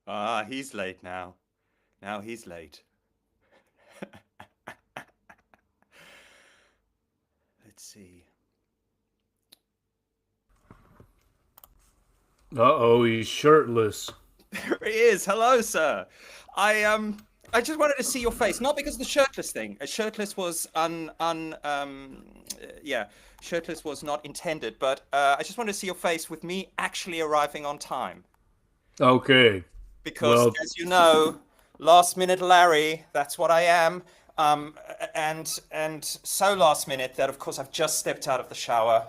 Ah, he's late now. Now he's late. Let's see. Uh-oh, he's shirtless. There he is. Hello, sir. I I just wanted to see your face, not because of the shirtless thing. Shirtless was yeah, shirtless was not intended, but I just wanted to see your face with me actually arriving on time. Okay. Because Well, as you know, last minute Larry, that's what I am. And so last minute that of course I've just stepped out of the shower.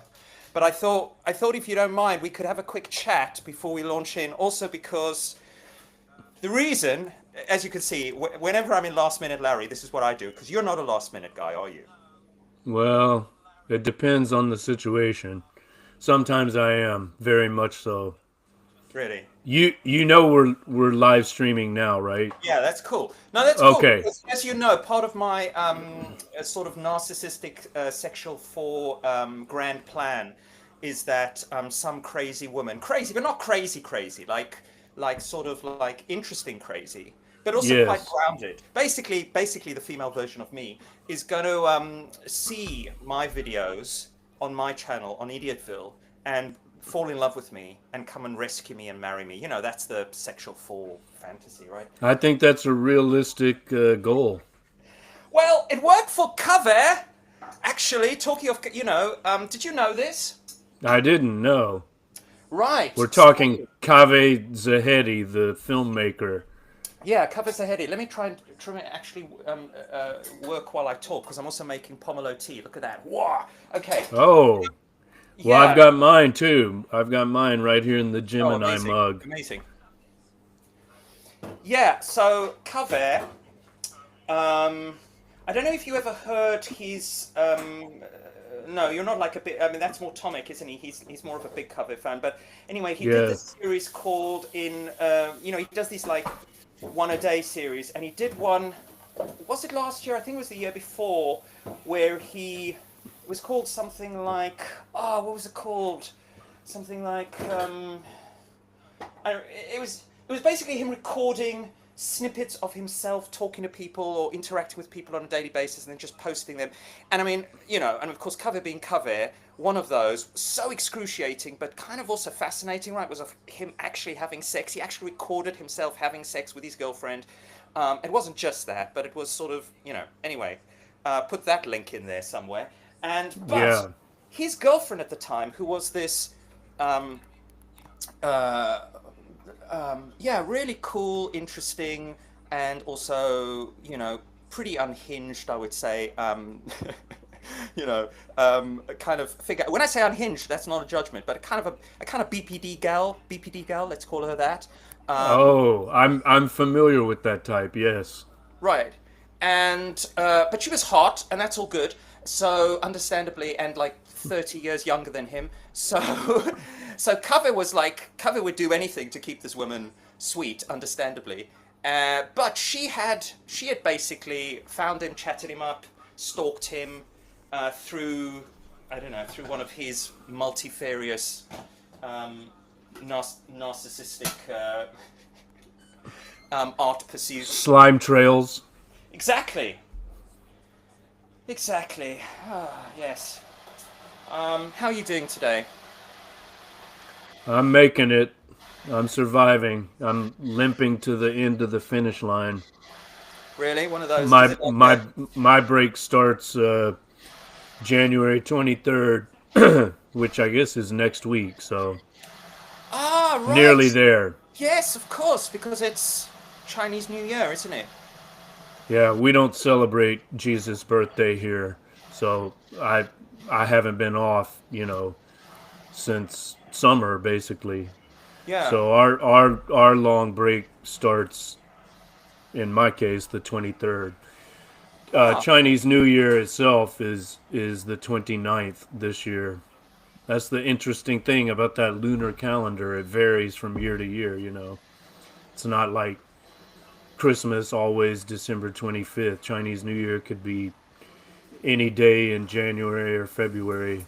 But I thought if you don't mind, we could have a quick chat before we launch in. Also because the reason, as you can see, whenever I'm in last minute Larry, this is what I do. Because you're not a last minute guy, are you? well, it depends on the situation. Sometimes I am, very much so. Really? You know we're live streaming now, right? Yeah, that's cool. No, that's cool Okay. because, as you know, part of my sort of narcissistic sexual four grand plan is that some crazy woman, crazy, but not crazy, crazy, like sort of like interesting crazy, but also quite Yes. grounded. Basically, the female version of me is going to see my videos on my channel on Idiotville and fall in love with me and come and rescue me and marry me. You know, that's the sexual four fantasy, right? I think that's a realistic goal. Well, it worked for cover. Actually, talking of, did you know this? I didn't know. Right. We're So, talking Kaveh Zahedi, the filmmaker. yeah, covers the heady. Let me try and actually work while I talk because I'm also making pomelo tea. Look at that. Wow. Okay. Oh, well, I've Yeah. got mine too. I've got mine right here in the Oh, Gemini amazing. mug. Amazing. Yeah. So cover. Um, I don't know if you ever heard his. No, you're not like a bit. I mean, that's more Tomic, isn't he? He's more of a big cover fan. But anyway, he did this Yes. series called in. He does these like one a day series, and he did one. Was it last year? I think it was the year before, where he it was called something like. Oh, what was it called? Something like. It was basically him recording snippets of himself talking to people or interacting with people on a daily basis and then just posting them. And I mean, and of course, cover being cover, one of those so excruciating but kind of also fascinating, right? Was of him actually having sex. He actually recorded himself having sex with his girlfriend. It wasn't just that, but it was sort of, anyway. Put that link in there somewhere. But Yeah. his girlfriend at the time, who was this um, uh, yeah, really cool, interesting, and also, pretty unhinged, I would say. Kind of figure. When I say unhinged, that's not a judgment, but a kind of BPD gal, let's call her that. Um, Oh, I'm familiar with that type. Yes. right. And but she was hot, and that's all good. So understandably, and like 30 years younger than him. So so Cover would do anything to keep this woman sweet, understandably. But she had basically found him, chatted him up, stalked him through, I don't know, through one of his multifarious um, narcissistic art pursuits. Slime trails. Exactly. Exactly. Ah, yes. How are you doing today? I'm making it. I'm surviving. I'm limping to the end of the finish line. Really? One of those? Is My it like my my break starts January 23rd, which I guess is next week. So right. nearly there. Yes, of course, because it's Chinese New Year, isn't it? Yeah, we don't celebrate Jesus' birthday here, so I haven't been off, since summer basically. Yeah. So our long break starts in my case the 23rd. Ah, Chinese New Year itself is the 29th this year. That's the interesting thing about that lunar calendar. It varies from year to year. It's not like Christmas always December 25th. Chinese New Year could be any day in January or February.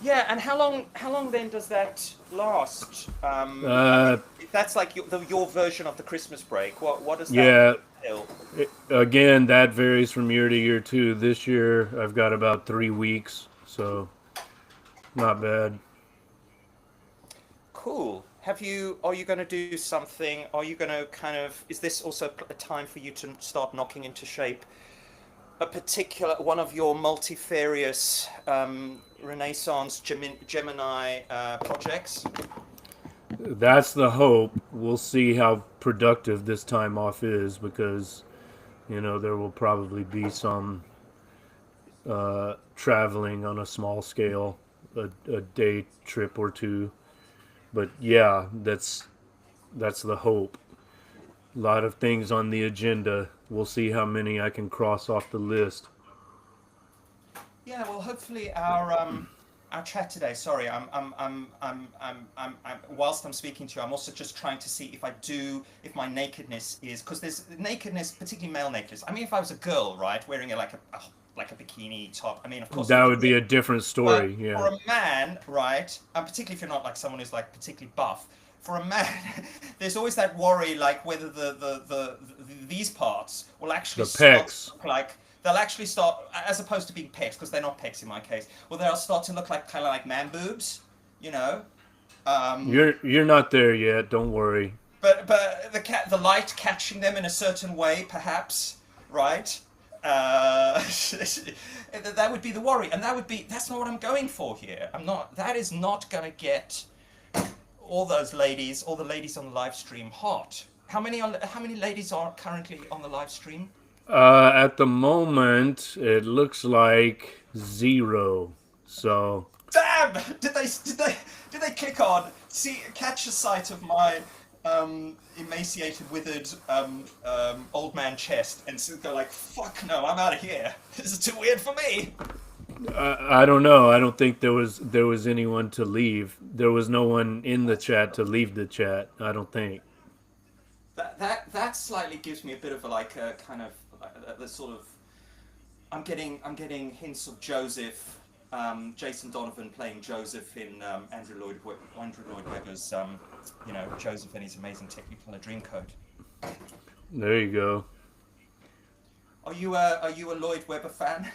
Yeah, and how long then does that last? I mean, Uh, if that's like your version of the Christmas break, what does that yeah. entail? Again, that varies from year to year too. This year, I've got about 3 weeks, so not bad. Cool. Are you going to do something? Are you going to kind of, is this also a time for you to start knocking into shape a particular one of your multifarious Renaissance Gemini projects? That's the hope. We'll see how productive this time off is because, there will probably be some traveling on a small scale, a day trip or two. But yeah, that's the hope. A lot of things on the agenda. We'll see how many I can cross off the list. Yeah, well, hopefully our chat today. Sorry, whilst I'm speaking to you, I'm also just trying to see if my nakedness is because there's nakedness, particularly male nakedness. I mean, if I was a girl, right, wearing like a bikini top, I mean, of course, That looking would be great. a different But story. Yeah. for a man, right, and particularly if you're not like someone who's like particularly buff, for a man, there's always that worry, like whether these parts will actually The start to pecs. look like they'll actually start, as opposed to being pecs, because they're not pecs in my case. Well, they'll start to look like kind of like man boobs, you know. Um, You're not there yet. Don't worry. but the light catching them in a certain way, perhaps, right? That would be the worry, and that's not what I'm going for here. I'm not. That is not going to get all the ladies on the live stream hot. How many ladies are currently on the live stream? At the moment, it looks like zero. So Damn! Did they click on catch a sight of my emaciated, withered old man chest and go like, fuck no, I'm out of here. This is too weird for me. I don't know. I don't think there was anyone to leave. There was no one in the chat to leave the chat. I don't think. That slightly gives me a bit of like a kind of the sort of I'm getting hints of Joseph, Jason Donovan playing Joseph in Andrew Lloyd Webber's Joseph and his amazing Technicolor Dreamcoat. There you go. Are you a Lloyd Webber fan?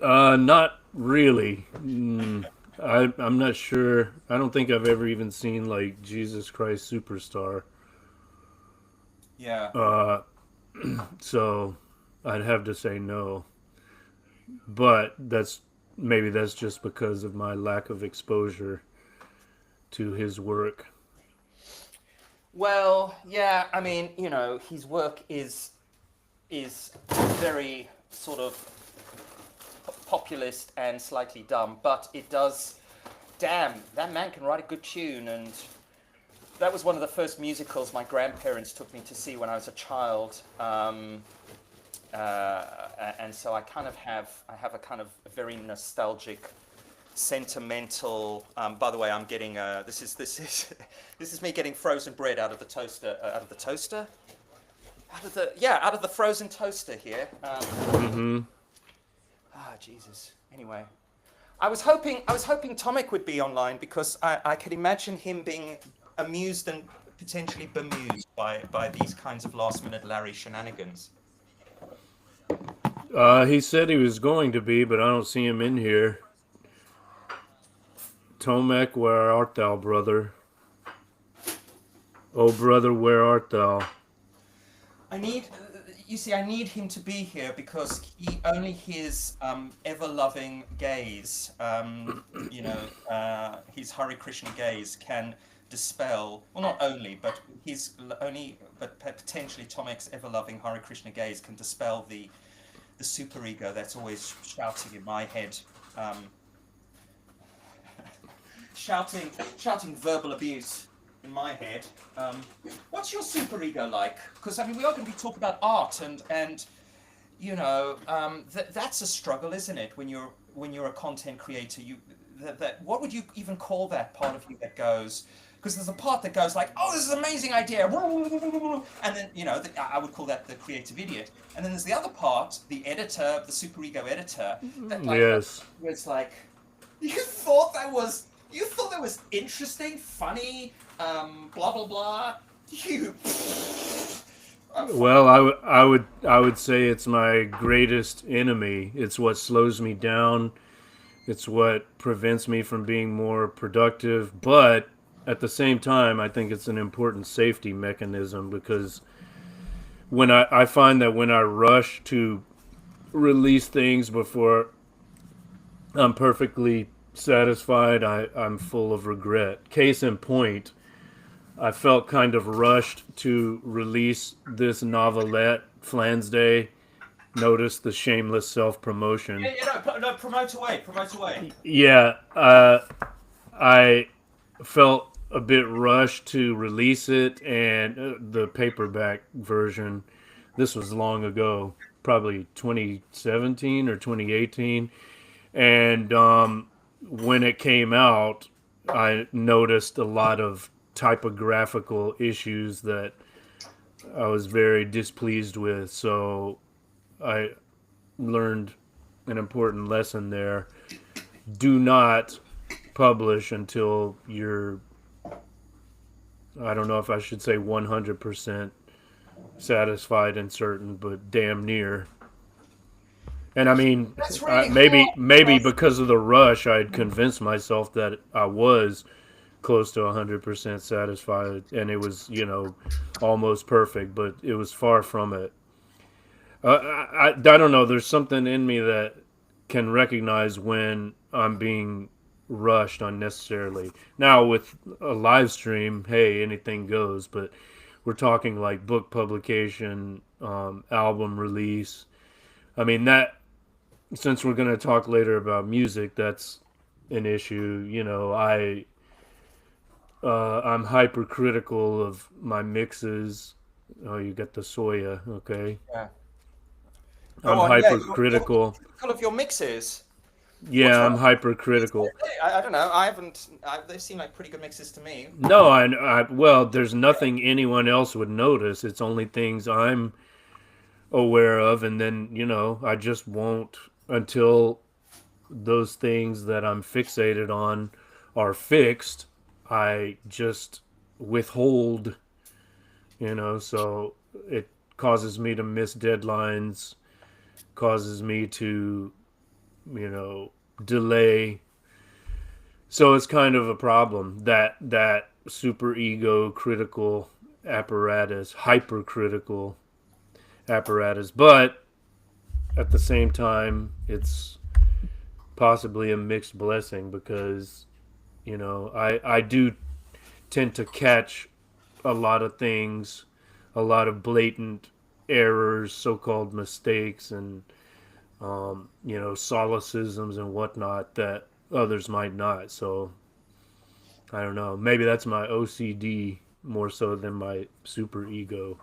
Not really. I'm not sure. I don't think I've ever even seen like Jesus Christ Superstar. Yeah. Uh, so I'd have to say no. But maybe that's just because of my lack of exposure to his work. Well, yeah. I mean, his work is very sort of populist and slightly dumb, but it does. Damn, that man can write a good tune, and that was one of the first musicals my grandparents took me to see when I was a child. And so I have a kind of a very nostalgic, sentimental. By the way, I'm getting this is me getting frozen bread out of the toaster, out of the frozen toaster here. Mm-hmm. Jesus. Anyway, I was hoping Tomic would be online because I could imagine him being amused and potentially bemused by these kinds of last minute Larry shenanigans. He said he was going to be, but I don't see him in here. Tomek, where art thou, brother? Oh, brother, where art thou? I need him to be here because only his ever-loving gaze, his Hare Krishna gaze can dispel, well, not only, but potentially Tomek's ever-loving Hare Krishna gaze can dispel the superego that's always shouting in my head, shouting verbal abuse in my head. What's your superego like? Because I mean, we are going to be talking about art, and that's a struggle, isn't it? When you're a content creator, what would you even call that part of you that goes? Because there's a part that goes like, oh, this is an amazing idea, and then I would call that the creative idiot. And then there's the other part, the editor, the superego editor, that like Yes. where it's like, You thought that was interesting, funny, blah blah blah. You. Well, I would say it's my greatest enemy. It's what slows me down. It's what prevents me from being more productive. But at the same time, I think it's an important safety mechanism because I find that when I rush to release things before I'm perfectly satisfied, I'm full of regret. Case in point, I felt kind of rushed to release this novelette, Flansday. Notice the shameless self promotion. No, promote away, promote away. Yeah, I felt a bit rushed to release it, and the paperback version. This was long ago, probably 2017 or 2018, and when it came out, I noticed a lot of typographical issues that I was very displeased with. So I learned an important lesson there. Do not publish until you're, I don't know if I should say 100% satisfied and certain, but damn near. And I mean, That's really maybe hard. because of the rush, I'd convinced myself that I was close to 100% satisfied, and it was, almost perfect, but it was far from it. I don't know. There's something in me that can recognize when I'm being rushed unnecessarily. Now with a live stream, hey, anything goes. But we're talking like book publication, album release. I mean that. Since we're going to talk later about music, that's an issue. I'm hypercritical of my mixes. Oh, you got the soya, okay? Yeah. Go I'm on. Yeah, you're hypercritical. critical of your mixes. What's Yeah, wrong I'm with mixes? hypercritical. I don't know. I haven't. They seem like pretty good mixes to me. No, well, there's nothing anyone else would notice. It's only things I'm aware of, and then I just won't until those things that I'm fixated on are fixed. I just withhold, so it causes me to miss deadlines, causes me to, delay. So it's kind of a problem that super ego critical apparatus, hypercritical apparatus, but at the same time, it's possibly a mixed blessing because I do tend to catch a lot of things, a lot of blatant errors, so-called mistakes, and solecisms and whatnot that others might not. So I don't know. Maybe that's my OCD more so than my super ego.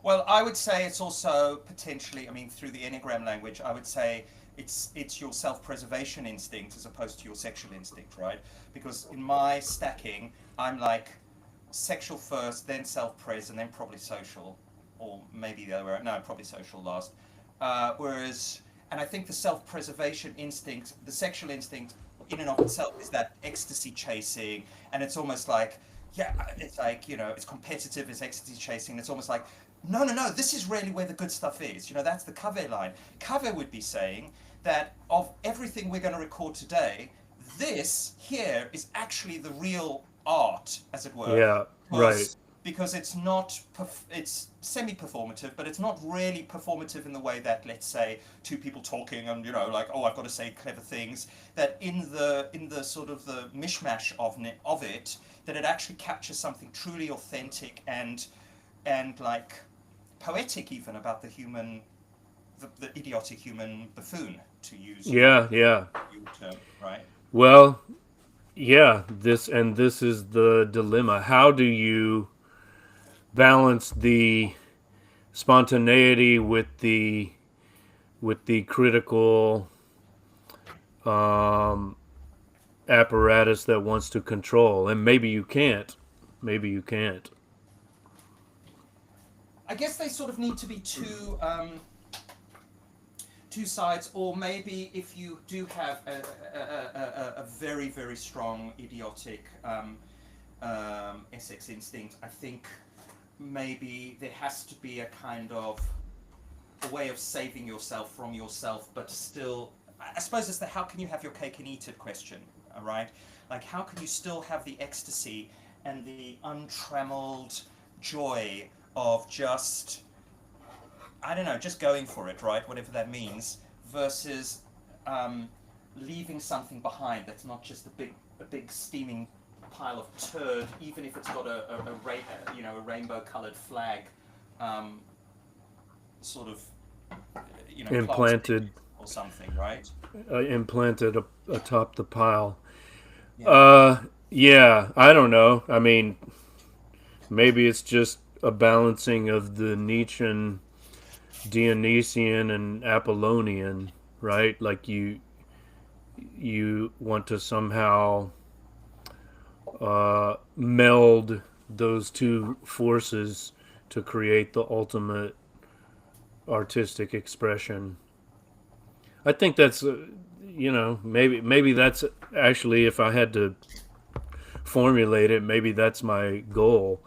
Well, I would say it's also potentially, I mean, through the Enneagram language, I would say it's your self-preservation instinct as opposed to your sexual instinct, right? Because in my stacking, I'm like sexual first, then self-pres, and then probably social, or maybe the other way around. No, probably social last. Whereas, and I think the self-preservation instinct, the sexual instinct, in and of itself, is that ecstasy chasing, and it's almost like, yeah, it's like it's competitive, it's ecstasy chasing. It's almost like, no, no, no, this is really where the good stuff is. That's the Cave line. Cave would be saying that of everything we're going to record today, this here is actually the real art, as it were, Yeah, right. because it's not it's semi-performative, but it's not really performative in the way that, let's say, two people talking and like, oh, I've got to say clever things. That in the sort of the mishmash of it, that it actually captures something truly authentic and like poetic even about the human, the idiotic human buffoon, to use Yeah, yeah. your term, right? Well, yeah, this is the dilemma. How do you balance the spontaneity with the critical um, apparatus that wants to control? And maybe you can't. Maybe you can't. I guess they sort of need to be two sides, or maybe if you do have a very, very strong idiotic Essex instinct, I think maybe there has to be a kind of a way of saving yourself from yourself, but still, I suppose it's the how can you have your cake and eat it question, all right? Like, how can you still have the ecstasy and the untrammeled joy of just, I don't know, just going for it, right? Whatever that means, versus leaving something behind that's not just a big steaming pile of turd, even if it's got a rainbow-colored flag, sort of, implanted or something, right? implanted atop the pile. Yeah. Yeah, I don't know. I mean, maybe it's just a balancing of the Nietzschean, Dionysian, and Apollonian, right? Like you want to somehow meld those two forces to create the ultimate artistic expression. I think that's maybe that's actually, if I had to formulate it, maybe that's my goal.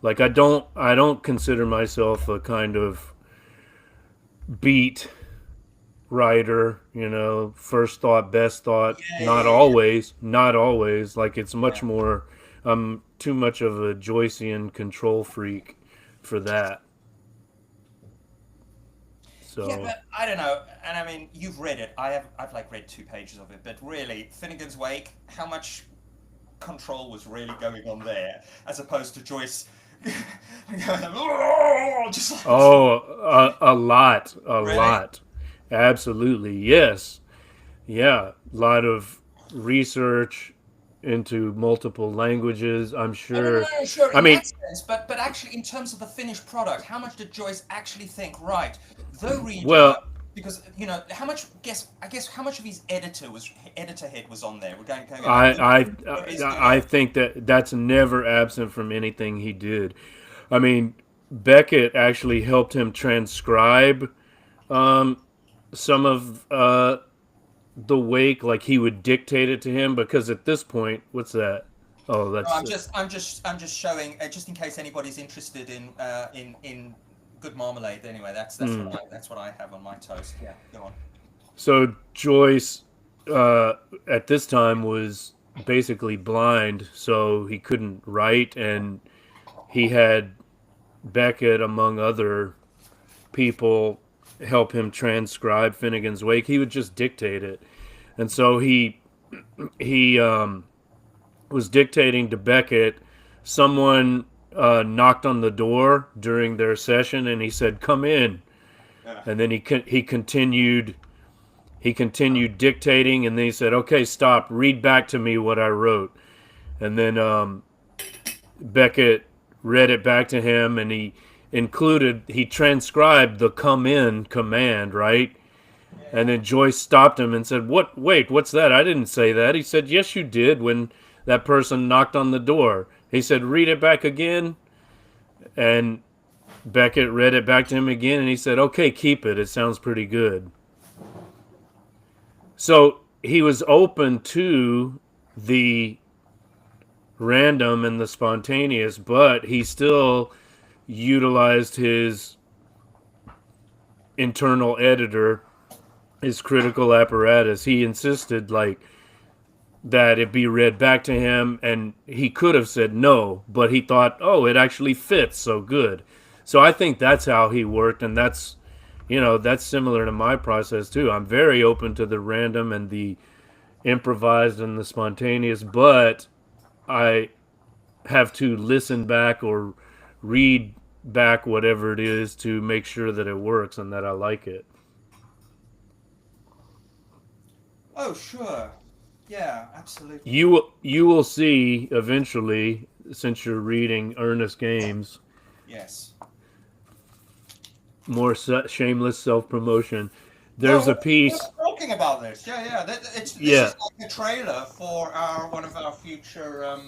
Like I don't consider myself a kind of beat writer, first thought, best thought. Yeah, yeah, yeah, Not always. Like it's much yeah. more. I'm too much of a Joycean control freak for that. Yeah, So but I don't know. And I mean, you've read it. I've like read 2 pages of it. But really, Finnegan's Wake, how much control was really going on there, as opposed to Joyce going, "Oh," just like a lot, a really. lot, absolutely, yes, yeah, a lot of research into multiple languages. I'm No, no, no, sure. no, sure, I in mean, that sense, but actually, in terms of the finished product, how much did Joyce actually think? Right, the reader, well, because how much? I guess how much of his editor head was on there. We're going like I this is I good. think that that's never absent from anything he did. I mean, Beckett actually helped him transcribe some of the wake. Like he would dictate it to him because at this point, what's that? Oh, No, that's I'm just showing, just in case anybody's interested in good marmalade. Anyway, that's what I have on my toast. Yeah, go on. so Joyce at this time was basically blind, so he couldn't write, and he had Beckett, among other people, help him transcribe Finnegan's Wake. He would just dictate it, and so he was dictating to Beckett. Someone knocked on the door during their session, and he said, "Come in." Yeah. And then he continued dictating, and then he said, "Okay, stop. Read back to me what I wrote." And then Beckett read it back to him, and he transcribed the "come in" command, right? And then Joyce stopped him and said, "What? Wait, what's that? I didn't say that." He said, "Yes, you did when that person knocked on the door." He said, "Read it back again." And Beckett read it back to him again, and he said, "Okay, keep it. It sounds pretty good." So he was open to the random and the spontaneous, but he still utilized his internal editor, his critical apparatus. He insisted like that it be read back to him, and he could have said no, but he thought, oh, it actually fits so good. So I think that's how he worked, and that's similar to my process too. I'm very open to the random and the improvised and the spontaneous, but I have to listen back or read back whatever it is to make sure that it works and that I like it. Oh, sure. Yeah, absolutely. You will see eventually, since you're reading Ernest Games, Yes. more shameless self promotion. No, There's a we're piece. talking about this. Yeah, yeah. This Yeah, is like a trailer for our one of our future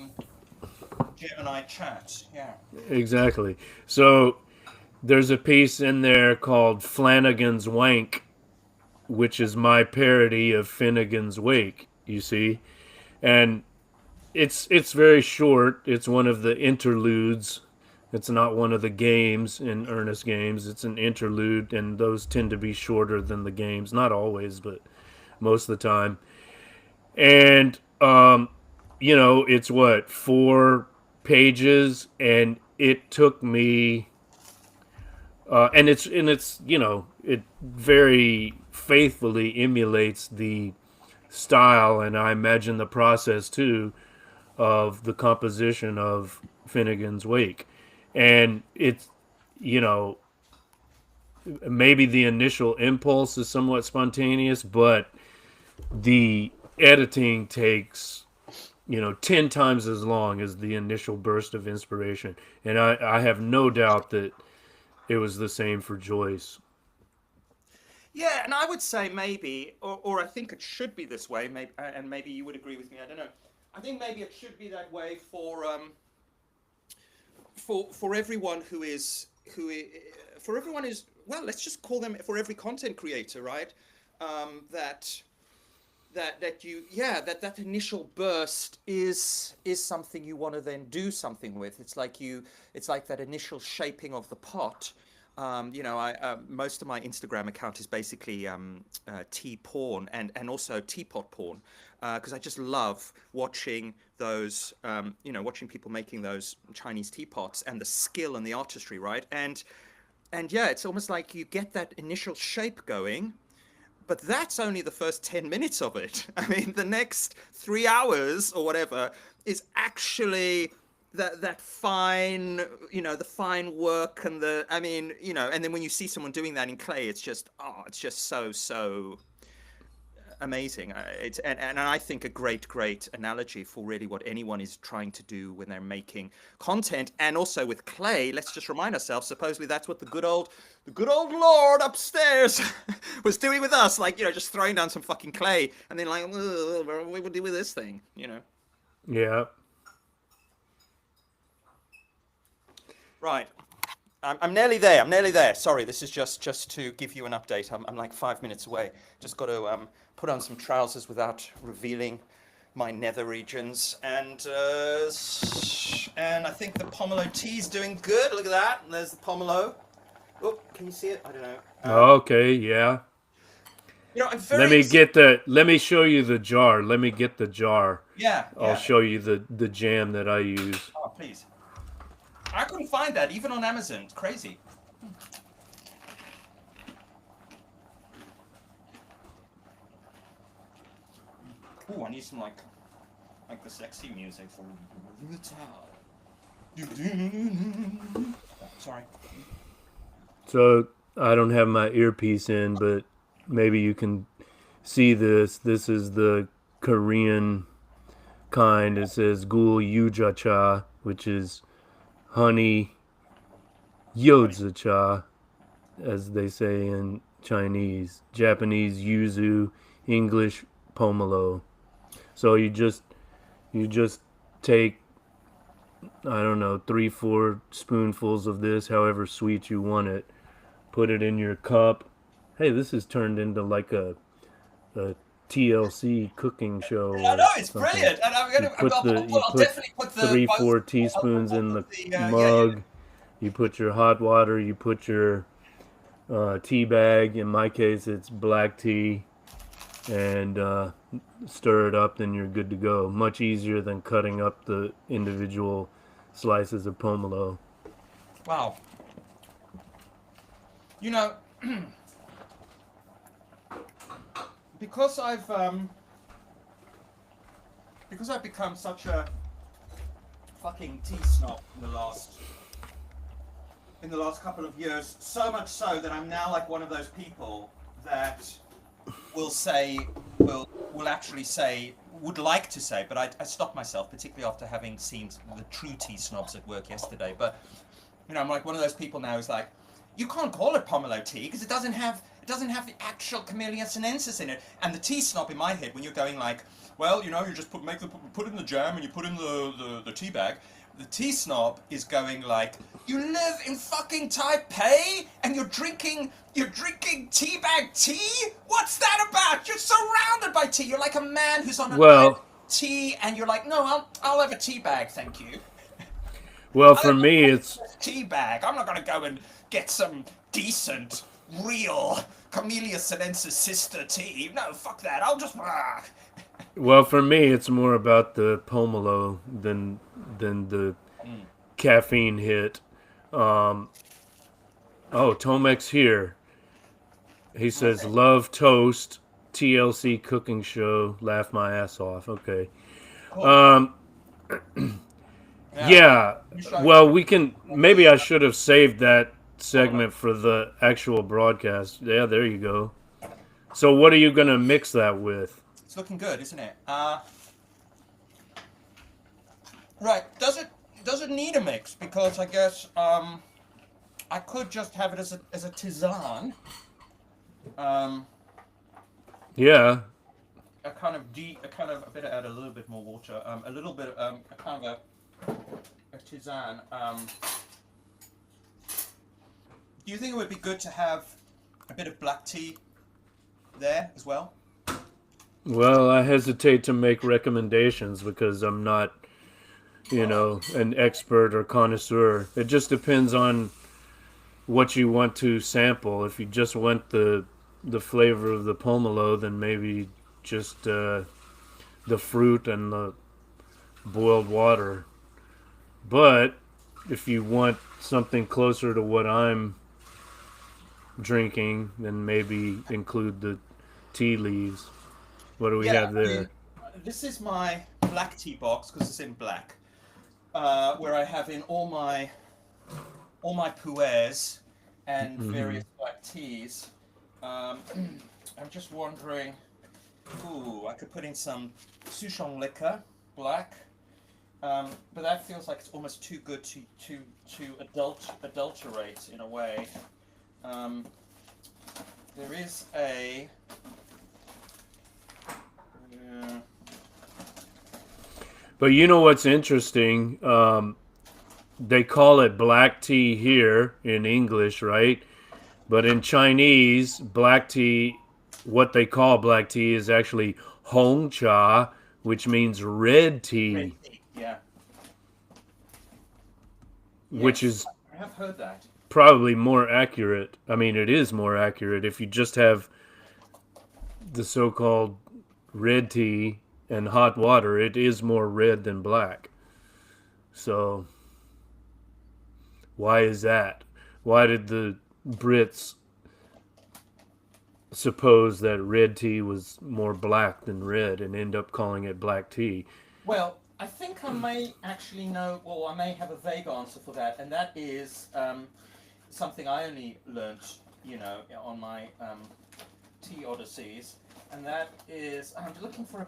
Gemini chats. Yeah. exactly. So there's a piece in there called Flanagan's Wank, which is my parody of Finnegan's Wake. You see, and it's very short. It's one of the interludes. It's not one of the games in earnest games. It's an interlude, and those tend to be shorter than the games. Not always, but most of the time. And it's what, 4 pages, and it took me. And it's it very faithfully emulates the style, and I imagine the process too of the composition of Finnegan's Wake. And it's, you know, maybe the initial impulse is somewhat spontaneous, but the editing takes, 10 times as long as the initial burst of inspiration. And I have no doubt that it was the same for Joyce. Yeah, and I would say maybe, or I think it should be this way, maybe, and maybe you would agree with me. I don't know. I think maybe it should be that way for everyone for everyone is, well, let's just call them, for every content creator, right? That that initial burst is something you want to then do something with. It's like that initial shaping of the pot. I most of my Instagram account is basically tea porn and also teapot porn, because I just love watching those, watching people making those Chinese teapots and the skill and the artistry, right? And yeah, it's almost like you get that initial shape going, but that's only the first 10 minutes of it. I mean, the next 3 hours or whatever is actually that fine, the fine work and and then when you see someone doing that in clay, it's just so amazing. And I think a great analogy for really what anyone is trying to do when they're making content. And also with clay, let's just remind ourselves, supposedly that's what the good old Lord upstairs was doing with us, like, just throwing down some fucking clay and then like, what we would do with this thing, Yeah. Right. I'm nearly there. I'm nearly there. Sorry, this is just to give you an update. I'm like 5 minutes away. Just got to put on some trousers without revealing my nether regions. And I think the pomelo tea is doing good. Look at that. There's the pomelo. Oh, can you see it? I don't know. Okay, yeah. I'm very. Let me show you the jar. Let me get the jar. Yeah. I'll show you the jam that I use. Oh, please. I couldn't find that even on Amazon. It's crazy. Ooh, I need some like the sexy music for the time. Sorry. So I don't have my earpiece in, but maybe you can see this. This is the Korean kind. It says gul yuja cha, which is honey yodza cha, as they say in Chinese. Japanese yuzu, English pomelo. So you just take, I don't know, 3-4 spoonfuls of this, however sweet you want it. Put it in your cup. Hey, this is turned into like a TLC cooking show. I know, it's brilliant. And I'll definitely put the 3-4 teaspoons in the mug. Yeah. You put your hot water. You put your tea bag. In my case, it's black tea, and stir it up. Then you're good to go. Much easier than cutting up the individual slices of pomelo. Wow. Because I've become such a fucking tea snob in the last couple of years, so much so that I'm now like one of those people that will actually say, would like to say, but I stopped myself, particularly after having seen the true tea snobs at work yesterday. But I'm like one of those people now who's like, you can't call it pomelo tea because it doesn't have the actual Camellia sinensis in it. And the tea snob in my head, when you're going like, well, you just put it in the jam and you put in the tea bag. The tea snob is going like, you live in fucking Taipei and you're drinking teabag tea? What's that about? You're surrounded by tea. You're like a man who's on an island Well, of tea, and you're like, no, I'll have a tea bag, thank you. well, I for have me, it's a tea bag. I'm not gonna go and get some decent, real Camellia sinensis sister tea. No, fuck that. I'll just. well for me, it's more about the pomelo than the caffeine hit. Um, oh, Tomek's here. He says, Okay. "Love toast, TLC cooking show, laugh my ass off." Okay. Cool. Um, Yeah. yeah. You should Well, we can. Maybe the I should have saved that pomelo. segment for the actual broadcast. Yeah, there you go. So, what are you gonna mix that with? It's looking good, isn't it? Right. Does it need a mix? Because I guess I could just have it as a tisane. Um, Yeah. I better add a little bit more water. A little bit a kind of a tisane. Do you think it would be good to have a bit of black tea there as well? Well, I hesitate to make recommendations because I'm not, an expert or connoisseur. It just depends on what you want to sample. If you just want the flavor of the pomelo, then maybe just the fruit and the boiled water. But if you want something closer to what I'm drinking, then maybe include the tea leaves. What do we Yeah, have I mean, there? this is my black tea box because it's in black, where I have in all my puers and various black teas. I'm just wondering. Ooh, I could put in some Souchong liquor, black, but that feels like it's almost too good to adulterate in a way. Um, there is a. But you know what's interesting? They call it black tea here in English, right? But in Chinese, black tea, what they call black tea is actually Hong Cha, which means red Red tea, tea. Yeah. which Yes, is I have heard that. probably more accurate. I mean, it is more accurate if you just have the so called red tea and hot water. It is more red than black. So, why is that? Why did the Brits suppose that red tea was more black than red and end up calling it black tea? Well, I think I may actually know, or I may have a vague answer for that, and that is something I only learnt, on my tea odysseys, and that is I'm looking for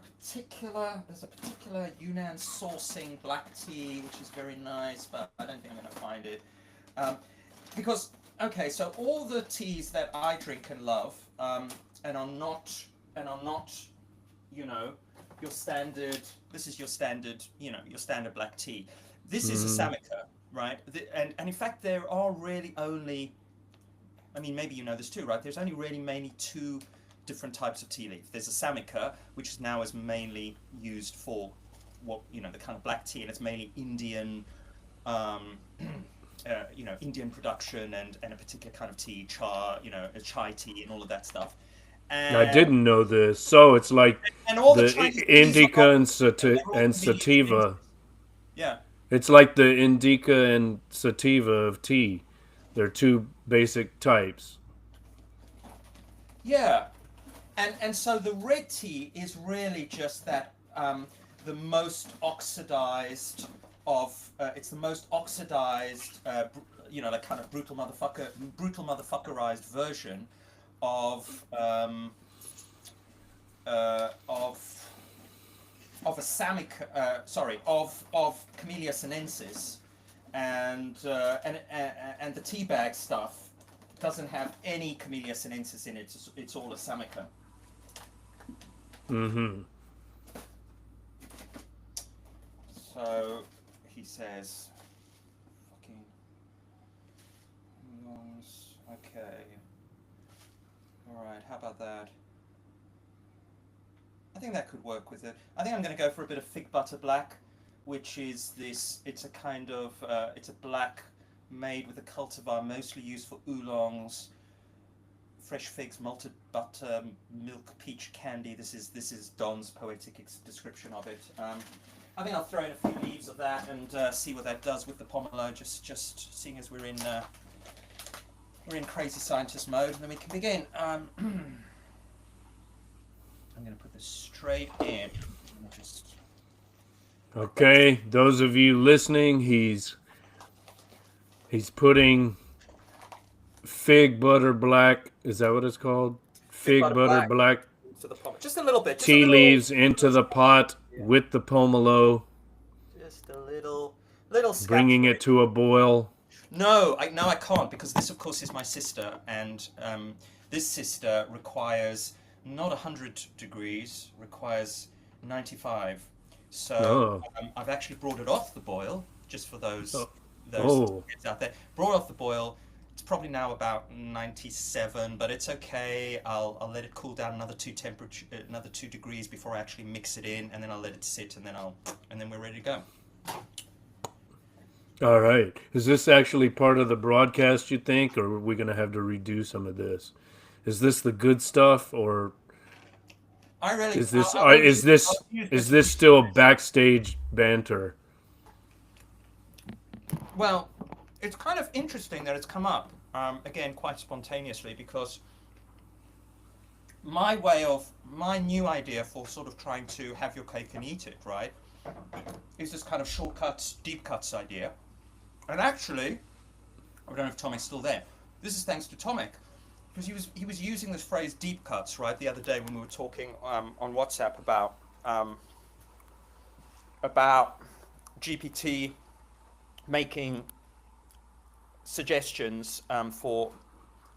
there's a particular Yunnan sourcing black tea, which is very nice, but I don't think I'm going to find it. Because, okay, so all the teas that I drink and love, and are not, you know, your standard. This is your standard, your standard black tea. This is a Samoka, right? And in fact, there are really only. I mean, maybe you know this too, right? There's only really mainly two different types of tea leaf. There's a Samoka, which is now is mainly used for the kind of black tea, and it's mainly Indian. Indian production and a particular kind of tea, a chai tea and all of that stuff. I And didn't know this. So it's like all the the Chinese teas are indica and, they're all and Camellia sativa. sinensis. Yeah, It's like the indica and sativa of tea. They're two basic types. yeah. And so the red tea is really just that the most oxidized of it's the most oxidized like kind of brutal motherfuckerized version of of a Samic of Camellia sinensis, and the tea bag stuff doesn't have any Camellia sinensis in it. It's all a Samica. Mm-hmm. So he says. Fucking oolongs. Okay. All right. How about that? I think that could work with it. I think I'm going to go for a bit of fig butter black, which is this. It's a kind of. It's a black made with a cultivar mostly used for oolongs. Fresh figs, malted butter, milk, peach candy. This is Don's poetic description of it. I think I'll throw in a few leaves of that and see what that does with the pomelo. Just seeing as we're in crazy scientist mode, and then we can begin. I'm going to put this straight in. Just Okay, those of you listening, he's putting fig butter black. Is that what it's called? Fig butter black to the pomelo. Just a little bit. Tea leaves into the pot with the pomelo. Just a little. Bringing it to a boil. No, I can't, because this, of course, is my sister, and this sister requires not 100 degrees, requires 95. So I've actually brought it off the boil, just for those kids out there. Brought off the boil. It's probably now about 97, but it's okay. I'll let it cool down another 2 degrees before I actually mix it in, and then I'll let it sit, and then we're ready to go. All right. Is this actually part of the broadcast, you think, or are we going to have to redo some of this? Is this the good stuff, or is this still backstage banter? Well, it's kind of interesting that it's come up again quite spontaneously, because my new idea for sort of trying to have your cake and eat it, right, is this kind of shortcuts, deep cuts idea. And actually, I don't know if Tomic's still there. This is thanks to Tomic, because he was using this phrase deep cuts, right, the other day when we were talking on WhatsApp about GPT making suggestions for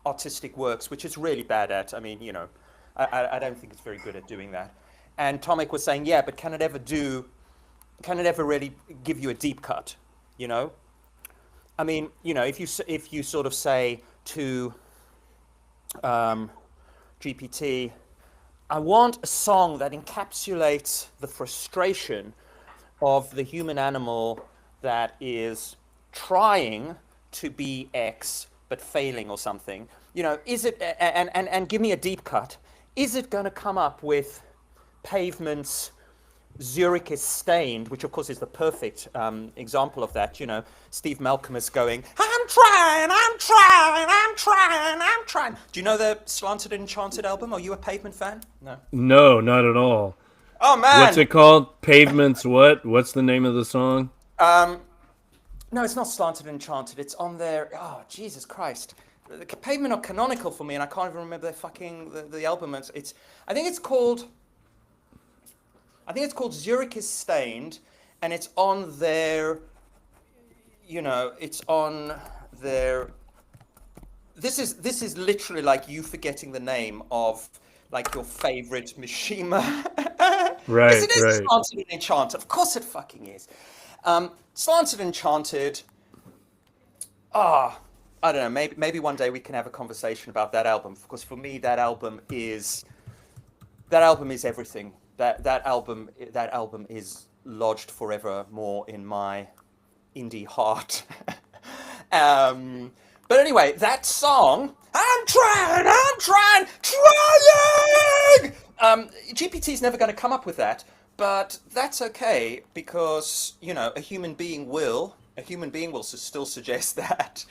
artistic works, which it's really bad at. I mean, I don't think it's very good at doing that. And Tomic was saying, yeah, but can it ever really give you a deep cut? I mean, if you sort of say to GPT, I want a song that encapsulates the frustration of the human animal that is trying to be X but failing or something. Is it and give me a deep cut. Is it going to come up with Pavement's Zurich is Stained, which of course is the perfect example of that? Steve Malcolm is going, I'm trying. Do you know the Slanted and Enchanted album? Are you a Pavement fan? No. No, not at all. Oh, man. What's it called? Pavement's what? What's the name of the song? No, it's not Slanted and Enchanted. It's on there. Oh, Jesus Christ. The Pavement are canonical for me, and I can't even remember the album. I think it's called Zurich is Stained, and it's on their, it's on their. This is literally like you forgetting the name of like your favorite Mishima. Right, yes, it is right. Slanted and Enchanted. Of course, it fucking is. Slanted and Enchanted. I don't know. Maybe one day we can have a conversation about that album, because for me that album is everything. That album is lodged forevermore in my indie heart. But anyway, that song, I'm trying. GPT's never going to come up with that, but that's okay, because a human being will still suggest that.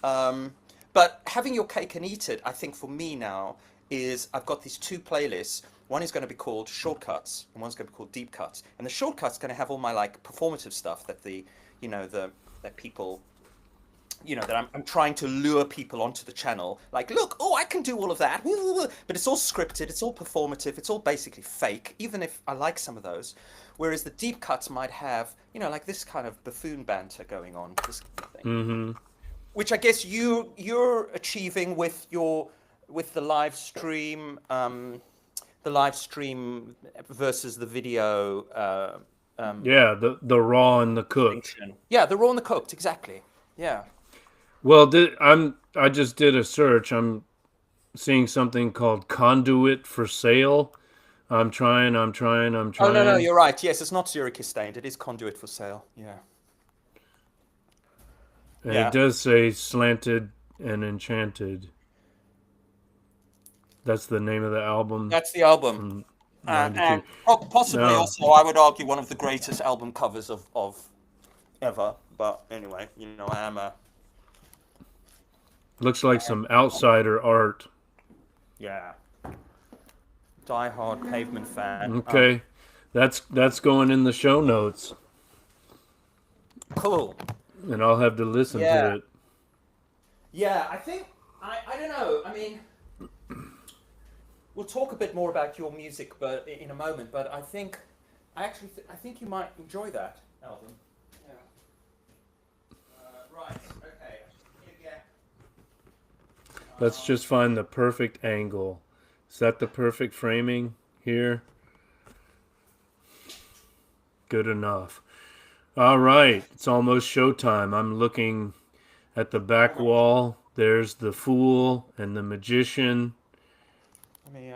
But having your cake and eat it, I think for me now is I've got these 2 playlists. One is going to be called Shortcuts, and one's going to be called Deep Cuts. And the Shortcuts going to have all my like performative stuff that that people, that I'm trying to lure people onto the channel. Like, look, I can do all of that. But it's all scripted, it's all performative, it's all basically fake, even if I like some of those. Whereas the Deep Cuts might have, like this kind of buffoon banter going on, this kind of thing. Mm-hmm. Which I guess you're achieving with the live stream. The live stream versus the video Yeah, the raw and the cooked. distinction. Yeah, the raw and the cooked, exactly. Yeah. Well, I just did a search. I'm seeing something called conduit for sale. I'm Oh no, no, trying. you're right. Yes, it's not Zurich stained. It is conduit for sale. Yeah. And it Yeah. does say slanted and enchanted. That's the name of the album That's the album. from And '92. possibly Now, also, I would argue, one of the greatest album covers of ever. But anyway, I am a looks like some outsider art. yeah die-hard Pavement fan. Okay. That's going in the show notes, Cool. and I'll have to listen to Yeah. it. Yeah, I think I don't know. I mean, we'll talk a bit more about your music, but in a moment. But I think you might enjoy that album. Yeah. Right. Okay. Here Let's just find the perfect angle. Is that the perfect framing here? Good enough. All right, it's almost showtime. I'm looking at the back wall. There's the Fool and the Magician, let me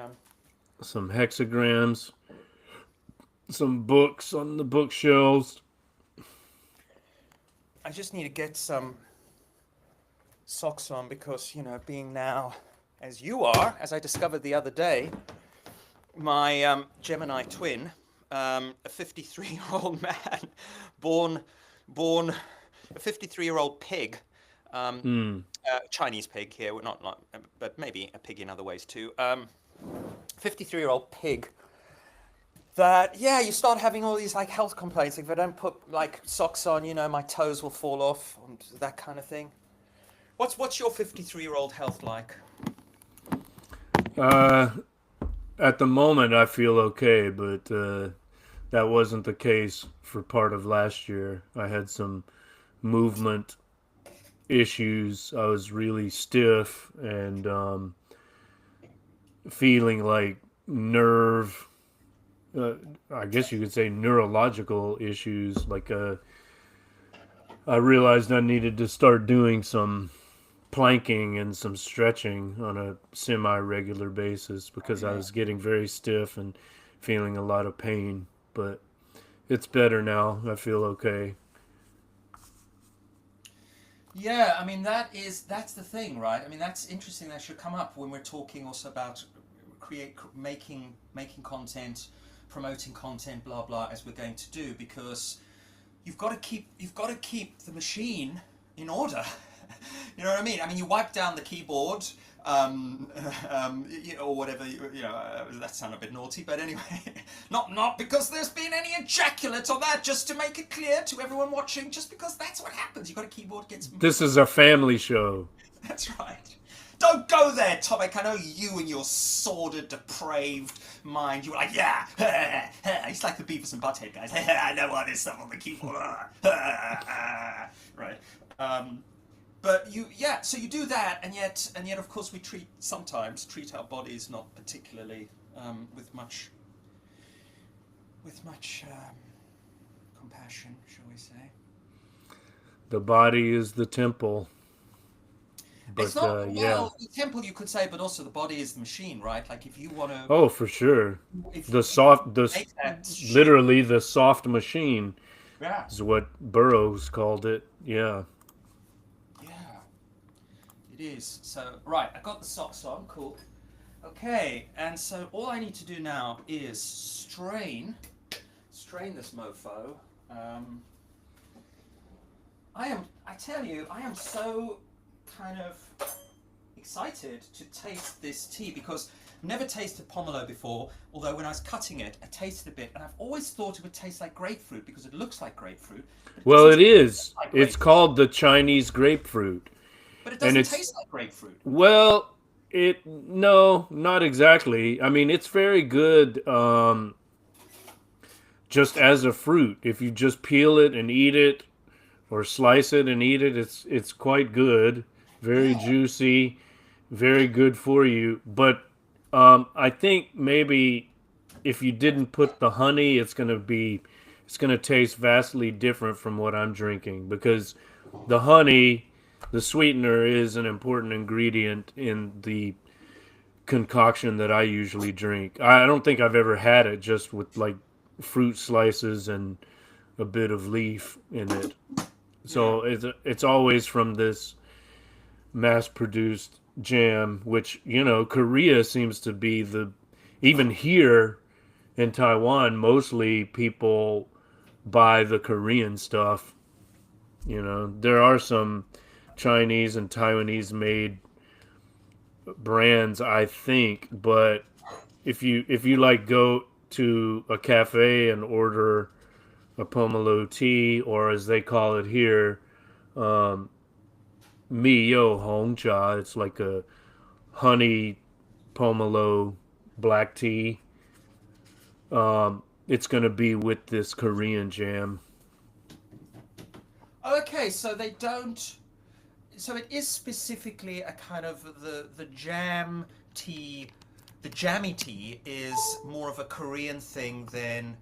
some hexagrams, some books on the bookshelves. I just need to get some socks on because, being now as you are, as I discovered the other day, my Gemini twin, a 53-year-old man, born a 53-year-old pig, Chinese pig here, not, but maybe a pig in other ways too. 53-year-old pig. That you start having all these like health complaints. If I don't put like socks on, my toes will fall off, and that kind of thing. What's your 53-year-old health like? At the moment, I feel okay, but that wasn't the case for part of last year. I had some movement issues. I was really stiff and feeling like I guess you could say neurological issues. Like I realized I needed to start doing some planking and some stretching on a semi-regular basis because I was getting very stiff and feeling a lot of pain. But it's better now. I feel okay. Yeah, I mean that's the thing, right? I mean that's interesting. That should come up when we're talking also about making content, promoting content, blah blah, as we're going to do, because you've got to keep the machine in order. You know what I mean? I mean, you wipe down the keyboard, or whatever. That sounded a bit naughty, but anyway, not because there's been any ejaculate on that. Just to make it clear to everyone watching, just because that's what happens. You got a keyboard, gets. This is a family show. That's right. Don't go there, Tomek. I know you and your sordid, depraved mind. You were like, yeah, it's like the Beavis and Butthead guys. I know all this stuff on the keyboard. Right. But so you do that, and yet, of course, we sometimes treat our bodies not particularly with much compassion, shall we say? The body is the temple. But, it's not yeah. the temple, you could say, but also the body is the machine, right? Like if you want to. Oh, for sure. Literally the soft machine. Yeah. Is what Burroughs called it. Yeah. Yeah. It is. So right, I got the socks on. Cool. Okay, and so all I need to do now is strain this mofo. I tell you, I am so kind of excited to taste this tea because I've never tasted pomelo before, although when I was cutting it I tasted a bit and I've always thought it would taste like grapefruit because it looks like grapefruit. Well, it is. It's called the Chinese grapefruit. But it doesn't taste like grapefruit. Well, no, not exactly. I mean, it's very good just as a fruit. If you just peel it and eat it or slice it and eat it, it's quite good. Very juicy, very good for you. But I think maybe if you didn't put the honey, it's it's going to taste vastly different from what I'm drinking because the honey, the sweetener, is an important ingredient in the concoction that I usually drink. I don't think I've ever had it just with like fruit slices and a bit of leaf in it. Yeah. So it's always from this mass produced jam, which, Korea seems to be even here in Taiwan, mostly people buy the Korean stuff. There are some Chinese and Taiwanese made brands, I think, but if you like go to a cafe and order a pomelo tea, or as they call it here, um, mi yo hong cha, it's like a honey pomelo black tea. It's going to be with this Korean jam. Okay, so they don't. So it is specifically a kind of the jam tea. The jammy tea is more of a Korean thing than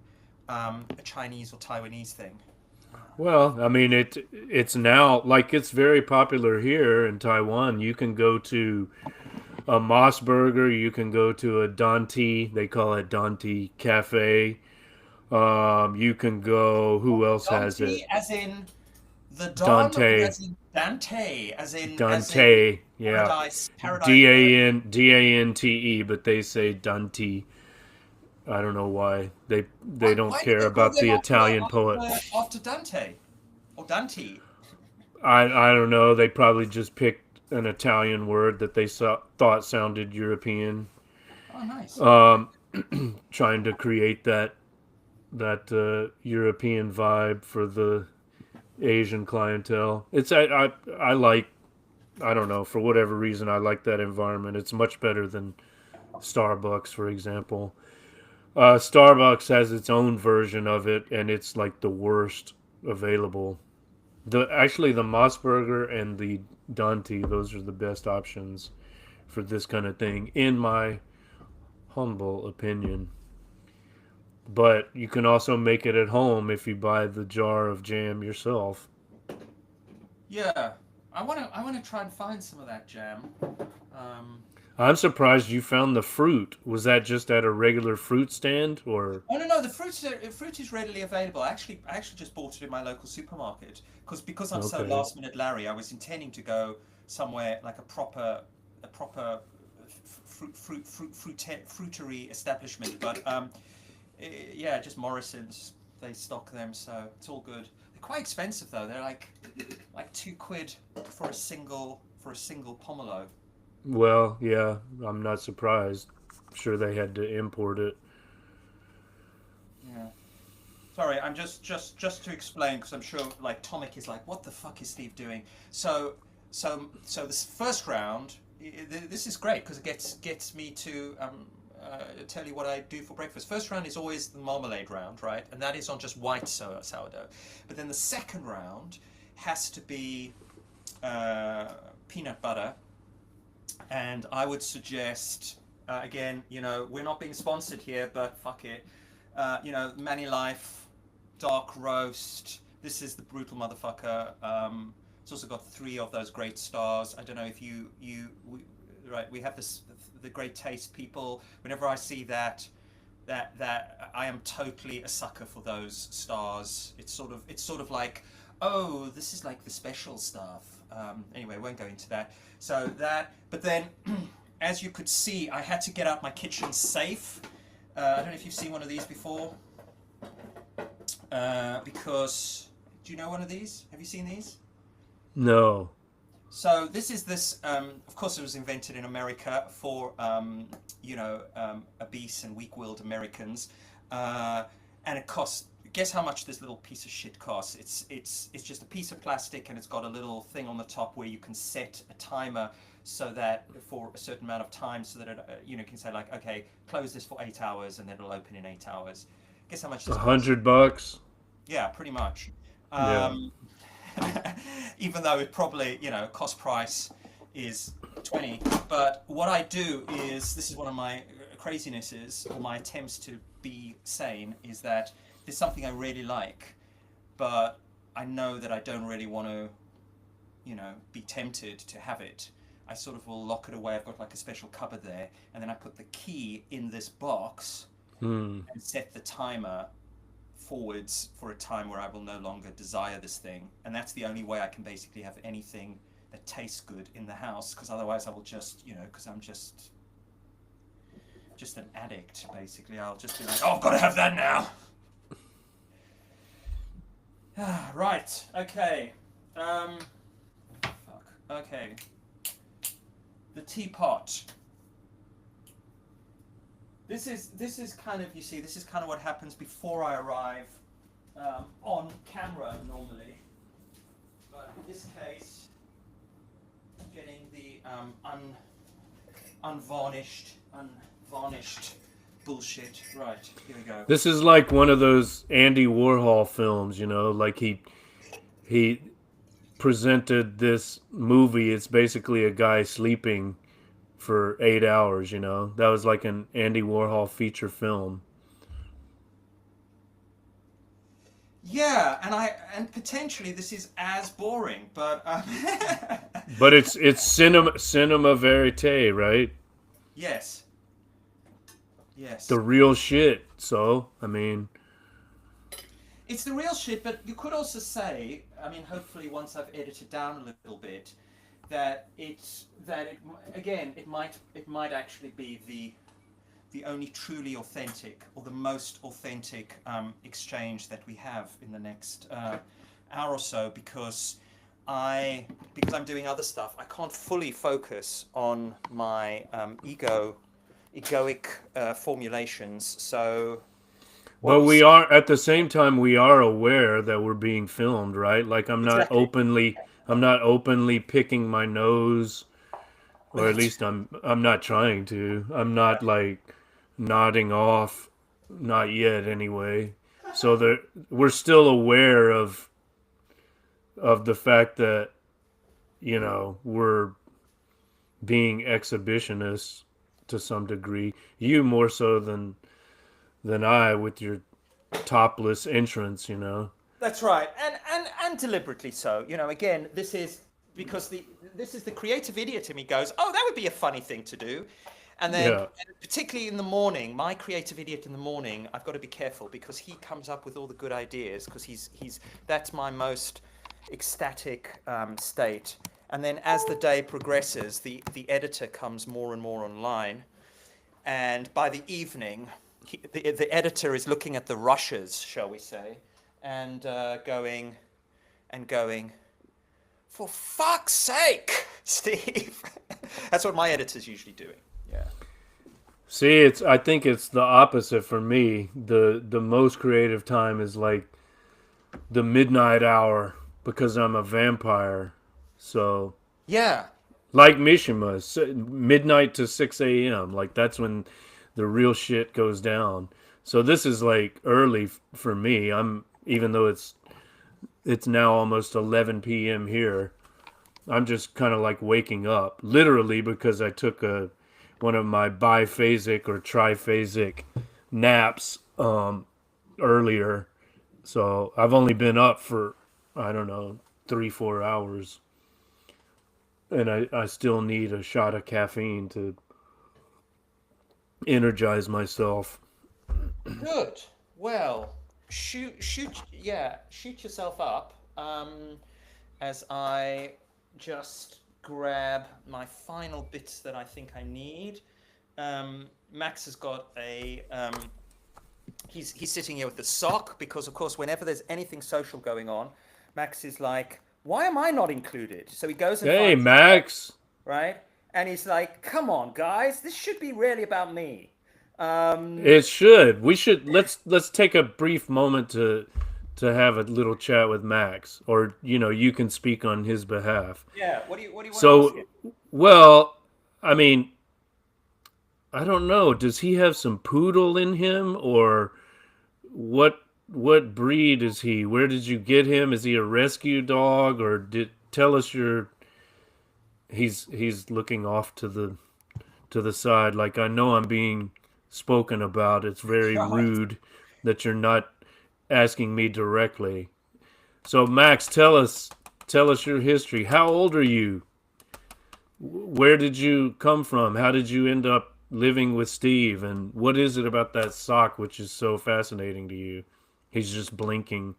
a Chinese or Taiwanese thing. Well, I mean, it's now like it's very popular here in Taiwan. You can go to a Moss Burger, you can go to a Dante, they call it Dante Cafe. You can go. Who else has it? Dante, as in the Don, or Dante, as in Dante, as in Dante, yeah, paradise Paradise. Dante, but they say Dante. I don't know why they don't Why did care they call about them the Italian poet. after Dante or Dante? I don't know. They probably just picked an Italian word that they thought sounded European, Oh, nice. trying to create that European vibe for the Asian clientele. I like, I don't know, for whatever reason I like that environment. It's much better than Starbucks, for example. Starbucks has its own version of it, and it's like the worst available. The Moss Burger and the Dante, those are the best options for this kind of thing, in my humble opinion. But you can also make it at home if you buy the jar of jam yourself. Yeah, I wanna try and find some of that jam. Um, I'm surprised you found the fruit. Was that just at a regular fruit stand, or? oh no, the fruit is readily available. I actually just bought it in my local supermarket because I'm so Okay. last minute Larry. I was intending to go somewhere like a proper fruitery establishment, but yeah, just Morrison's. They stock them, so it's all good. They're quite expensive though. They're like £2 for a single pomelo. Well, yeah, I'm not surprised. I'm sure they had to import it. Yeah. Sorry, I'm just to explain because I'm sure like Tomic is like, what the fuck is Steve doing? So this first round, this is great because it gets me to tell you what I do for breakfast. First round is always the marmalade round, right? And that is on just white sourdough. But then the second round has to be peanut butter, and I would suggest again, we're not being sponsored here, but fuck it. Manny Life, dark roast. This is the brutal motherfucker. It's also got 3 of those great stars. I don't know if right. We have the great taste people. Whenever I see that I am totally a sucker for those stars. It's sort of like, oh, this is like the special stuff. Anyway, won't go into that. So that, but then, as you could see, I had to get out my kitchen safe. I don't know if you've seen one of these before. Because, do you know one of these? Have you seen these? No. So of course, it was invented in America for, obese and weak-willed Americans, and it costs. Guess how much this little piece of shit costs? It's just a piece of plastic, and it's got a little thing on the top where you can set a timer so that for a certain amount of time, so that it, can say like, okay, close this for 8 hours, and then it'll open in 8 hours. Guess how much a this costs? hundred bucks. Yeah, pretty much. Yeah. Um, even though it probably, cost price is 20. But what I do is, this is one of my crazinesses, or my attempts to be sane, is that there's something I really like, but I know that I don't really want to, be tempted to have it. I sort of will lock it away. I've got like a special cupboard there, and then I put the key in this box Hmm. and set the timer forwards for a time where I will no longer desire this thing. And that's the only way I can basically have anything that tastes good in the house, because otherwise I will just, because I'm just an addict, basically. I'll just be like, oh, I've got to have that now. Right. Okay. Fuck. Okay. The teapot. This is kind of, you see, this is kind of what happens before I arrive on camera normally. But in this case, getting the unvarnished bullshit. Right, here we go. This is like one of those Andy Warhol films, like he presented this movie. It's basically a guy sleeping for 8 hours, That was like an Andy Warhol feature film. Yeah, and potentially this is as boring, but But it's cinema verite, right? yes. Yes. The real shit. So, I mean, It's the real shit, but you could also say, I mean, hopefully once I've edited down a little bit, that it might actually be the only truly authentic, or the most authentic exchange that we have in the next hour or so, because I'm doing other stuff. I can't fully focus on my egoic formulations. So, but we are at the same time we are aware that we're being filmed, right? Like exactly. I'm not openly picking my nose, or at Right. least I'm not trying to. I'm not like nodding off, not yet anyway. So we're still aware of the fact that we're being exhibitionists to some degree. You more so than I with your topless entrance. That's right, and deliberately so. Again, this is because this is the creative idiot in me goes, oh, that would be a funny thing to do, and then Yeah. particularly in the morning, my creative idiot in the morning, I've got to be careful because he comes up with all the good ideas because he's that's my most ecstatic state, and then as the day progresses, the editor comes more and more online, and by the evening, the editor is looking at the rushes, shall we say, and going, for fuck's sake, Steve. That's what my editor's usually doing. Yeah. See, I think it's the opposite for me. The most creative time is like the midnight hour because I'm a vampire. So Yeah. like Mishima, midnight to 6 a.m. Like that's when the real shit goes down. So this is like early for me. Even though it's now almost 11 p.m. here. I'm just kind of like waking up, literally, because I took one of my biphasic or triphasic naps earlier. So I've only been up for, I don't know, 3-4 hours, and I still need a shot of caffeine to energize myself. Good. Well, shoot yourself up. As I just grab my final bits that I think I need. Max has got he's sitting here with the sock because, of course, whenever there's anything social going on, Max is like, "Why am I not included?" So he goes and Hey, finds Max. right, and he's like, "Come on, guys, this should be really about me." It should. We should let's take a brief moment to have a little chat with Max, or you can speak on his behalf. Yeah. What do you want to ask him? So, well, I mean, I don't know. Does he have some poodle in him, or what breed is he? Where did you get him? Is he a rescue dog, or tell us your? He's looking off to the side, like I know I'm being spoken about. It's very Right. rude that you're not asking me directly. So Max, tell us your history. How old are you? Where did you come from? How did you end up living with Steve? And what is it about that sock which is so fascinating to you? He's just blinking.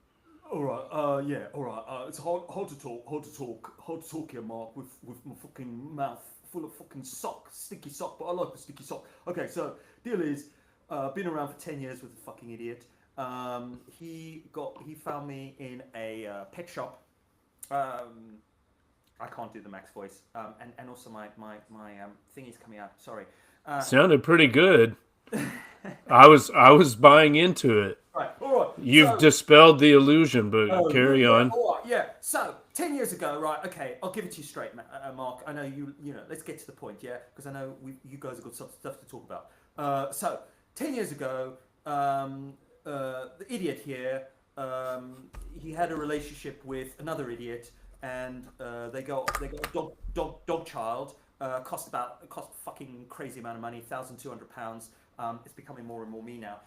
All right, yeah, all right. It's hard to talk here, Mark, with my fucking mouth full of fucking sock, sticky sock. But I like the sticky sock. Okay, so deal is, been around for 10 years with a fucking idiot. He found me in a pet shop. I can't do the Max voice. And also my thingy's coming out. Sorry. Sounded pretty good. I was buying into it. Right, all right. You've So, dispelled the illusion, but carry yeah, on. all right, yeah. So 10 years ago, right? Okay, I'll give it to you straight, Mark. I know you know. Let's get to the point, yeah, because I know you guys have got stuff to talk about. So 10 years ago, the idiot here, he had a relationship with another idiot, and they got a dog child. Cost fucking crazy amount of money, £1,200. It's becoming more and more me now.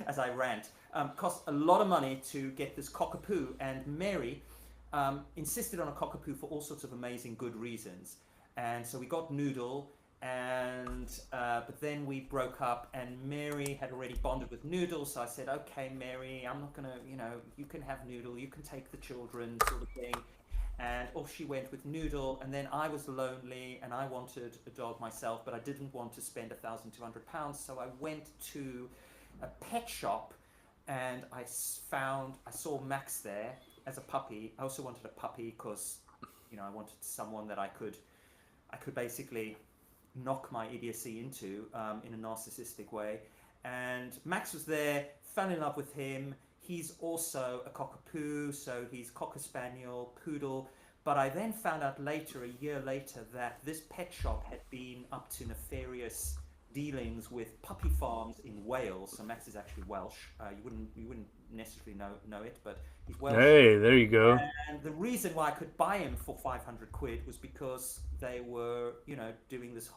As I rant, cost a lot of money to get this cockapoo, and Mary insisted on a cockapoo for all sorts of amazing good reasons. And so we got Noodle, and but then we broke up, and Mary had already bonded with Noodle, so I said, okay, Mary, I'm not gonna, you can have Noodle, you can take the children, sort of thing. And off she went with Noodle, and then I was lonely and I wanted a dog myself, but I didn't want to spend £1,200, so I went to a pet shop, and I saw Max there as a puppy. I also wanted a puppy because I wanted someone that I could basically knock my idiocy into in a narcissistic way. And Max was there, fell in love with him. He's also a cockapoo, so he's cocker spaniel, poodle. But I then found out later, a year later, that this pet shop had been up to nefarious dealings with puppy farms in Wales. So Max is actually Welsh. You wouldn't necessarily know it, but he's Welsh. Hey, there you go. And the reason why I could buy him for 500 quid was because they were, doing this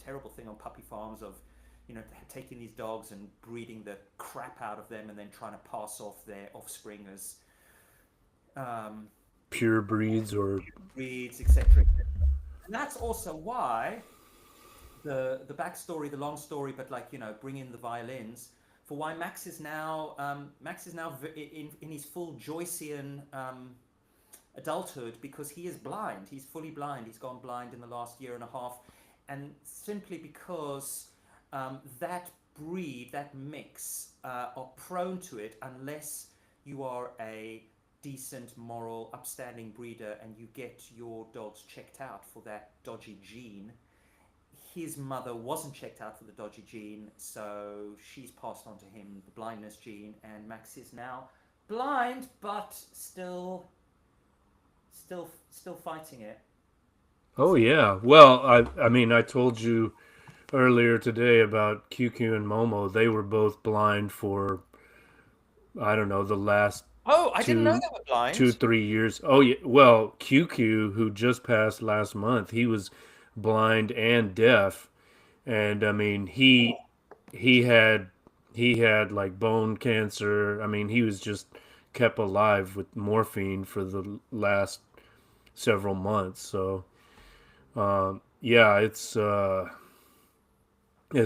terrible thing on puppy farms of, taking these dogs and breeding the crap out of them and then trying to pass off their offspring as Pure breeds or breeds, etc. And that's also why the backstory, the long story, but bring in the violins for why Max is now in his full Joycean adulthood, because he is blind. He's fully blind. He's gone blind in the last year and a half, and simply because that breed, that mix, are prone to it unless you are a decent, moral, upstanding breeder and you get your dogs checked out for that dodgy gene. His mother wasn't checked out for the dodgy gene, so she's passed on to him the blindness gene, and Max is now blind, but still fighting it. Oh yeah. Well, I mean, I told you earlier today about QQ and Momo. They were both blind for, I don't know, the last Oh, I didn't know they were blind. 2-3 years. Oh yeah. Well, QQ, who just passed last month, he was blind and deaf, and I mean he had like bone cancer. I mean, he was just kept alive with morphine for the last several months. So yeah, it's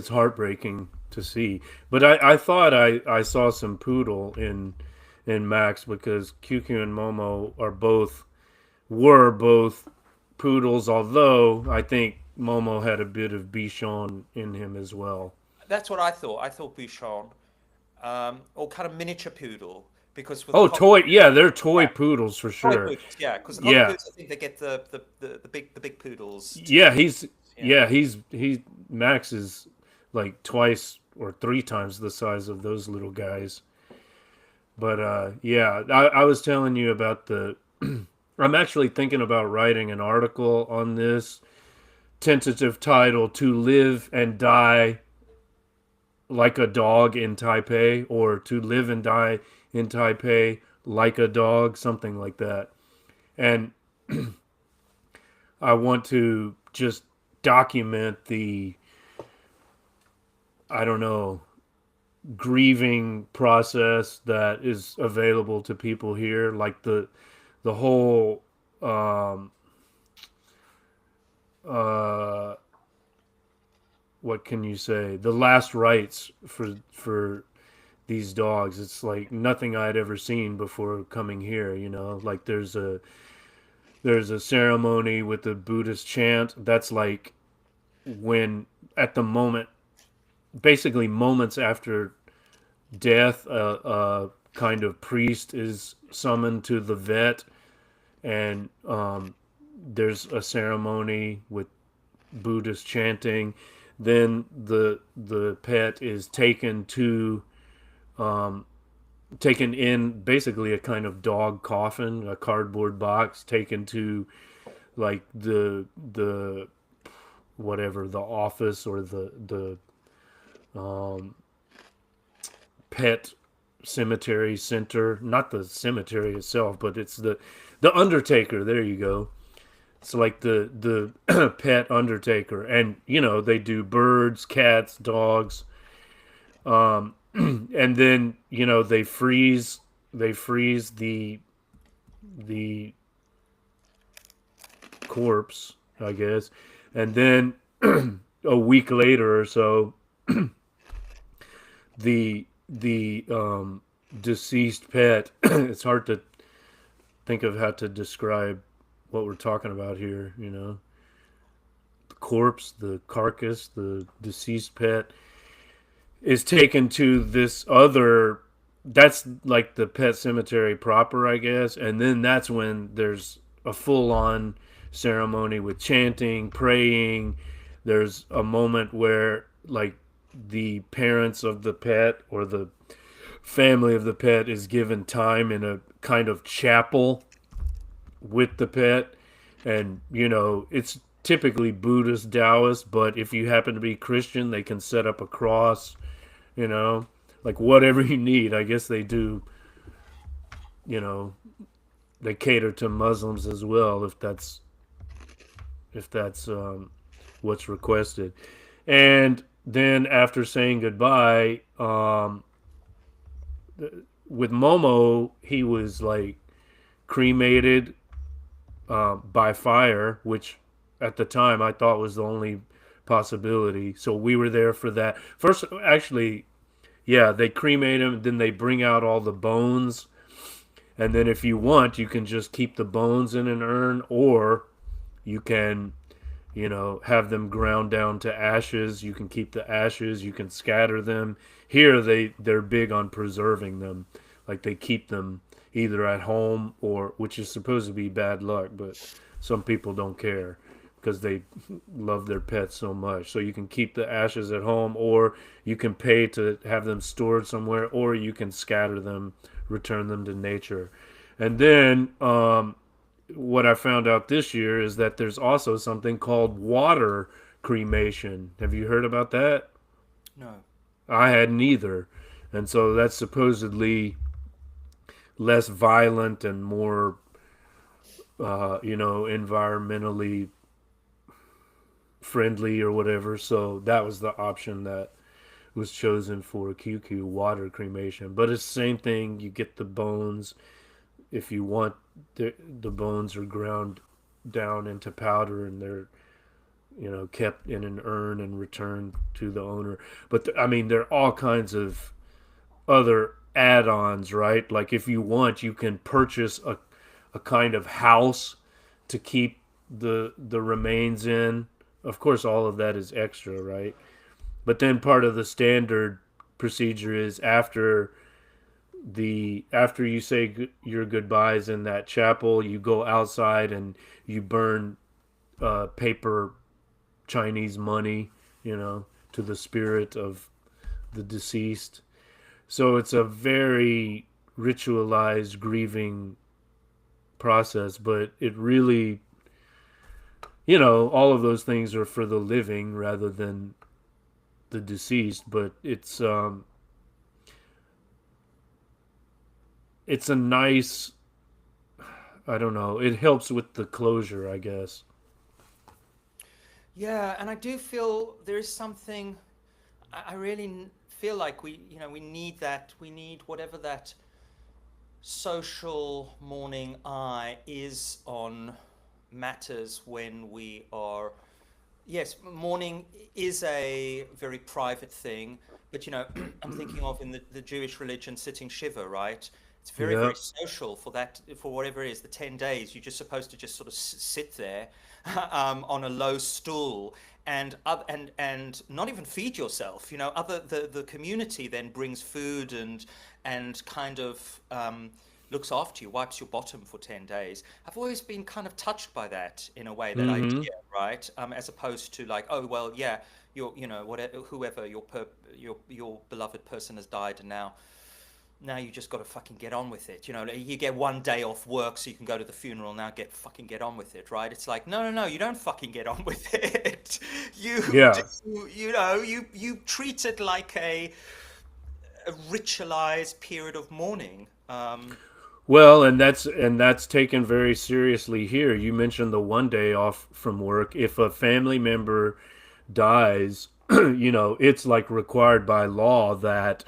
heartbreaking to see. But I thought I saw some poodle in Max, because QQ and Momo were both poodles, although I think Momo had a bit of Bichon in him as well. That's what I thought. I thought Bouchon, or kind of miniature poodle, because with Oh, the they're toy poodles for toy sure. poodles, yeah, because the Yeah. cockapoos, I think they get the big poodles. Yeah, Yeah. he Max is like twice or three times the size of those little guys. But yeah, I was telling you about I'm actually thinking about writing an article on this, tentative title, "To Live and Die Like a Dog in Taipei," or "To Live and Die in Taipei Like a Dog," something like that. And I want to just document I don't know, grieving process that is available to people here, like the whole uh what can you say, the last rites for these dogs. It's like nothing I'd ever seen before coming here, you know. Like there's a ceremony with the Buddhist chant. That's like when, at the moment, basically moments after death, a kind of priest is summoned to the vet, and there's a ceremony with Buddhist chanting. Then the pet is taken in basically a kind of dog coffin, a cardboard box, taken to like the whatever, the office or the pet cemetery center, not the cemetery itself, but it's the undertaker. There you go. It's like the pet undertaker, and you know they do birds, cats, dogs, and then you know they freeze the corpse, I guess, and then a week later or so, the deceased pet. It's hard to think of how to describe what we're talking about here. You know, the corpse, the carcass, the deceased pet is taken to this other. That's like the pet cemetery proper, I guess, and then that's when there's a full-on ceremony with chanting, praying. There's a moment where like the parents of the pet or the family of the pet is given time in a kind of chapel with the pet, and you know it's typically Buddhist, Taoist, but if you happen to be Christian, they can set up a cross, you know, like whatever you need. I guess they do, you know, they cater to Muslims as well if that's what's requested. And then after saying goodbye, with Momo, he was like cremated by fire, which at the time I thought was the only possibility. So we were there for that. First, actually, yeah, they cremate him, then they bring out all the bones, and then if you want, you can just keep the bones in an urn, or you can, you know, have them ground down to ashes. You can keep the ashes, you can scatter them. Here they're big on preserving them. Like they keep them either at home, or which is supposed to be bad luck, but some people don't care because they love their pets so much. So you can keep the ashes at home, or you can pay to have them stored somewhere, or you can scatter them, return them to nature. And then what I found out this year is that there's also something called water cremation. Have you heard about that? No. I hadn't either. And so that's supposedly less violent and more, you know, environmentally friendly or whatever. So that was the option that was chosen for QQ, water cremation. But it's the same thing. You get the bones. If you want, the bones are ground down into powder, and they're, you know, kept in an urn and returned to the owner. But I mean, there are all kinds of other add-ons, right? Like if you want, you can purchase a kind of house to keep the remains in. Of course, all of that is extra, right? But then part of the standard procedure is after you say your goodbyes in that chapel, you go outside and you burn paper Chinese money, you know, to the spirit of the deceased. So it's a very ritualized grieving process, but it really, you know, all of those things are for the living rather than the deceased, but it's a nice, I don't know, it helps with the closure, I guess. Yeah, and I do feel there is something. I really feel like we need that. We need whatever that social mourning eye is on matters when we are. Yes, mourning is a very private thing, but I'm thinking of in the Jewish religion sitting Shiva, right? It's very, Yeah. very social for that, for whatever it is, the 10 days. You're just supposed to just sort of sit there on a low stool and not even feed yourself. The community then brings food and kind of looks after you, wipes your bottom for 10 days. I've always been kind of touched by that in a way, that Mm-hmm. idea, right? As opposed to like, oh, well, yeah, whatever, whoever, your beloved person has died, and now you just got to fucking get on with it. You get one day off work so you can go to the funeral. Now get on with it, right? It's like, no, you don't fucking get on with it. You Yeah. do, you treat it like a ritualized period of mourning. Well, and that's taken very seriously here. You mentioned the one day off from work. If a family member dies, it's like required by law that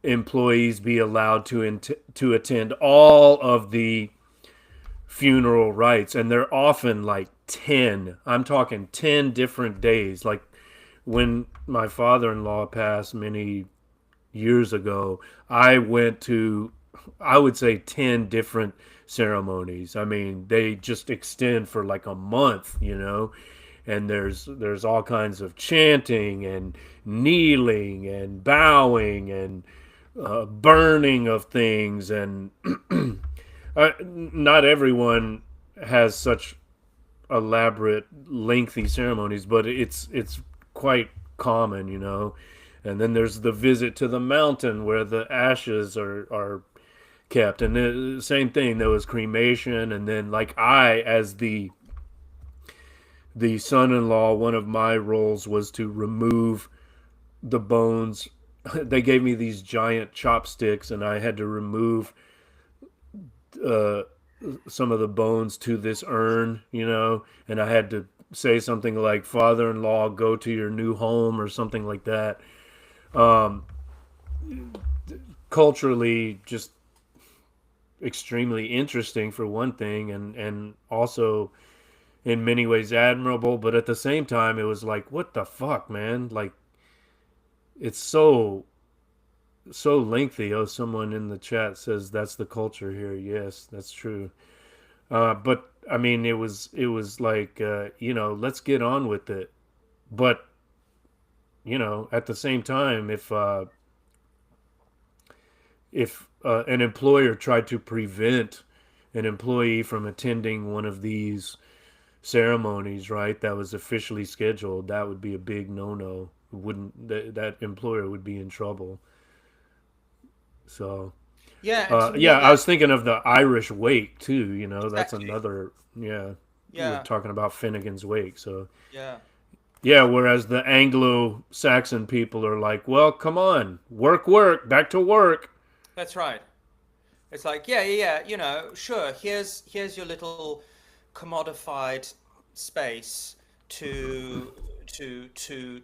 employees be allowed to attend all of the funeral rites, and they're often like 10. I'm talking 10 different days. Like when my father-in-law passed many years ago, I went to, I would say, 10 different ceremonies. I mean, they just extend for like a month, and there's all kinds of chanting and kneeling and bowing and burning of things, and not everyone has such elaborate, lengthy ceremonies, but it's quite common, And then there's the visit to the mountain where the ashes are kept, and the same thing. There was cremation, and then like as the son-in-law, one of my roles was to remove the bones. They gave me these giant chopsticks, and I had to remove uh, some of the bones to this urn, and I had to say something like, "Father-in-law, go to your new home," or something like that. Um, Culturally, just extremely interesting for one thing, and also in many ways admirable. But at the same time, it was like, what the fuck, man? Like, it's so lengthy. Oh, someone in the chat says that's the culture here. Yes, that's true. But I mean, it was like, let's get on with it. But at the same time, if an employer tried to prevent an employee from attending one of these ceremonies, right, that was officially scheduled, that would be a big no-no. Wouldn't that employer would be in trouble. So Yeah, and to me yeah, I that was thinking of the Irish wake too. That's exactly. another. Yeah, you were Yeah, talking about Finnegan's Wake. So yeah. yeah, whereas the Anglo-Saxon people are like, well, come on, work, back to work. That's right. It's like, yeah. Sure. Here's your little commodified space to to to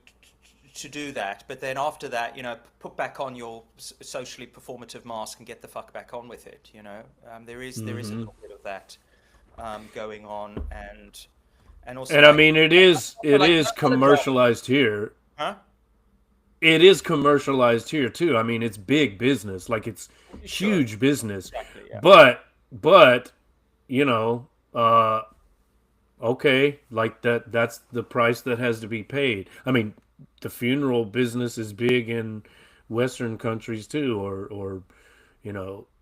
to do that. But then after that, put back on your socially performative mask and get the fuck back on with it. There is a Hmm. little bit of that going on, and also And I like, mean, it I is feel it like is melodrama, commercialized here. huh? It is commercialized here too. I mean, it's big business, like it's Sure. huge business. Exactly. Yeah. But you know, uh, okay, like that's the price that has to be paid. I mean, the funeral business is big in Western countries too, or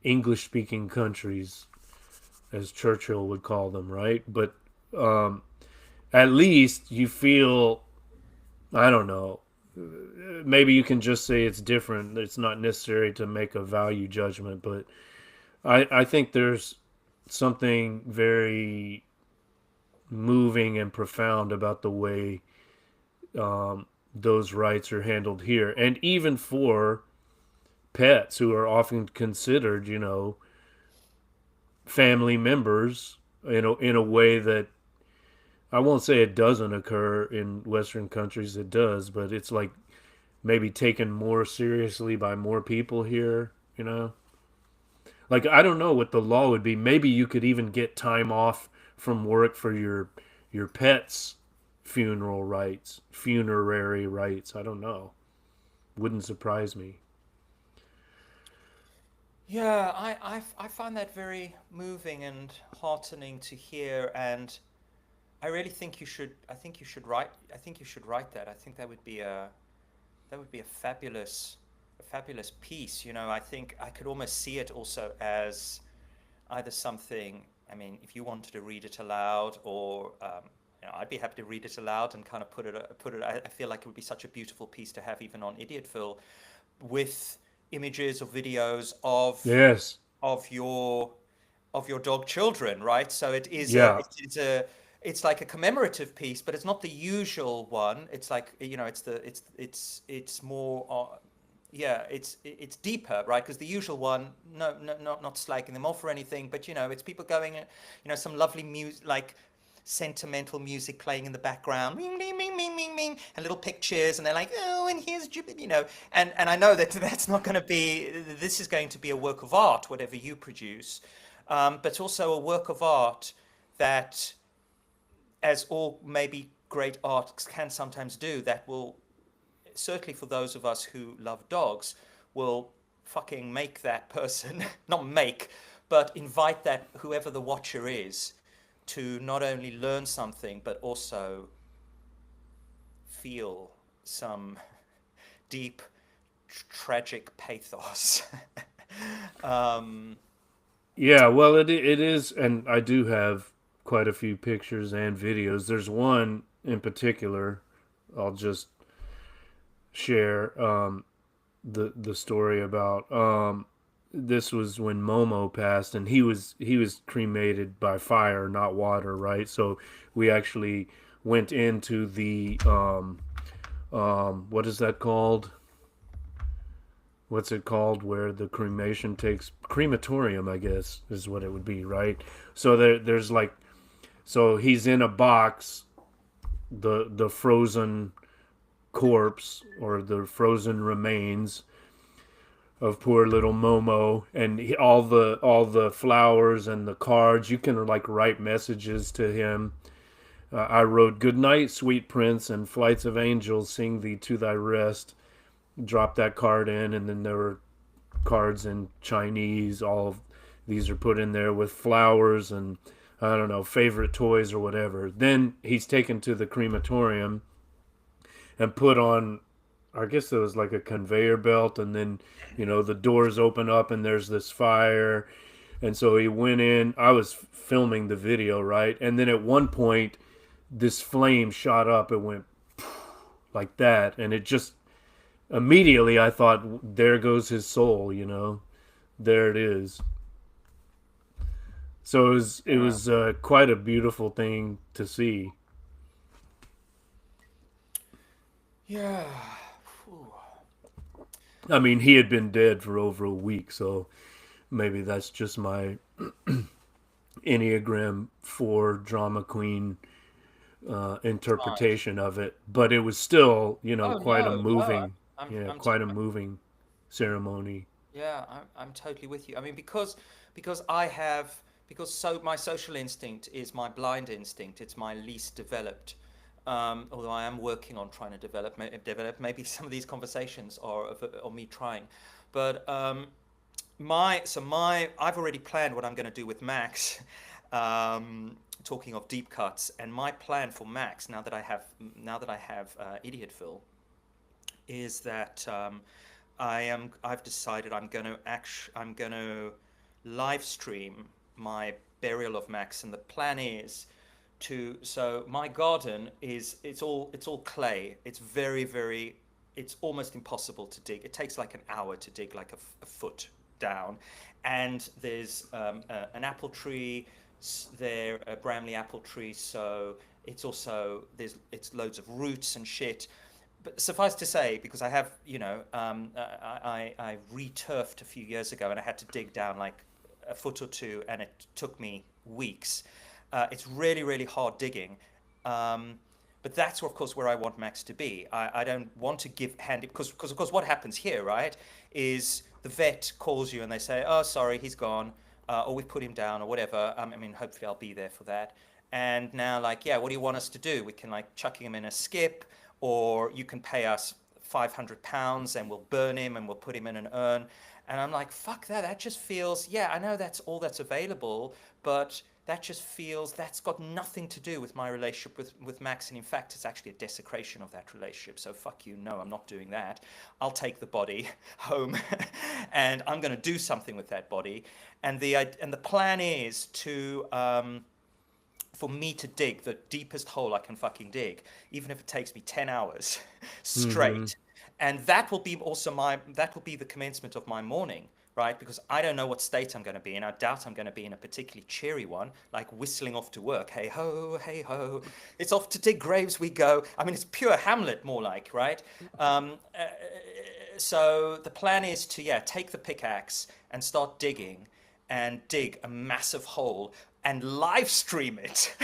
English speaking countries, as Churchill would call them, right? But um, at least you feel, I don't know, maybe you can just say it's different. It's not necessary to make a value judgment, but I think there's something very moving and profound about the way those rights are handled here, and even for pets who are often considered, family members in a way that I won't say it doesn't occur in Western countries. It does, but it's like maybe taken more seriously by more people here, you know? Like I don't know what the law would be. Maybe you could even get time off from work for your pet's funerary rights. I don't know. Wouldn't surprise me. Yeah, I find that very moving and heartening to hear, and I really think you should. I think you should write. I think you should write that. I think that would be a fabulous piece. You know, I think I could almost see it also as either something. I mean, if you wanted to read it aloud, or you know, I'd be happy to read it aloud and kind of put it. I feel like it would be such a beautiful piece to have even on Idiotville, with images or videos Yes. of your of your dog children, right? So Yeah. it's like a commemorative piece, but it's not the usual one. It's like, you know, it's more yeah, it's deeper, right? Because the usual one, not slagging them off or anything, but you know, it's people going, you know, some lovely music, like sentimental music playing in the background, ming, ming, ming, ming, ming, ming, and little pictures, and they're like, oh, and here's Jupiter, you know, and I know that that's not going to be, this is going to be a work of art, whatever you produce, but also a work of art that, as all maybe great arts can sometimes do, that will, certainly for those of us who love dogs, will fucking make that person, not make, but invite that whoever the watcher is to not only learn something, but also feel some deep, tragic pathos. um, Yeah, well it is, and I do have quite a few pictures and videos. There's one in particular I'll just share the story about. This was when Momo passed, and he was cremated by fire, not water, right? So we actually went into the what is that called? What's it called where the cremation takes, crematorium, I guess is what it would be, right? So there's like, so he's in a box, the frozen corpse or the frozen remains of poor little Momo, and all the flowers and the cards, you can like write messages to him. I wrote, "Good night, sweet prince, and flights of angels sing thee to thy rest." Drop that card in, and then there were cards in Chinese. All of these are put in there with flowers and, I don't know, favorite toys or whatever. Then he's taken to the crematorium and put on, I guess it was like a conveyor belt, and then, the doors open up and there's this fire. And so he went in. I was filming the video, right? And then at one point, this flame shot up. It went like that, and it just immediately I thought, there goes his soul. There it is. So yeah. it was quite a beautiful thing to see. Yeah. Phew. I mean, he had been dead for over a week, so maybe that's just my Enneagram 4 drama queen Right. interpretation of it. But it was still, Oh quite a no, no. moving, yeah, I'm quite a moving ceremony. Yeah, I'm totally with you. I mean, because I have because so my social instinct is my blind instinct. It's my least developed. Although I am working on trying to develop. Maybe some of these conversations are me trying, but my I've already planned what I'm going to do with Max. Talking of deep cuts, and my plan for Max, now that I have Idiotville, is that I've decided I'm going to live stream my burial of Max, and the plan is so my garden is, it's all clay. It's very, it's almost impossible to dig. It takes like an hour to dig like a foot down, and there's an apple tree there, a Bramley apple tree, so it's loads of roots and shit. But suffice to say, because I have, I re-turfed a few years ago, and I had to dig down like a foot or two, and it took me weeks. It's really, really hard digging. Um, But that's, of course, where I want Max to be. I don't want to give hand because of course what happens here, right, is the vet calls you and they say, oh, sorry, he's gone, or we've put him down or whatever. I mean, hopefully I'll be there for that. And now, like, yeah, what do you want us to do? We can like chuck him in a skip, or you can pay us £500 and we'll burn him and we'll put him in an urn. And I'm like, fuck that. That just feels, yeah, I know that's all that's available, but that just feels that's got nothing to do with my relationship with Max. And in fact, it's actually a desecration of that relationship. So fuck you. No, I'm not doing that. I'll take the body home and I'm going to do something with that body. And the plan is to, for me to dig the deepest hole I can fucking dig, even if it takes me 10 hours Mm-hmm. straight. And that will be also that will be the commencement of my morning, right? Because I don't know what state I'm going to be in. I doubt I'm going to be in a particularly cheery one, like whistling off to work. Hey ho, hey ho. It's off to dig graves we go. I mean, it's pure Hamlet more like, right? So the plan is to, yeah, take the pickaxe and start digging and dig a massive hole and live stream it.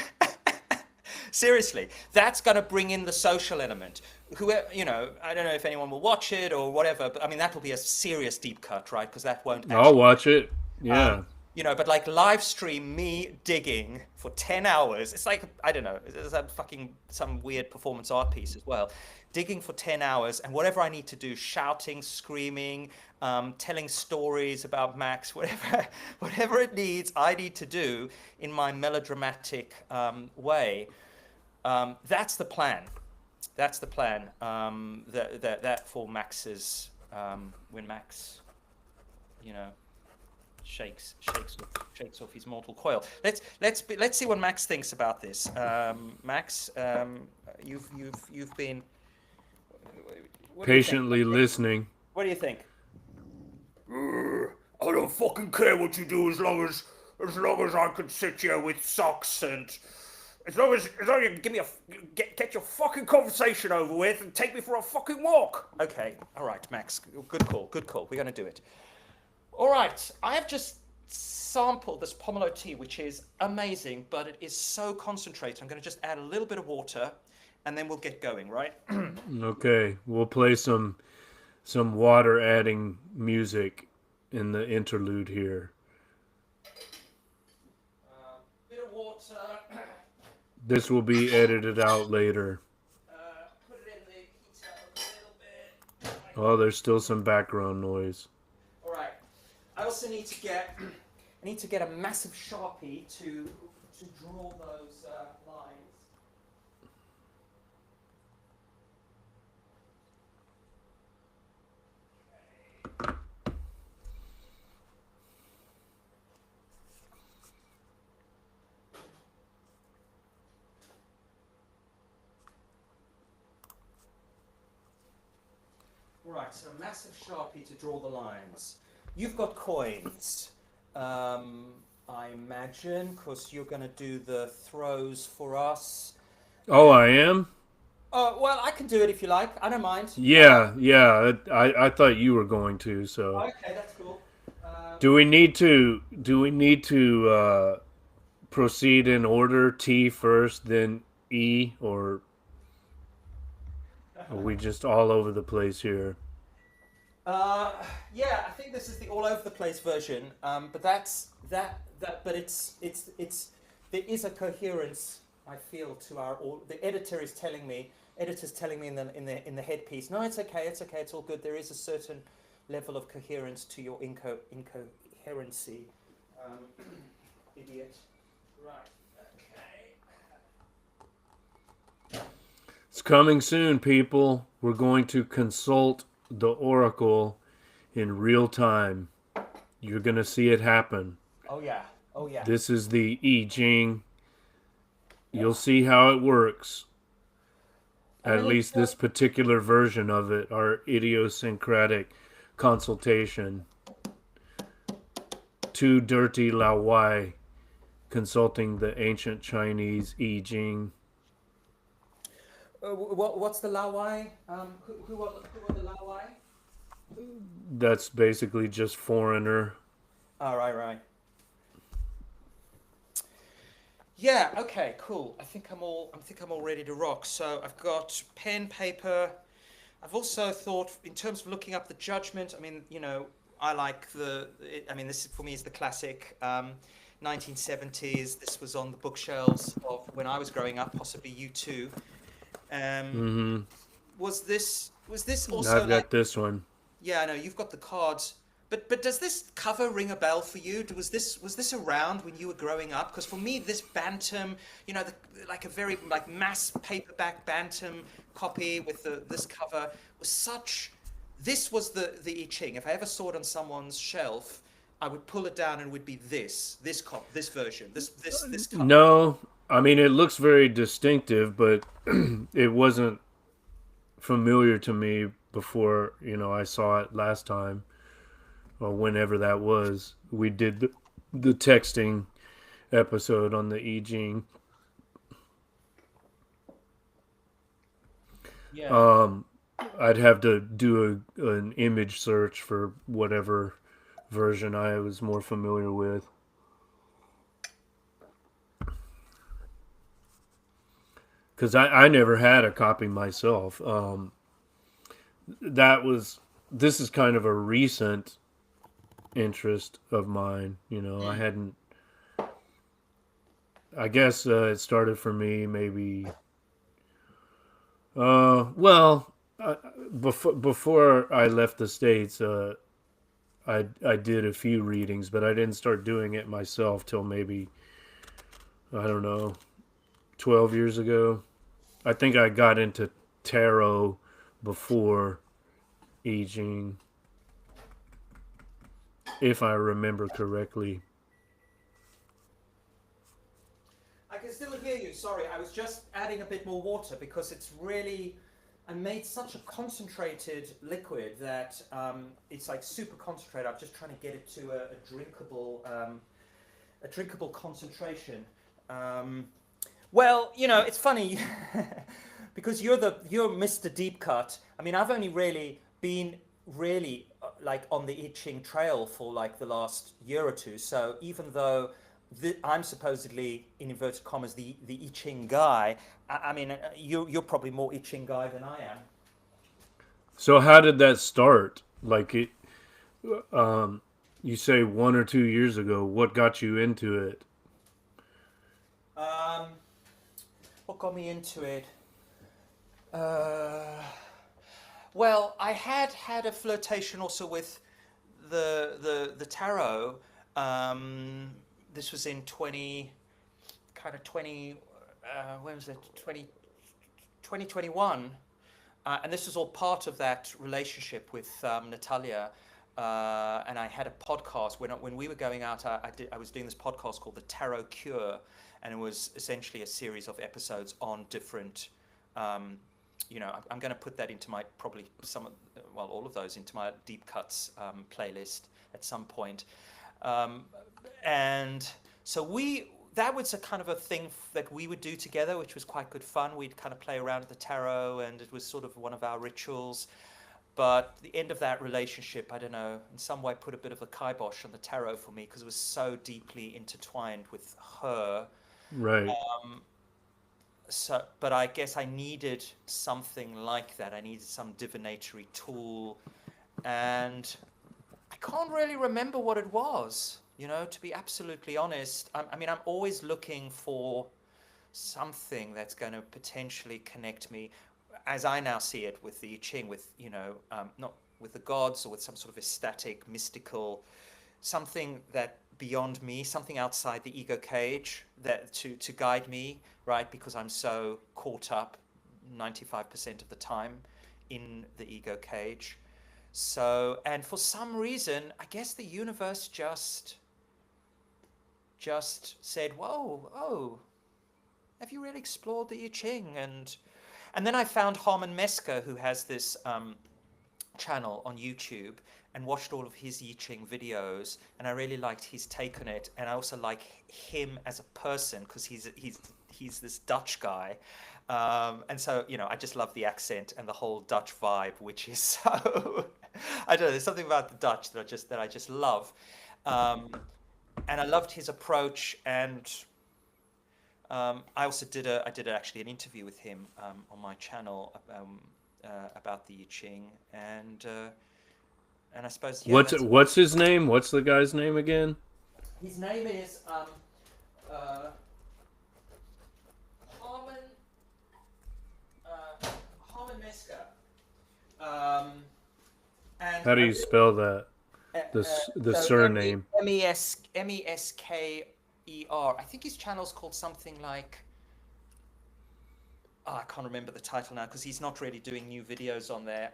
Seriously, that's going to bring in the social element. Whoever, you know, I don't know if anyone will watch it or whatever, but I mean, that will be a serious deep cut, right? Because that won't I'll actually, watch it. um, Yeah. you know, but like live stream me digging for 10 hours. It's like, I don't know, it's a fucking, some weird performance art piece as well. Digging for 10 hours and whatever I need to do, shouting, screaming, telling stories about Max, whatever, whatever it needs, I need to do in my melodramatic way. That's the plan. That's the plan. That for Max's when Max, you know, shakes off his mortal coil. Let's see what Max thinks about this. Max, you've been. What do you think? Patiently listening. What do you think? I don't fucking care what you do as long as I can sit here with socks and as long as you can give me get your fucking conversation over with and take me for a fucking walk. Okay, all right, Max. Good call. Good call. We're going to do it. All right, I have just sampled this pomelo tea, which is amazing, but it is so concentrated. I'm going to just add a little bit of water, and then we'll get going, right? Okay, we'll play some water adding music in the interlude here. Bit of water. This will be edited out later. Put it in the heater a little bit. Oh, there's still some background noise. All right. I also need to get a massive Sharpie to draw those lines. Right, so a massive Sharpie to draw the lines. You've got coins, I imagine, because you're going to do the throws for us. Oh, I am? Oh, well, I can do it if you like. I don't mind. Yeah. I thought you were going to, so. Okay, that's cool. Do we need to proceed in order? T first, then E, or are we just all over the place here? Yeah, I think this is the all over the place version. But but it's there is a coherence I feel to our. The editor is telling me. Editor's telling me in the headpiece. No, it's okay. It's okay. It's all good. There is a certain level of coherence to your incoherency, idiot. Right. Okay. It's coming soon, people. We're going to consult the Oracle in real time. You're going to see it happen. Oh yeah. Oh yeah. This is the I Ching. You'll see how it works. At least this particular version of it, our idiosyncratic consultation. Too dirty Lao Wai consulting the ancient Chinese I Ching. What's the Lao Wai? Who are the Lao Wai? That's basically just foreigner. Oh, right. Yeah, okay, cool. I think I'm all ready to rock. So I've got pen, paper. I've also thought in terms of looking up the judgment. I mean, I like I mean, this for me is the classic 1970s. This was on the bookshelves of when I was growing up, possibly you too. Um, Mm-hmm. was this also I've like, got this one. yeah, I know you've got the cards, but does this cover ring a bell for you? Was this around when you were growing up? Because for me, this Bantam, like a very like mass paperback Bantam copy with this cover was such. This was the I Ching. If I ever saw it on someone's shelf, I would pull it down and it would be this version, this cover. No, I mean it looks very distinctive, but it wasn't familiar to me before, I saw it last time or whenever that was. We did the texting episode on the I Ching. Yeah. Um, I'd have to do an image search for whatever version I was more familiar with. Because I never had a copy myself. That was this is kind of a recent interest of mine. I Mm. hadn't. I guess it started for me maybe. Well, before I left the states, I did a few readings, but I didn't start doing it myself till maybe I don't know 12 years ago. I think I got into tarot before I Ching, if I remember correctly. I can still hear you. Sorry, I was just adding a bit more water because it's really. I made such a concentrated liquid that it's like super concentrated. I'm just trying to get it to a drinkable concentration. Um, well, it's funny because you're Mr. Deep Cut. I mean, I've only really been really like on the I Ching trail for like the last year or two. So even though I'm supposedly in inverted commas the I Ching guy, I mean, you're probably more I Ching guy than I am. So how did that start? Like you say 1 or 2 years ago. What got you into it? Um, what got me into it? Uh, well, I had a flirtation also with the tarot. Um, this was in 20, when was it? 2021. And this was all part of that relationship with Natalia. And I had a podcast when we were going out. I was doing this podcast called The Tarot Cure, and it was essentially a series of episodes on different. I'm going to put that into my probably all of those into my deep cuts playlist at some point. Um, and so that was a kind of a thing that we would do together, which was quite good fun. We'd kind of play around with the tarot, and it was sort of one of our rituals. But the end of that relationship, I don't know, in some way put a bit of a kibosh on the tarot for me because it was so deeply intertwined with her. Right. So, but I guess I needed something like that. I needed some divinatory tool, and I can't really remember what it was. To be absolutely honest, I mean, I'm always looking for something that's going to potentially connect me, as I now see it with the I Ching, with not with the gods or with some sort of ecstatic, mystical, something that beyond me, something outside the ego cage that to guide me, right? Because I'm so caught up 95% of the time in the ego cage. So, and for some reason, I guess the universe just said, "Whoa, oh, have you really explored the I Ching?" And then I found Harmon Mesker, who has this channel on YouTube, and watched all of his I Ching videos, and I really liked his take on it, and I also like him as a person because he's this Dutch guy, and so I just love the accent and the whole Dutch vibe, which is so I don't know. There's something about the Dutch that I just love, um, and I loved his approach, and I also did actually an interview with him on my channel about the I Ching, and I suppose that's What's his name? What's the guy's name again? his name is uh, Harmon Harmon Mesker. And How do you spell that? The so surname. Mesker. I think his channel's called something like. Oh, I can't remember the title now because he's not really doing new videos on there.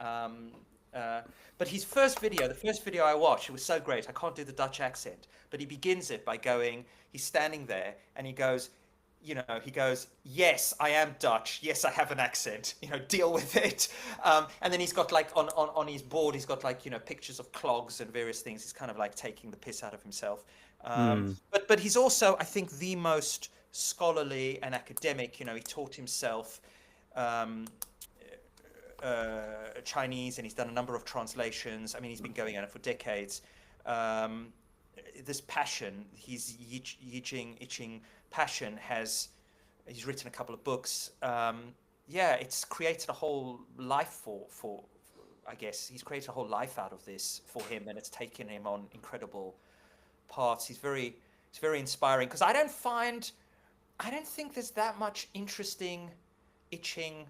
But his the first video I watched, it was so great. I can't do the Dutch accent, but he begins it by going. He's standing there and he goes, yes, I am Dutch. Yes, I have an accent. Deal with it. And then he's got like on his board, he's got like pictures of clogs and various things. He's kind of like taking the piss out of himself. But he's also, I think, the most scholarly and academic. He taught himself Chinese, and he's done a number of translations. I mean, he's been going at it for decades. This passion, his I Ching passion he's written a couple of books. It's created a whole life for I guess he's created a whole life out of this for him, and it's taken him on incredible paths. He's very inspiring because I don't think there's that much interesting I Ching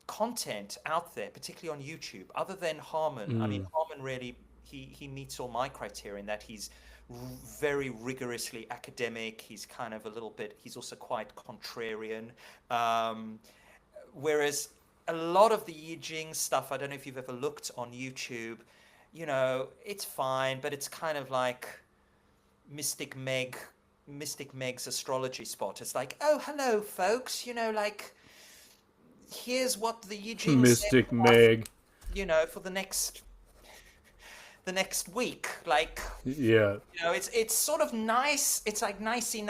content out there, particularly on YouTube, other than Harmon. I mean, Harmon really he meets all my criteria in that he's very rigorously academic. He's kind of he's also quite contrarian. Whereas a lot of the I Ching stuff, I don't know if you've ever looked on YouTube, it's fine, but it's kind of like Mystic Meg's astrology spot. It's like, oh, hello, folks, like, here's what the I Ching Mystic said, Meg. for the next week, like, Yeah. it's sort of nice. It's like nicey.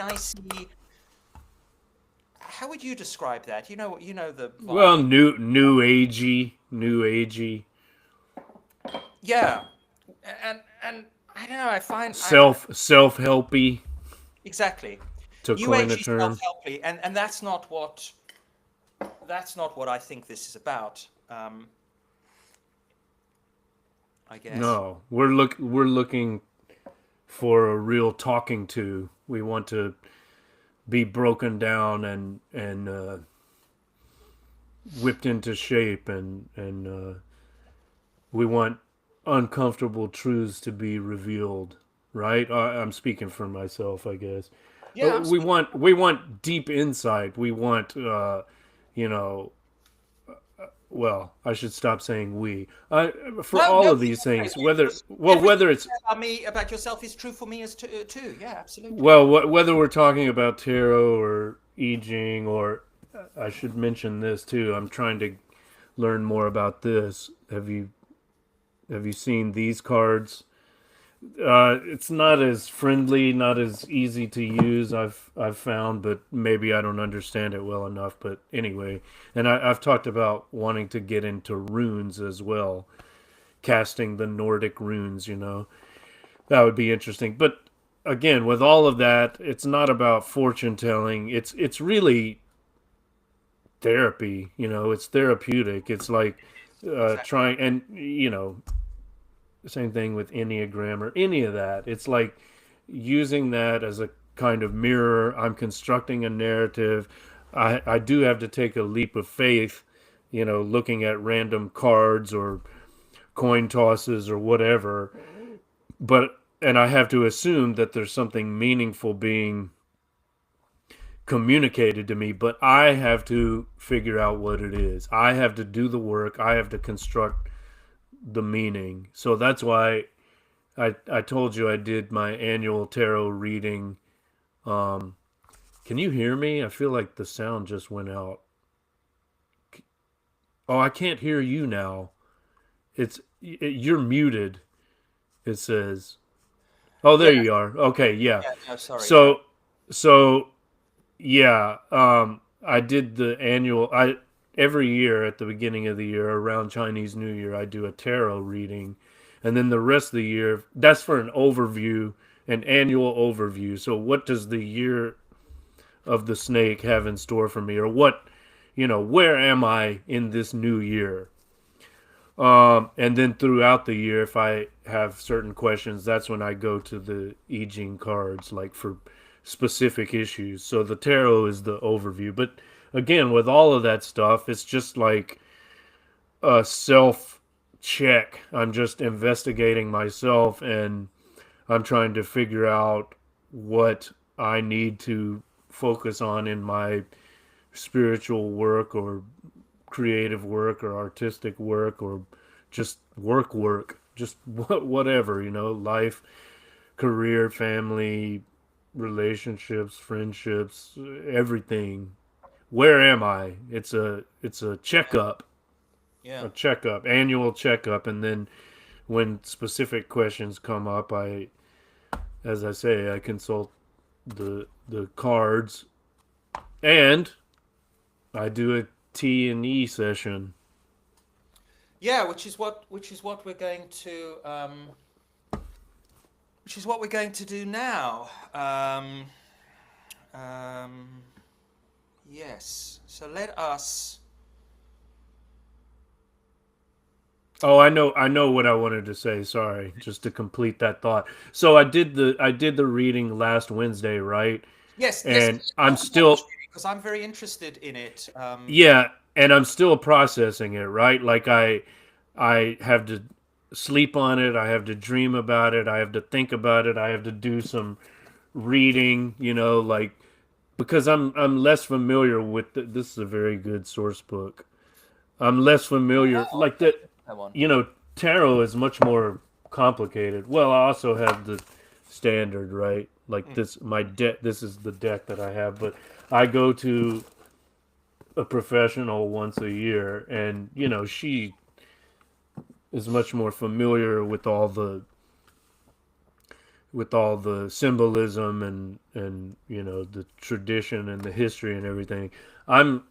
How would you describe that? The vibe. Well, new agey. Yeah, and I don't know. I find Self-helpy, exactly to new coin a agey term. self-helpy, and that's not what I think this is about. I guess. No, we're looking for a real talking to. We want to be broken down and whipped into shape, and we want uncomfortable truths to be revealed. Right? I'm speaking for myself, I guess. Yeah, We want deep insight. We want well, I should stop saying we. For all of these things, whether it's about yourself is true for me as too. Yeah, absolutely. well, whether we're talking about tarot or I Ching, or I should mention this too. I'm trying to learn more about this. Have you seen these cards? It's not as friendly, not as easy to use. I've found, but maybe I don't understand it well enough. But anyway, and I've talked about wanting to get into runes as well, casting the Nordic runes. That would be interesting. But again, with all of that, it's not about fortune telling. It's really therapy. It's therapeutic. It's like trying, and same thing with Enneagram or any of that. It's like using that as a kind of mirror. I'm constructing a narrative. I do have to take a leap of faith, looking at random cards or coin tosses or whatever. And I have to assume that there's something meaningful being communicated to me, but I have to figure out what it is. I have to do the work. I have to construct the meaning. So that's why I told you I did my annual tarot reading. Can you hear me? I feel like the sound just went out. Oh, I can't hear you now. You're muted. It says. Oh, there you are. Okay, yeah. No, sorry. So yeah, I did the annual. Every year at the beginning of the year, around Chinese New Year, I do a tarot reading. And then the rest of the year, that's for an overview, an annual overview. So what does the year of the snake have in store for me, or what, where am I in this new year? And then throughout the year, if I have certain questions, that's when I go to the I Ching cards, like for specific issues. So the tarot is the overview. But again, with all of that stuff, it's just like a self check. I'm just investigating myself, and I'm trying to figure out what I need to focus on in my spiritual work or creative work or artistic work or just work, just whatever, life, career, family, relationships, friendships, everything. Where am I? It's a checkup, Yeah. annual checkup, and then when specific questions come up, as I say, I consult the cards, and I do a T&E session. Yeah, which is what we're going to do now. Yes. So let us. Oh, I know what I wanted to say. Sorry, just to complete that thought. So I did the reading last Wednesday, right? Yes, yes. And I'm Talk about this still, because I'm very interested in it. yeah, and I'm still processing it, right? Like I have to sleep on it, I have to dream about it, I have to think about it, I have to do some reading, like because I'm less familiar with this is a very good source book. I'm less familiar Oh, like okay. that, That one. tarot is much more complicated. Well, I also have the standard, right? Like this is the deck that I have, but I go to a professional once a year, and she is much more familiar with all the symbolism and the tradition and the history and everything. I'm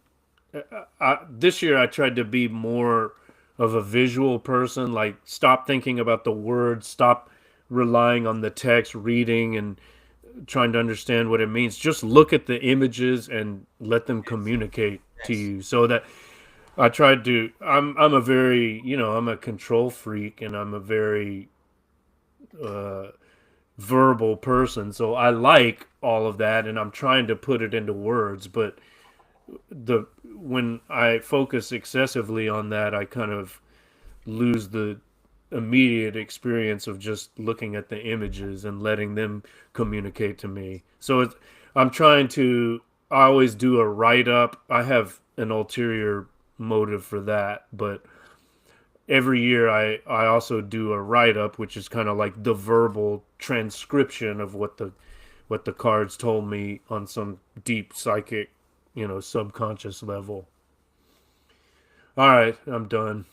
this year I tried to be more of a visual person, like stop thinking about the words, stop relying on the text, reading and trying to understand what it means. Just look at the images and let them communicate to Yes. you. So that I tried to. I'm a very I'm a control freak, and I'm a very uh, verbal person. So I like all of that, and I'm trying to put it into words. But the when I focus excessively on that, I kind of lose the immediate experience of just looking at the images and letting them communicate to me. So I'm trying to. I always do a write up. I have an ulterior motive for that, but every year I also do a write up, which is kind of like the verbal transcription of what the cards told me on some deep psychic, subconscious level. All right, I'm done.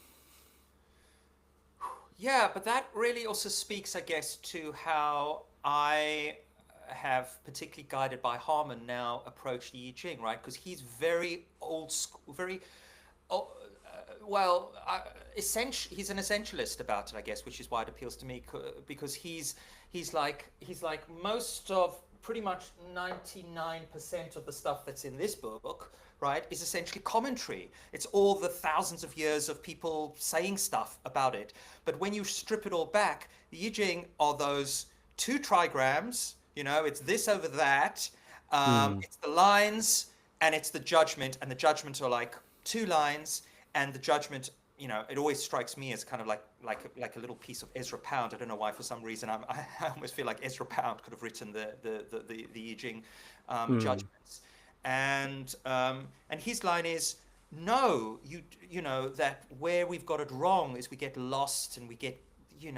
Yeah, but that really also speaks, I guess, to how I have, particularly guided by Harmon, now approached the I Ching, right? Because he's very old school, very oh, well, he's an essentialist about it, I guess, which is why it appeals to me because he's like most of pretty much 99% of the stuff that's in this book, right, is essentially commentary. It's all the thousands of years of people saying stuff about it. But when you strip it all back, the I Ching are those two trigrams. It's this over that. Hmm. It's the lines and it's the judgment, and the judgment are like two lines, and the judgment, it always strikes me as kind of like a little piece of Ezra Pound. I don't know why, for some reason, I almost feel like Ezra Pound could have written the I Ching Hmm. judgments, and his line is, no, that where we've got it wrong is we get lost and we get,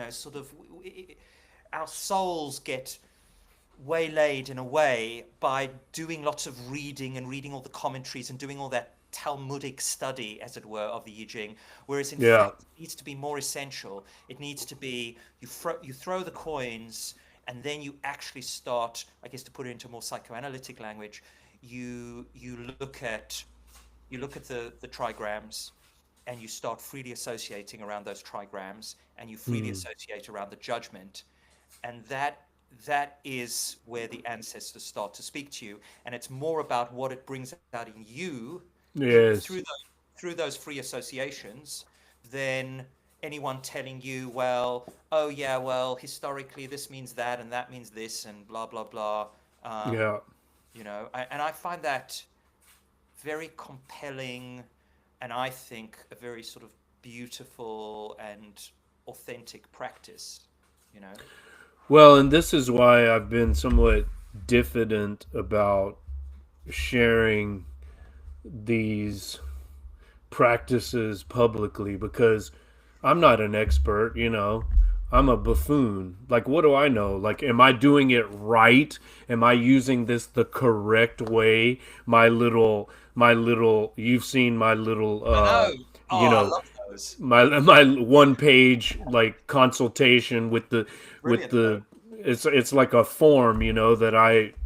sort of, our souls get waylaid in a way by doing lots of reading and reading all the commentaries and doing all that Talmudic study, as it were, of the I Ching, whereas in Yeah. fact it needs to be more essential. It needs to be you throw the coins, and then you actually start, I guess, to put it into more psychoanalytic language, you look at the trigrams, and you start freely associating around those trigrams, and you freely Hmm. associate around the judgment, and that that is where the ancestors start to speak to you, and it's more about what it brings out in you Yes. through those free associations than anyone telling you, well, oh yeah, well, historically this means that and that means this and blah blah blah. Um, Yeah. and I find that very compelling, and I think a very sort of beautiful and authentic practice. You know. Well, and this is why I've been somewhat diffident about sharing these practices publicly because I'm not an expert, you know. I'm a buffoon. Like, what do I know? Like, am I doing it right? Am I using this the correct way? You've seen my little, I know. you Oh, I know, love those. my one page like consultation with Brilliant though. the it's like a form, you know, that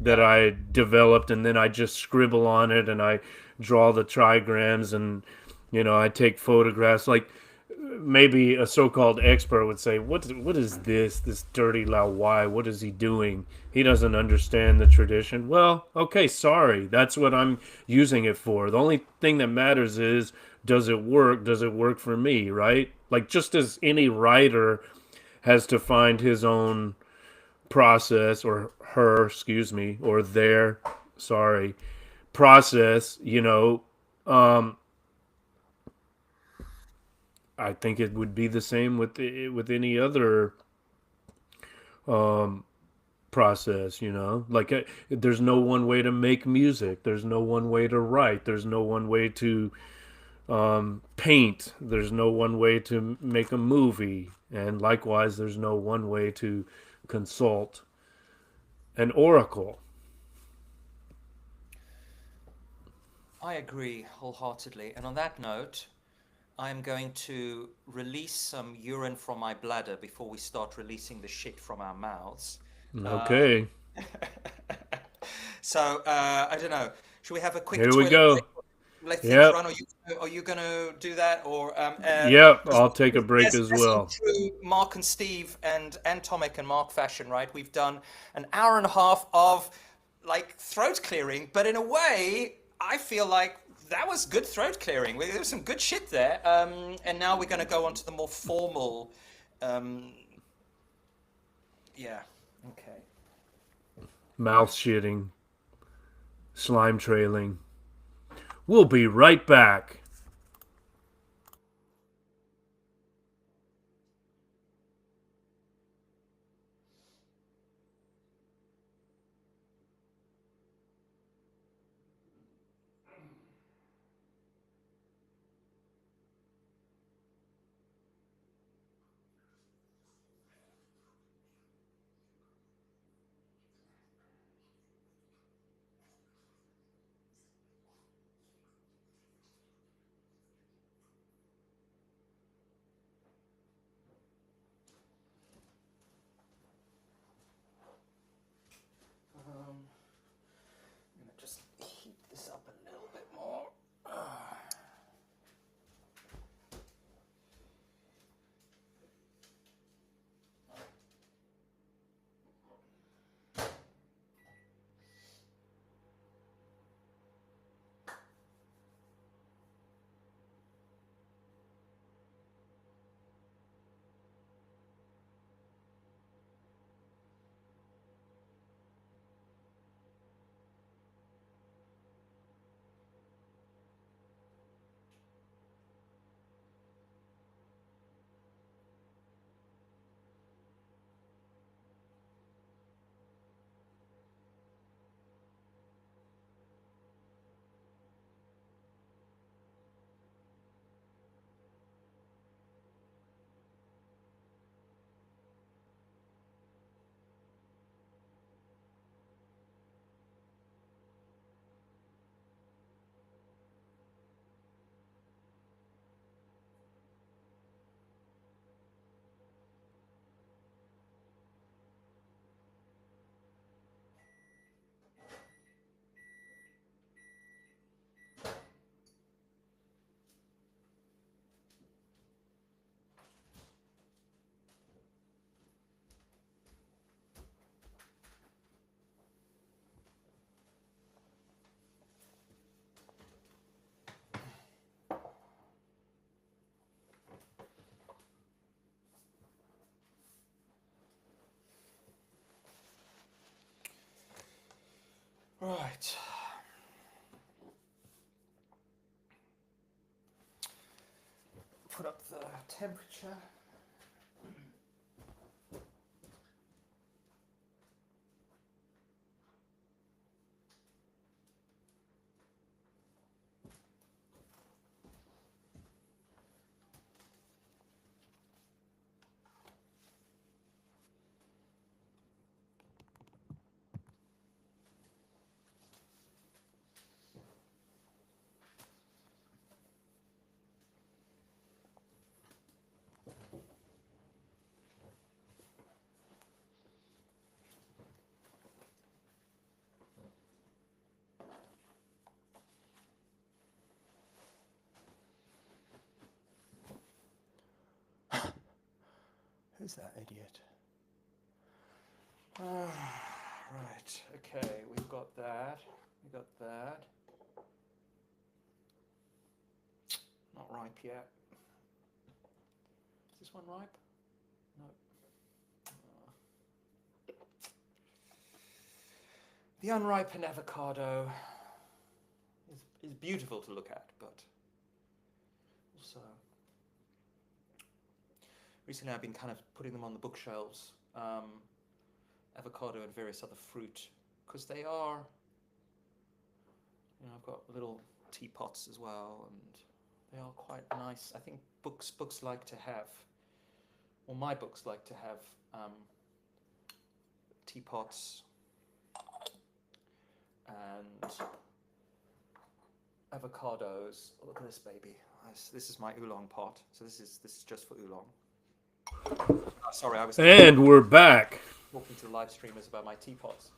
Yeah. I developed, and then I just scribble on it and I draw the trigrams, and you know, I take photographs. Like, maybe a so-called expert would say, what is this dirty Lao Wai? What is he doing? He doesn't understand the tradition. Well, okay, sorry. That's what I'm using it for. The only thing that matters is, does it work? Does it work for me, right? Like, just as any writer has to find his own process, or her, excuse me, or their, sorry, process, you know, um, I think it would be the same with any other process, you know. Like, there's no one way to make music. There's no one way to write. There's no one way to paint. There's no one way to make a movie, and likewise, there's no one way to consult an oracle. I agree wholeheartedly. And on that note, I'm going to release some urine from my bladder before we start releasing the shit from our mouths. Uh, Okay, so I don't know. Should we have a quick here we toilet break? go. Let things Yep, run. Are you going to do that, or yep. because I'll take a break as as in well. true Mark and Steve and Tomic and Mark fashion, right? We've done an hour and a half of like throat clearing, but in a way, I feel like that was good throat clearing. There was some good shit there. And now we're going to go on to the more formal. Um, yeah. Okay. Mouth shitting, slime trailing. We'll be right back. Right. Put up the temperature. Who's that idiot? Right, okay, we've got that. We got that. Not ripe yet. Is this one ripe? No. The unripened avocado is beautiful to look at, but also recently I've been kind of putting them on the bookshelves, avocado and various other fruit, because they are, you know, I've got little teapots as well, and they are quite nice. I think books like to have, or my books like to have teapots and avocados. Look at this baby. This is my oolong pot. So this is just for oolong. Sorry, I was. And we're back. Talking to the live streamers about my teapots.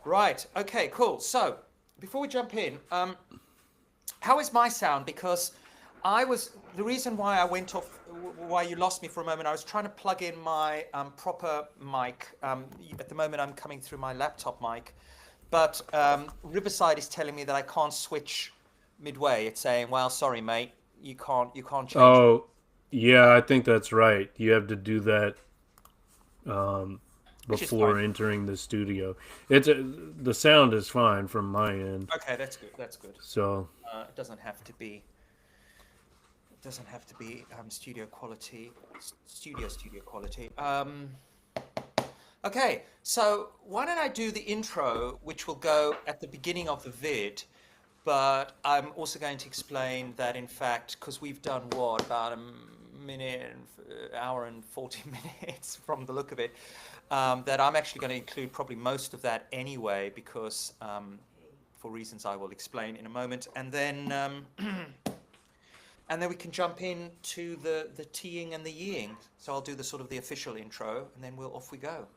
Right. Okay. Cool. So before we jump in, how is my sound? Because the reason why I went off, why you lost me for a moment, I was trying to plug in my proper mic. At the moment, I'm coming through my laptop mic, but Riverside is telling me that I can't switch midway. It's saying, "Well, sorry, mate, you can't change." Oh, yeah, I think that's right. You have to do that before entering the studio. The sound is fine from my end. Okay, that's good. That's good. So it doesn't have to be. Studio quality. Studio quality. Okay, so why don't I do the intro, which will go at the beginning of the vid, but I'm also going to explain that, in fact, because we've done about hour and 40 minutes from the look of it, that I'm actually going to include probably most of that anyway, because for reasons I will explain in a moment, and then we can jump into the teeing and the yeeing. So I'll do the official intro, and then off we go.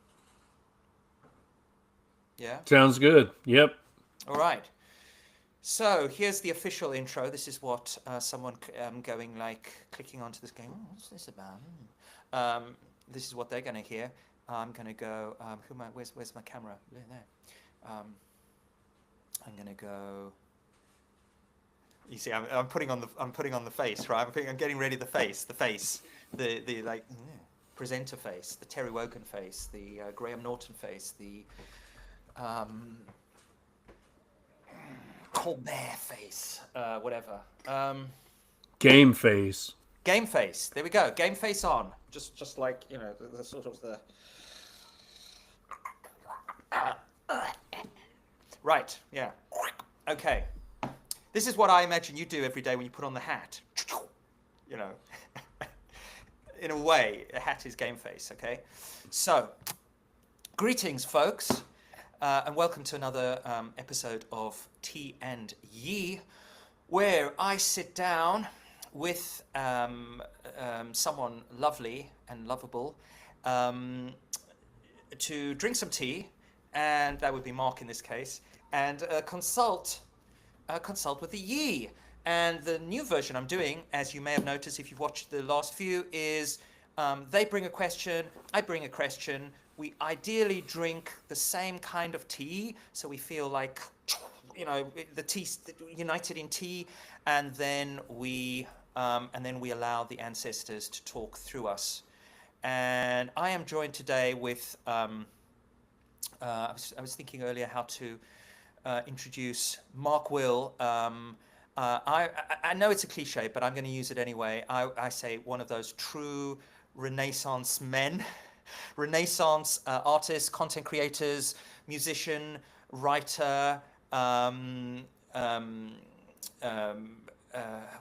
Yeah? sounds good. Yep. All right. So here's the official intro. This is what someone clicking onto this game. Oh, what's this about? This is what they're going to hear. I'm going to go. Where's my camera? There. I'm going to go. You see, I'm putting on the face, right? I'm getting ready. The face, the presenter face, the Terry Wogan face, the Graham Norton face, the Colbert face, whatever. Game face. Game face. There we go. Game face on. Just like, you know, the sort of the. Right. Yeah. Okay. This is what I imagine you do every day when you put on the hat. You know. In a way, a hat is game face. Okay. So, greetings, folks. And welcome to another episode of Tea and Ye, where I sit down with someone lovely and lovable to drink some tea, and that would be Mark in this case, and consult with the Ye. And the new version I'm doing, as you may have noticed if you've watched the last few, is they bring a question, I bring a question. We ideally drink the same kind of tea, so we feel like, you know, the tea united in tea, and then we allow the ancestors to talk through us. And I am joined today with. I was thinking earlier how to introduce Mark Will. I know it's a cliche, but I'm going to use it anyway. I say one of those true Renaissance men, Renaissance artists, content creators, musician, writer. Um,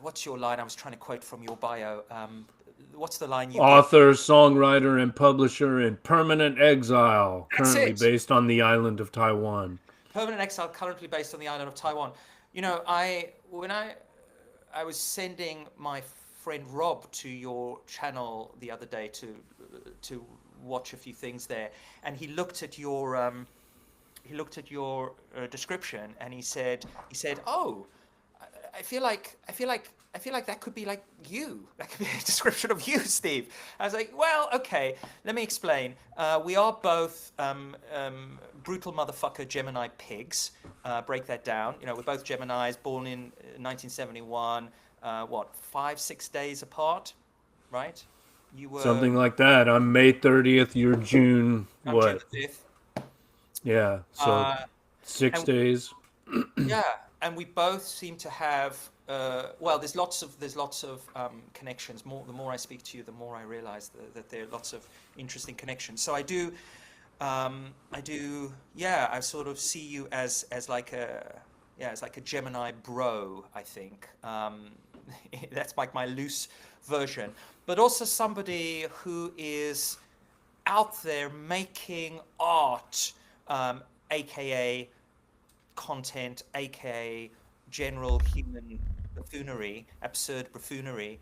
what's your line? I was trying to quote from your bio. What's the line you gave? Author, songwriter, and publisher in permanent exile, That's currently it. based on the island of Taiwan. Permanent exile, currently based on the island of Taiwan. You know, when I was sending my friend Rob to your channel the other day to watch a few things there, and he looked at your description, and he said, "Oh, I feel like that could be like you. That could be a description of you, Steve." I was like, "Well, okay. Let me explain. We are both brutal motherfucker Gemini pigs. Break that down. You know, we're both Geminis, born in 1971. What, 5-6 days apart, right? You were Something like that. I'm May 30th, you're June, I'm what? June the 5th. Yeah, so Uh, 6 and days. Yeah, and we both seem to have well, there's lots of connections. The more I speak to you, the more I realize that there are lots of interesting connections. So yeah, I sort of see you as like a Gemini bro, I think. That's like my loose version, but also somebody who is out there making art, aka content, aka general human buffoonery, absurd buffoonery,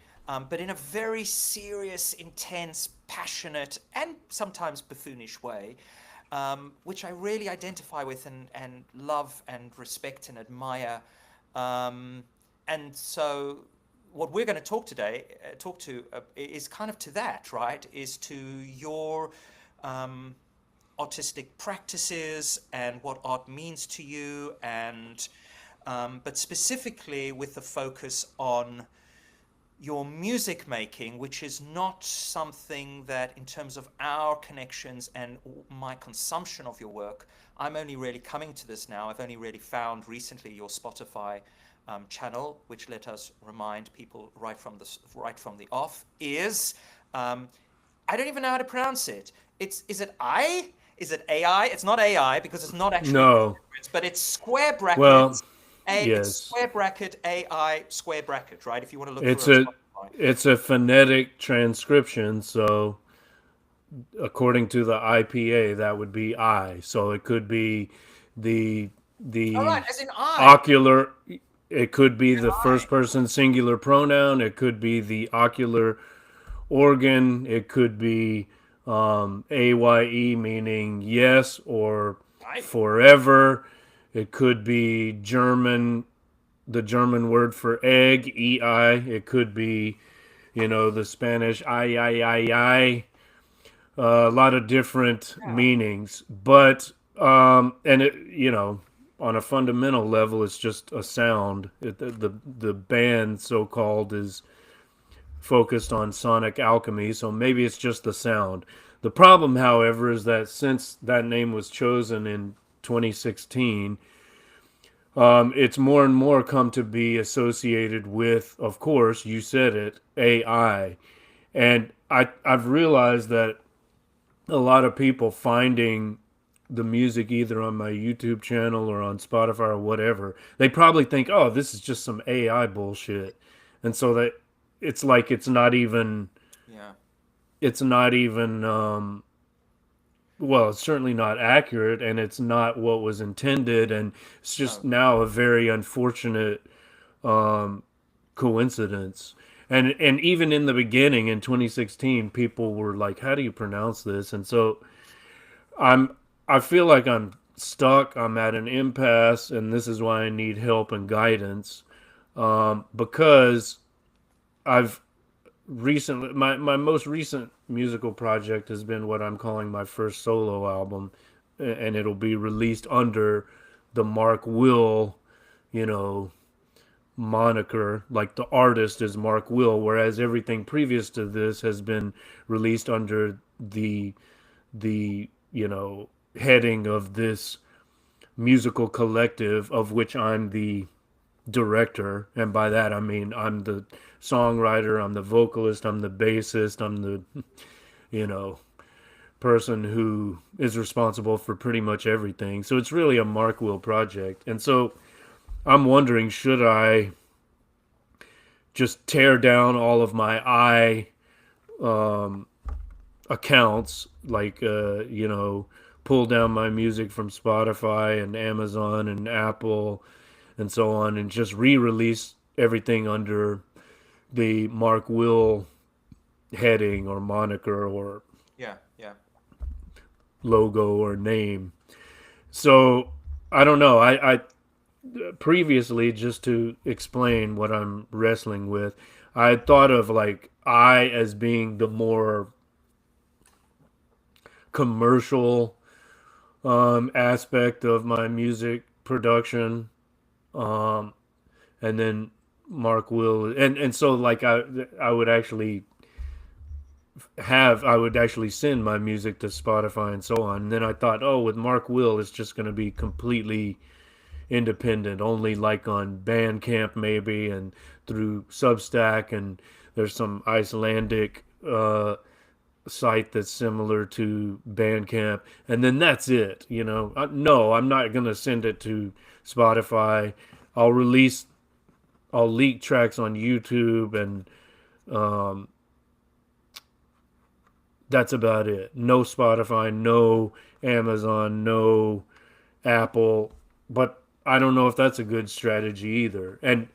but in a very serious, intense, passionate, and sometimes buffoonish way, which I really identify with and love and respect and admire. And so, what we're going to talk to is kind of to that, right? Is to your artistic practices and what art means to you, and but specifically with the focus on your music making, which is not something that, in terms of our connections and my consumption of your work, I'm only really coming to this now. I've only really found recently your Spotify channel, which, let us remind people right from the off, is I don't even know how to pronounce it. Is it AI? It's not AI because it's not actually No. but it's square Well, brackets. It's yes. square bracket AI square bracket, right? If you want to look It's for it on a Spotify. it's a phonetic transcription, so according to the IPA, that would be I. So it could be the All the right, as in I. ocular. It could be the first person singular pronoun. It could be the ocular organ. It could be AYE, meaning yes or Right. forever. It could be German, the German word for egg, EI. It could be, the Spanish I. A lot of different Yeah. meanings, but and it, on a fundamental level, it's just a sound. The band, so called, is focused on sonic alchemy, so maybe it's just the sound. The problem, however, is that since that name was chosen in 2016, it's more and more come to be associated with, of course, you said it, AI. And I've realized that a lot of people finding the music either on my YouTube channel or on Spotify or whatever, they probably think, oh, this is just some AI bullshit. And so that it's like Yeah. it's not even well, it's certainly not accurate, and it's not what was intended, and it's just No. now a very unfortunate coincidence. And even in the beginning in 2016, people were like, how do you pronounce this? And so I feel like I'm stuck. I'm at an impasse, and this is why I need help and guidance, because I've recently my most recent musical project has been what I'm calling my first solo album, and it'll be released under the Mark Will, moniker. Like, the artist is Mark Will, whereas everything previous to this has been released under the heading of this musical collective of which I'm the director, and by that I mean I'm the songwriter, I'm the vocalist, I'm the bassist, I'm the, you know, person who is responsible for pretty much everything. So it's really a Mark Will project. And so I'm wondering, should I just tear down all of my accounts, like, pull down my music from Spotify and Amazon and Apple and so on, and just re-release everything under the Mark Will heading or moniker or Yeah, yeah. logo or name. So I don't know. I previously, just to explain what I'm wrestling with, I had thought of like I as being the more commercial aspect of my music production, and then Mark Will, and so like I would actually send my music to Spotify and so on. And then I thought, oh, with Mark Will, it's just going to be completely independent, only like on Bandcamp maybe, and through Substack, and there's some Icelandic site that's similar to Bandcamp, and then that's it. No, I'm not gonna send it to Spotify. I'll leak tracks on YouTube, and that's about it. No Spotify, no Amazon, no Apple. But I don't know if that's a good strategy either. And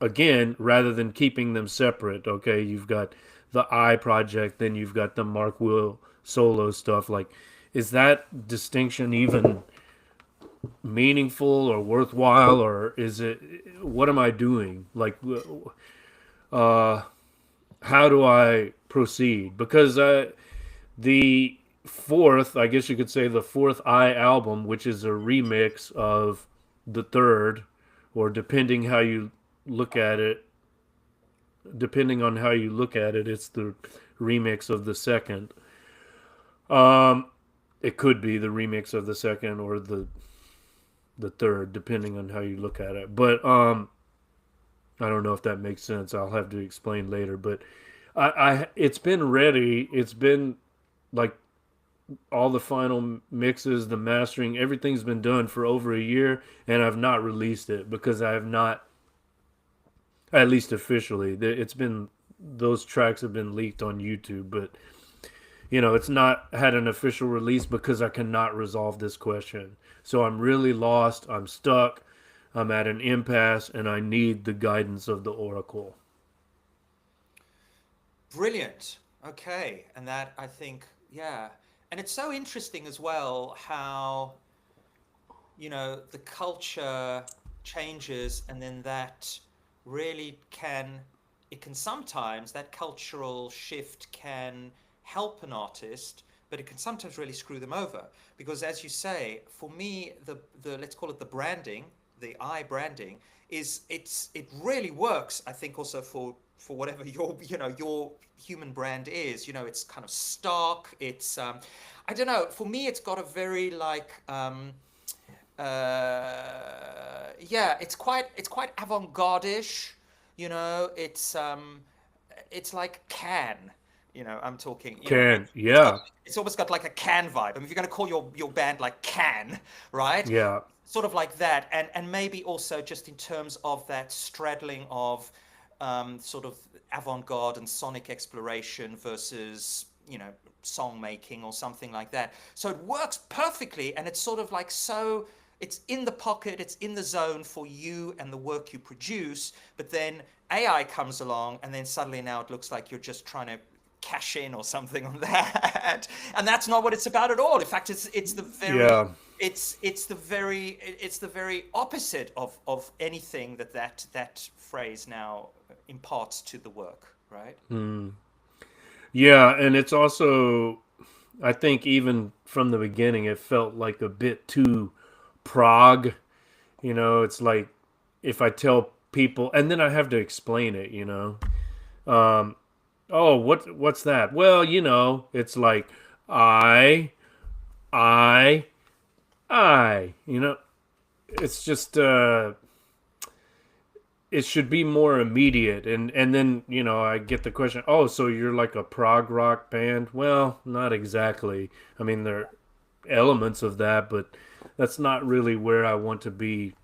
again, rather than keeping them separate, okay, you've got the I project, then you've got the Mark Will solo stuff. Like, is that distinction even meaningful or worthwhile, or is it, what am I doing? Like, how do I proceed? Because the fourth, I guess you could say the fourth I album, which is a remix of the third, or depending on how you look at it, it's the remix of the second. It could be the remix of the second or the third, depending on how you look at it. But I don't know if that makes sense. I'll have to explain later. But it's been ready. It's been like all the final mixes, the mastering, everything's been done for over a year, and I've not released it because I have not, at least officially. Those tracks have been leaked on YouTube, but it's not had an official release because I cannot resolve this question. So I'm really lost. I'm stuck. I'm at an impasse, and I need the guidance of the Oracle. Brilliant. Okay. And that, I think, yeah. And it's so interesting as well how, the culture changes, and then that really it can sometimes, that cultural shift can help an artist, but it can sometimes really screw them over. Because as you say, for me, the let's call it the branding, the I branding, it really works, I think, also for whatever your human brand is. It's kind of stark. It's I don't know, for me it's got a very like it's quite avant-garde-ish. It's like Can. I'm talking. Yeah. It's almost got like a Can vibe. I mean, if you're going to call your band like Can, right? Yeah. Sort of like that, and maybe also just in terms of that straddling of sort of avant-garde and sonic exploration versus song making or something like that. So it works perfectly, and it's sort of like it's in the pocket, it's in the zone for you and the work you produce. But then AI comes along, and then suddenly now it looks like you're just trying to cash in or something on that, and that's not what it's about at all. In fact, it's the very it's the very opposite of anything that phrase now imparts to the work, right? Yeah, and it's also, I think even from the beginning, it felt like a bit too prog. It's like if I tell people, and then I have to explain it. Oh, what's that? Well, it's like I. it's just it should be more immediate. And then, you know, I get the question, oh, so you're like a prog rock band? Well, not exactly. I mean, there are elements of that, but that's not really where I want to be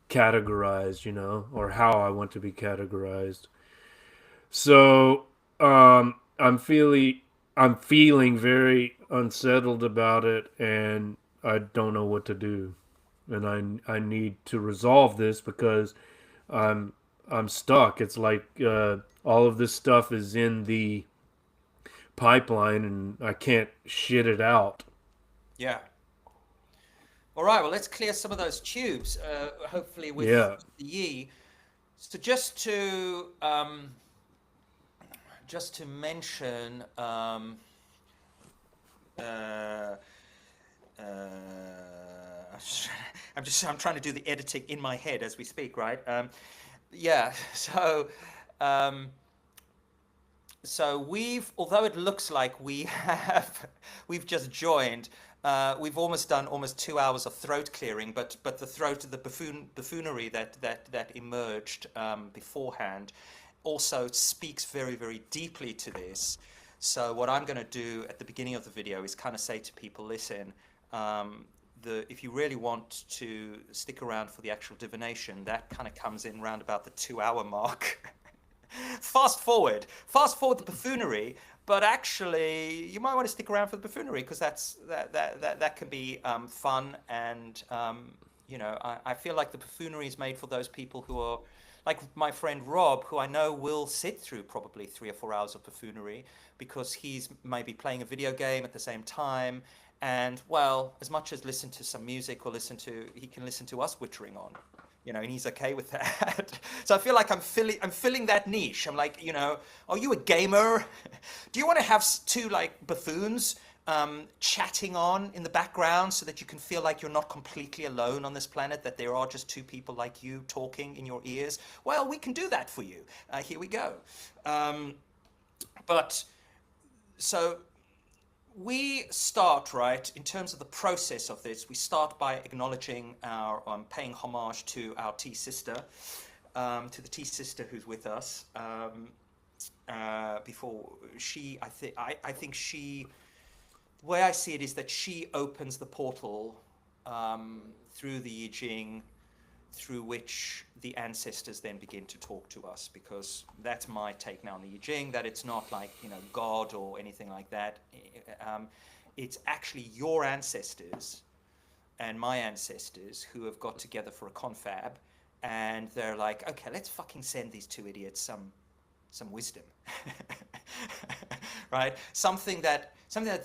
categorized, you know, or how I want to be categorized. So I'm feeling very unsettled about it, and I don't know what to do. And I need to resolve this because I'm I'm stuck. It's like all of this stuff is in the pipeline, and I can't shit it out. Yeah. All right. Well, let's clear some of those tubes. Hopefully with Yeah. the Yi. So just to mention, uh, uh, I'm trying to do the editing in my head as we speak, right? Yeah. Um, so although it looks like we've just joined, we've almost done almost 2 hours of throat clearing, but the buffoonery that emerged beforehand also speaks very, very deeply to this. So what I'm going to do at the beginning of the video is kind of say to people, listen, if you really want to stick around for the actual divination, that kind of comes in round about the 2 hour mark. Fast forward the buffoonery, but actually you might want to stick around for the buffoonery because that can be fun. And I feel like the buffoonery is made for those people who are like my friend Rob, who I know will sit through probably 3 or 4 hours of buffoonery because he's maybe playing a video game at the same time. And well, as much as listen to some music or he can listen to us wittering on, and he's okay with that. So I feel like I'm filling that niche. I'm like, are you a gamer? Do you want to have two like buffoons chatting on in the background so that you can feel like you're not completely alone on this planet, that there are just two people like you talking in your ears? Well, we can do that for you. Here we go. But so we start, right, in terms of the process of this, we start by acknowledging paying homage to our tea sister, to the tea sister who's with us. Before I think she, the way I see it is that she opens the portal through the I Ching, through which the ancestors then begin to talk to us, because that's my take now on the I Ching, that it's not like, God or anything like that. It's actually your ancestors and my ancestors who have got together for a confab, and they're like, okay, let's fucking send these two idiots some wisdom. Right? Something that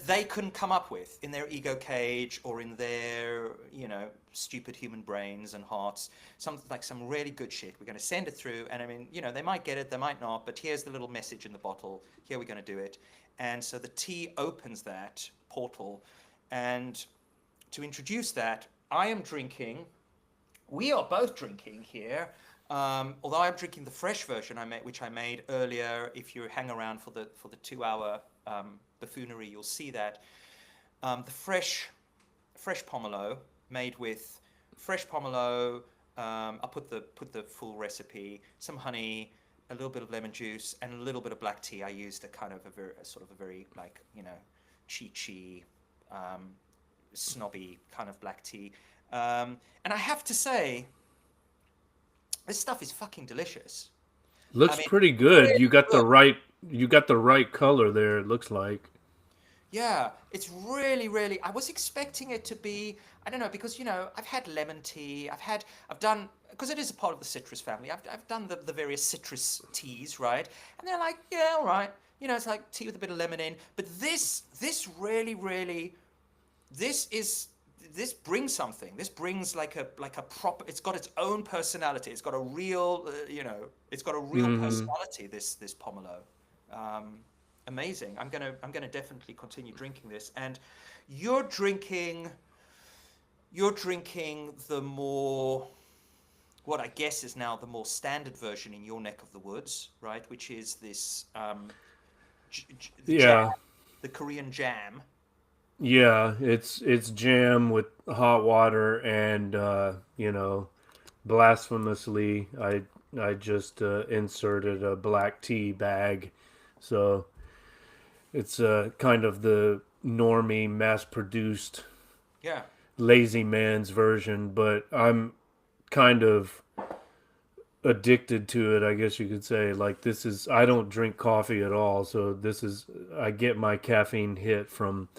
they couldn't come up with in their ego cage or in their, stupid human brains and hearts. Some really good shit. We're going to send it through, and I mean, they might get it, they might not, but here's the little message in the bottle. Here we're going to do it. And so the tea opens that portal, and to introduce that, we are both drinking here. Although I'm drinking the fresh version which I made earlier. If you hang around for the 2 hour buffoonery, you'll see that the fresh pomelo, made with fresh pomelo. I'll put the full recipe: some honey, a little bit of lemon juice, and a little bit of black tea. I used a very like cheechy, snobby kind of black tea. And I have to say, this stuff is fucking delicious. I Looks mean, pretty good. really good. You got the right color there, it looks like. Yeah, it's really, really. I was expecting it to be, I don't know, because I've had lemon tea. I've done, because it is a part of the citrus family. I've done the various citrus teas, right? And they're like, yeah, all right. It's like tea with a bit of lemon in. But this really, really, this brings something. This brings like a proper. It's got its own personality. It's got a real, it's got a real Hmm. personality. This pomelo. Amazing. I'm gonna definitely continue drinking this. And you're drinking the more, what I guess is now the more standard version in your neck of the woods, right? Which is this the jam, Yeah. the Korean jam. Yeah, it's jam with hot water and blasphemously I just inserted a black tea bag. So it's kind of the normie mass produced Yeah. lazy man's version, but I'm kind of addicted to it, I guess you could say. Like this is I don't drink coffee at all, so this is I get my caffeine hit from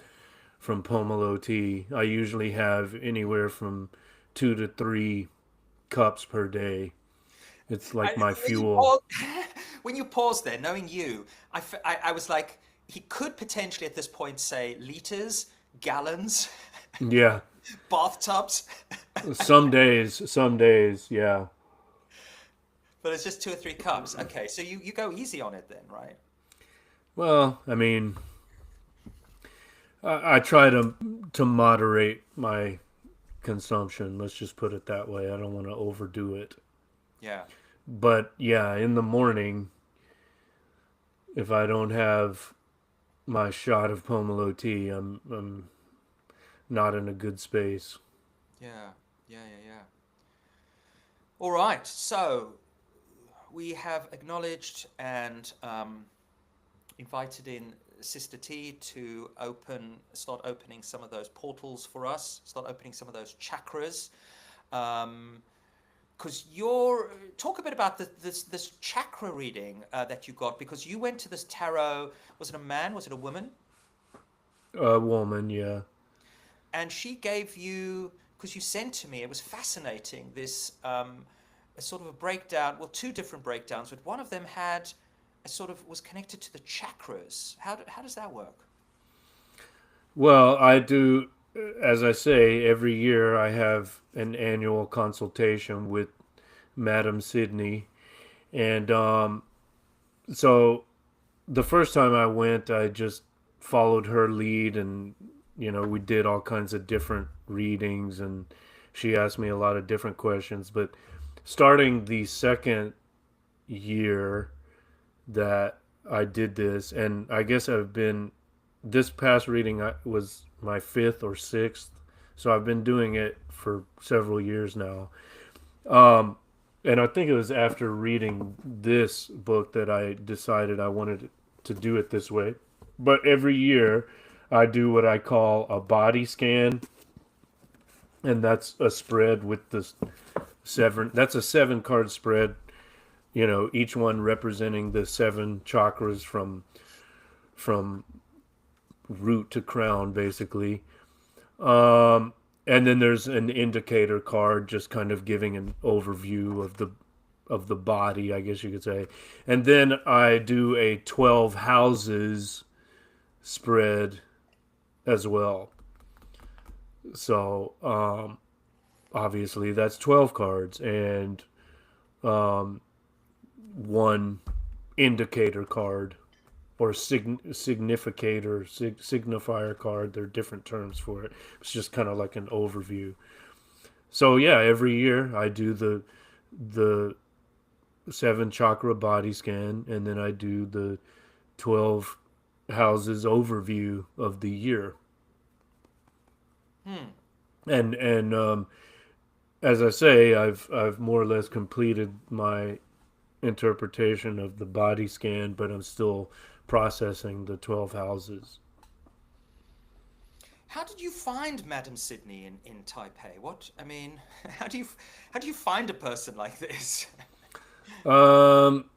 pomelo tea. I usually have anywhere from 2 to 3 cups per day. It's like my When you fuel. pause, when you pause there, knowing you, I was like, he could potentially at this point say liters, gallons, Yeah. bathtubs, Some days, yeah. but it's just 2 or 3 cups. Okay, so you go easy on it then, right? Well, I mean, I try to moderate my consumption. Let's just put it that way. I don't want to overdo it. Yeah. But yeah, in the morning, if I don't have my shot of pomelo tea, I'm not in a good space. Yeah. Yeah. Yeah. Yeah. All right. So we have acknowledged and invited in Sister T to start opening some of those portals for us, start opening some of those chakras. Because you're talk a bit about this chakra reading that you got because you went to this tarot. Was it a man? Was it a woman? A woman, yeah. And she gave you because you sent to me. It was fascinating. This a sort of a breakdown. Well, two different breakdowns, but one of them had a sort of was connected to the chakras. How does that work? Well, I do, as I say, every year I have an annual consultation with Madam Sydney. And so the first time I went, I just followed her lead and, we did all kinds of different readings and she asked me a lot of different questions. But starting the second year that I did this, and I guess this past reading was my fifth or sixth, so I've been doing it for several years now. Um, and I think it was after reading this book that I decided I wanted to do it this way. But every year, I do what I call a body scan, and that's a spread with the seven. That's a 7 card spread. Each one representing the 7 chakras from root to crown, basically. And then there's an indicator card, just kind of giving an overview of the body, I guess you could say. And then I do a 12 houses spread as well. So obviously that's 12 cards and one indicator card or signifier card. There are different terms for it. It's just kind of like an overview. So yeah, every year I do the 7 chakra body scan, and then I do the 12 houses overview of the year. Hmm. And as I say, I've more or less completed my interpretation of the body scan, but I'm still processing the 12 houses. How did you find Madam Sydney in Taipei? What I mean, how do you find a person like this? Um,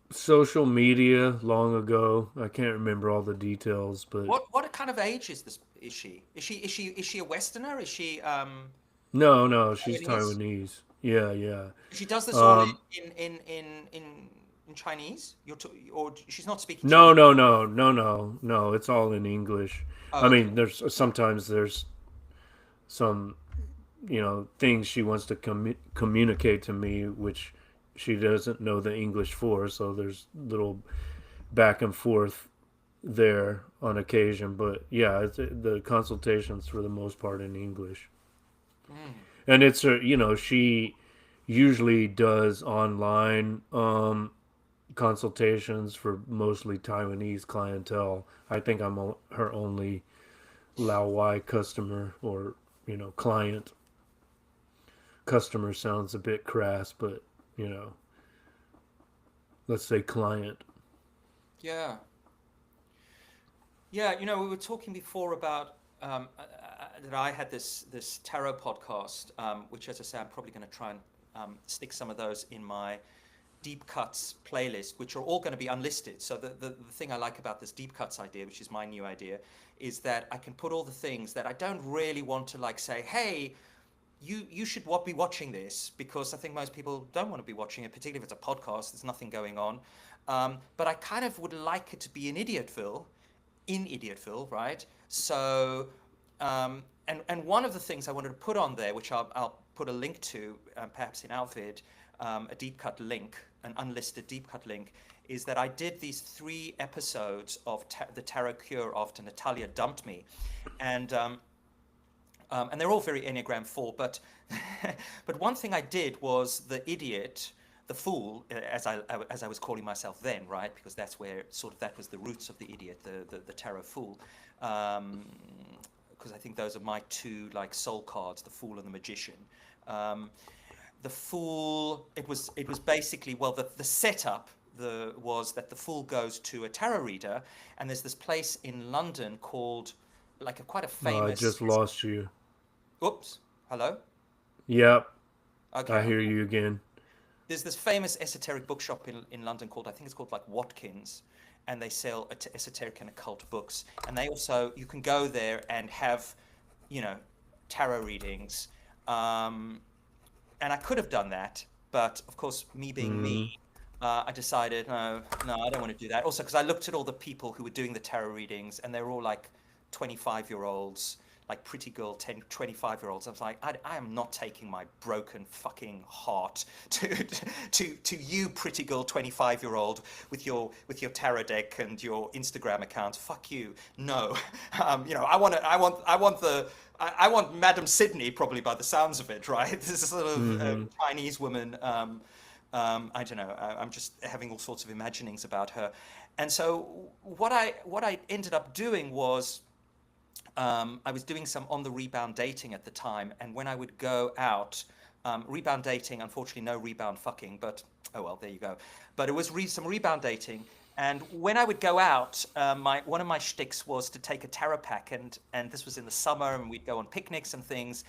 Social media long ago. I can't remember all the details, but What kind of age is this? Is she? Is she a Westerner? Is she no, she's Taiwanese? Taiwanese. Yeah, yeah. She does this all Um, in Chinese. Or she's not speaking no, Chinese. no, no, no, no, no. It's all in English. Oh, I okay. mean, there's some things she wants to communicate to me, which she doesn't know the English for. So there's little back and forth there on occasion. But yeah, the consultations for the most part in English, Mm. and it's she usually does online consultations for mostly Taiwanese clientele. I think I'm her only Lao Y customer, or client. Customer sounds a bit crass, but you know, let's say client. Yeah. Yeah, we were talking before about that I had this tarot podcast, which, as I say, I'm probably going to try and stick some of those in my deep cuts playlist, which are all going to be unlisted. So the thing I like about this deep cuts idea, which is my new idea, is that I can put all the things that I don't really want to like say, hey, you should be watching this, because I think most people don't want to be watching it, particularly if it's a podcast. There's nothing going on. But I kind of would like it to be in Idiotville, right? So, and one of the things I wanted to put on there, which I'll put a link to, perhaps in our vid, a deep cut link, an unlisted deep cut link, is that I did these 3 episodes of the Tarot Cure after Natalia dumped me, and they're all very Enneagram 4, but but one thing I did was the idiot, the fool, as I was calling myself then, right? Because that's where that was the roots of the idiot, the tarot fool. Because I think those are my 2 like soul cards, the fool and the magician. The fool, it was basically, well, the setup was that the fool goes to a tarot reader, and there's this place in London called like quite a I famous. just lost you. Oops. Hello. Yep, Okay. I hear you again. There's this famous esoteric bookshop in London called, I think it's called like Watkins, and they sell esoteric and occult books. And they also, you can go there and have, tarot readings. And I could have done that, but of course, me being me, I decided, no, I don't want to do that. Also, because I looked at all the people who were doing the tarot readings, and they were all like 25-year-olds, like pretty girl 25-year-olds. I was like, I am not taking my broken fucking heart to you, pretty girl 25-year-old, with your tarot deck and your Instagram account. Fuck you. No. I want Madam Sydney, probably, by the sounds of it, right? This is sort of Chinese woman. I don't know. I'm just having all sorts of imaginings about her. And so what I ended up doing was, I was doing some on the rebound dating at the time, and when I would go out, rebound dating, unfortunately no rebound fucking, but oh well, there you go. But it was some rebound dating, and when I would go out, one of my shticks was to take a tarot pack, and this was in the summer, and we'd go on picnics and things,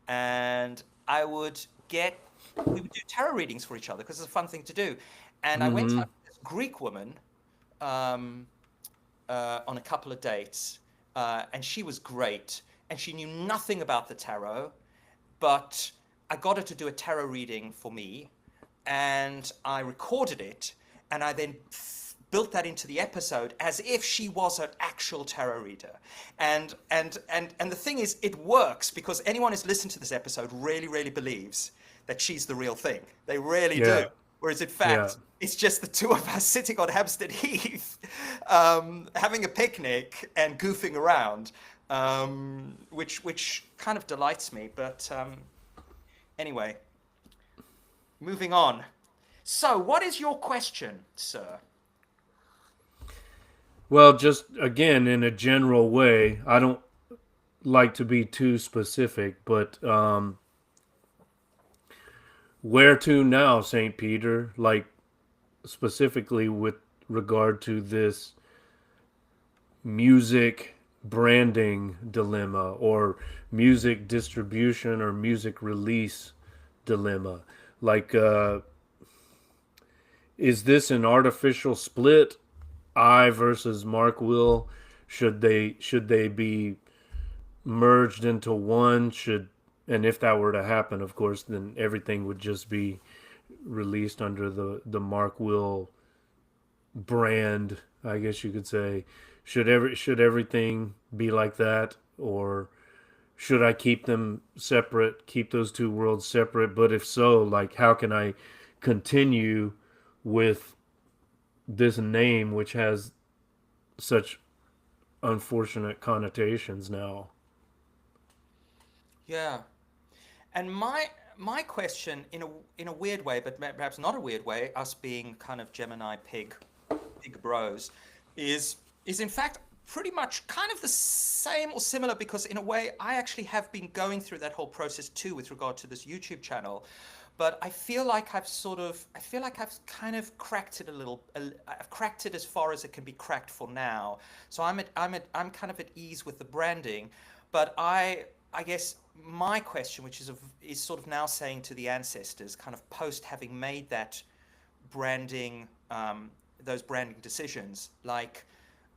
and we would do tarot readings for each other because it's a fun thing to do. And I went out with this Greek woman on a couple of dates. And she was great, and she knew nothing about the tarot, but I got her to do a tarot reading for me, and I recorded it, and I then built that into the episode as if she was an actual tarot reader. And the thing is, it works, because anyone who's listened to this episode really, really believes that she's the real thing. They really do. Whereas in fact, it's just the 2 of us sitting on Hampstead Heath, having a picnic and goofing around, which kind of delights me. But anyway, moving on. So, what is your question, sir? Well, just again, in a general way, I don't like to be too specific, but where to now, St. Peter? Like, specifically with regard to this music branding dilemma, or music distribution or music release dilemma. Like, is this an artificial split? I versus Mark Will? Should they be merged into one? And if that were to happen, of course, then everything would just be released under the Mark Will brand, I guess you could say. Should everything be like that, or should I keep them separate, keep those 2 worlds separate? But if so, like, how can I continue with this name, which has such unfortunate connotations now? Yeah. And my question, in a weird way, but perhaps not a weird way, us being kind of Gemini pig bros, is in fact pretty much kind of the same or similar, because in a way I actually have been going through that whole process too with regard to this YouTube channel. But I feel like I've kind of cracked it a little. I've cracked it as far as it can be cracked for now. So I'm kind of at ease with the branding. But I guess my question, which is sort of now saying to the ancestors, kind of post having made that branding, those branding decisions, like,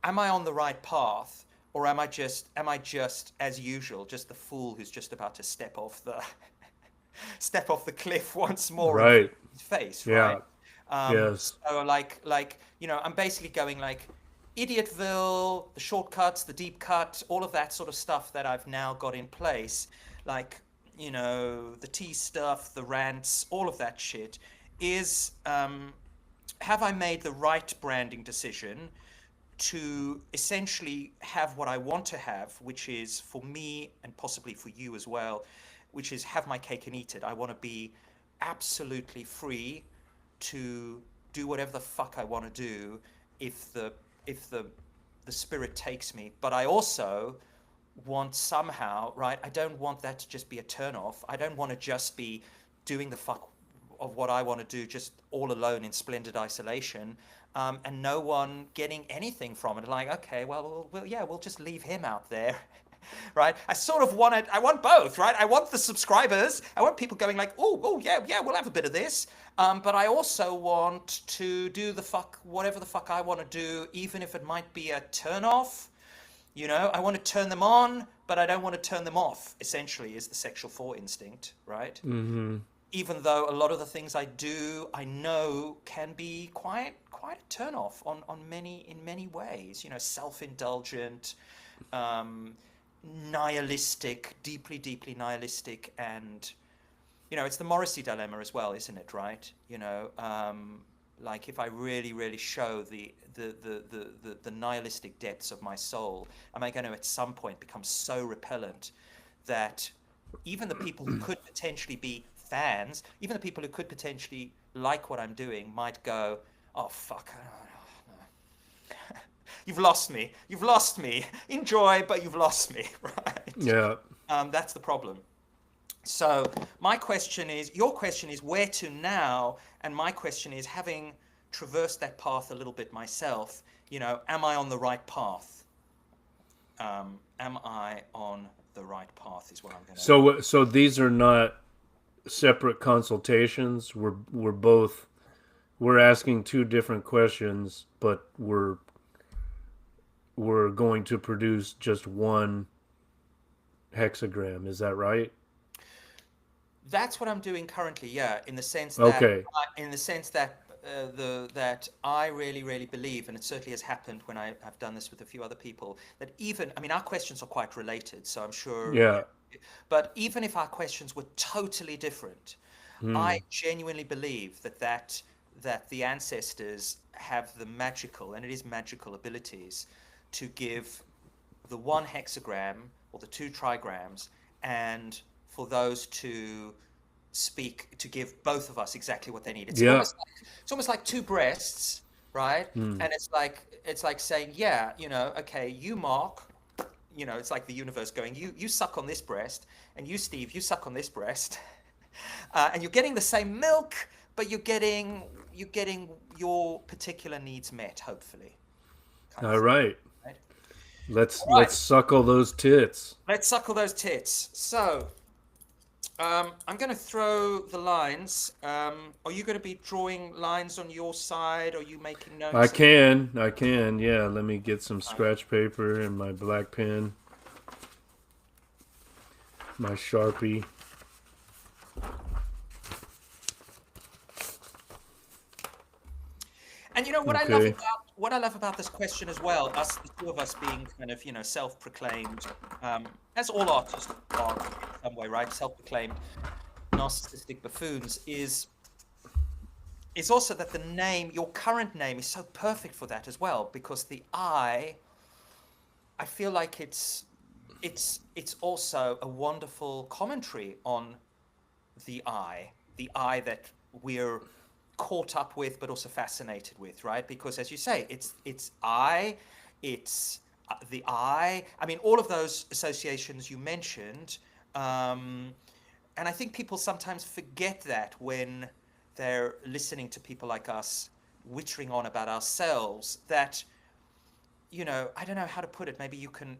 am I on the right path, or am I just as usual, just the fool who's just about to step off the step off the cliff once more in Right. his face, Yeah. right? Yes. So like I'm basically going like Idiotville, the shortcuts, the deep cut, all of that sort of stuff that I've now got in place, like the tea stuff, the rants, all of that shit is have I made the right branding decision to essentially have what I want to have, which is for me and possibly for you as well, which is have my cake and eat it. I want to be absolutely free to do whatever the fuck I want to do if the spirit takes me. But I also want somehow, right? I don't want that to just be a turn off. I don't want to just be doing the fuck of what I want to do just all alone in splendid isolation, and no one getting anything from it. Like, okay, well, yeah, we'll just leave him out there. Right? I want both, right? I want the subscribers. I want people going like, oh, yeah, we'll have a bit of this. But I also want to do whatever the fuck I want to do, even if it might be a turn off. I want to turn them on, but I don't want to turn them off, essentially, is the sexual fore instinct, right? Mm-hmm. Even though a lot of the things I do, I know can be quite a turn off in many ways. Self-indulgent, nihilistic, deeply nihilistic, and it's the Morrissey dilemma as well, isn't it? Right? Like if I really show the nihilistic depths of my soul, am I going to at some point become so repellent that even the people who could potentially be fans, even the people who could potentially like what I'm doing, might go, oh fuck, no. You've lost me. Enjoy, but you've lost me, right? Yeah. That's the problem. So your question is where to now, and my question is, having traversed that path a little bit myself, am I on the right path? Am I on the right path is what I'm going to... So these are not separate consultations. We're asking two different questions, but we're going to produce just one hexagram. Is that right? That's what I'm doing currently, yeah. In the sense that, Okay. that I really believe, and it certainly has happened when I've done this with a few other people, that our questions are quite related, so I'm sure. Yeah. But even if our questions were totally different, I genuinely believe that the ancestors have the magical, and it is magical abilities, to give the one hexagram or the two trigrams, and for those to speak, to give both of us exactly what they need. It's almost like two breasts, right? And it's like saying, yeah, okay, you, Mark, it's like the universe going, you suck on this breast, and you, Steve, you suck on this breast, and you're getting the same milk, but you're getting your particular needs met, hopefully. All right. Right? Let's suckle those tits. Let's suckle those tits. So, I'm going to throw the lines. Are you going to be drawing lines on your side? Or are you making notes? I can. Yeah, let me get some scratch paper and my black pen. My Sharpie. And what I love about this question as well, us, the two of us being kind of, self-proclaimed, as all artists are in some way, right? Self-proclaimed narcissistic buffoons, is also that the name, your current name, is so perfect for that as well, because the I feel like it's also a wonderful commentary on the I that we're caught up with, but also fascinated with, right? Because as you say, it's the I. I mean, all of those associations you mentioned. And I think people sometimes forget that when they're listening to people like us wittering on about ourselves, that, I don't know how to put it. Maybe you can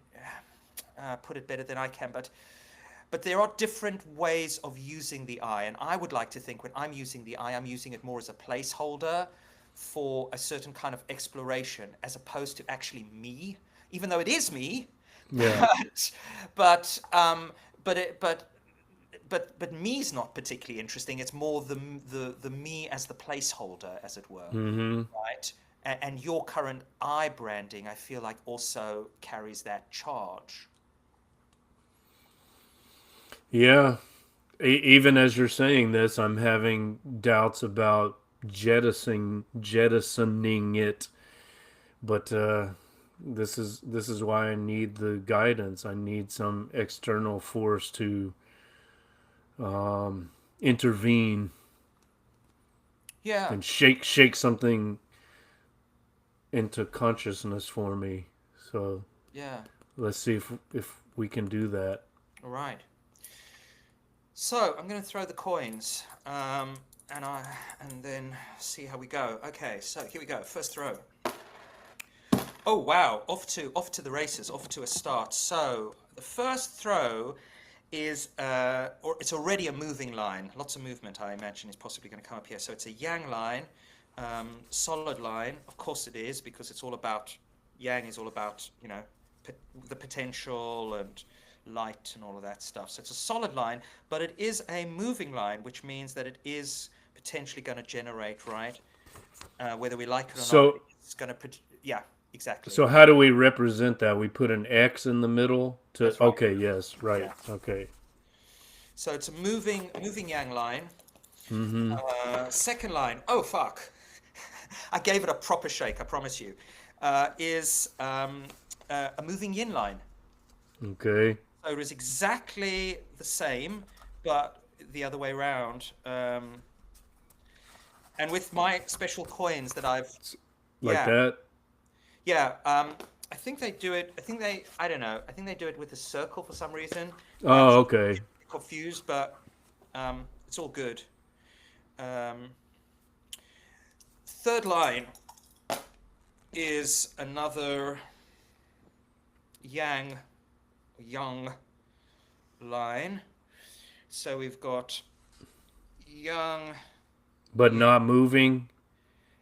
put it better than I can, but there are different ways of using the I. And I would like to think when I'm using the I, I'm using it more as a placeholder for a certain kind of exploration as opposed to actually me, even though it is me. Yeah. But but it, but me's not particularly interesting. It's more the me as the placeholder, as it were, Mm-hmm. right? And your current I branding, I feel like also carries that charge. Yeah. Even as you're saying this, I'm having doubts about jettisoning it. But this is why I need the guidance. I need some external force to intervene Yeah, and shake something into consciousness for me. So yeah. let's see if we can do that. All right. So I'm going to throw the coins, and then see how we go. Okay, so here we go. First throw. Oh wow! Off to the races. Off to a start. So the first throw is, or it's already a moving line. Lots of movement, I imagine, is possibly going to come up here. So it's a yang line, solid line. Of course it is, because it's all about, yang is all about, the potential and light and all of that stuff. So it's a solid line, but it is a moving line, which means that it is potentially going to generate, right? Whether we like it or not, So it's going to, yeah, exactly. so how do we represent that? We put an X in the middle to That's right. okay, yes, right. Yeah. Okay. So it's a moving yang line. Mm-hmm. Second line, oh fuck, I gave it a proper shake, I promise you, is a moving yin line. Okay. So it is exactly the same, but the other way around. And with my special coins that I've, Like yeah, that? yeah, I think they do it. I don't know. I think they do it with a circle for some reason. Perhaps Oh, I'm okay. confused, but it's all good. Um, Third line is another young line. So we've got young. But not moving?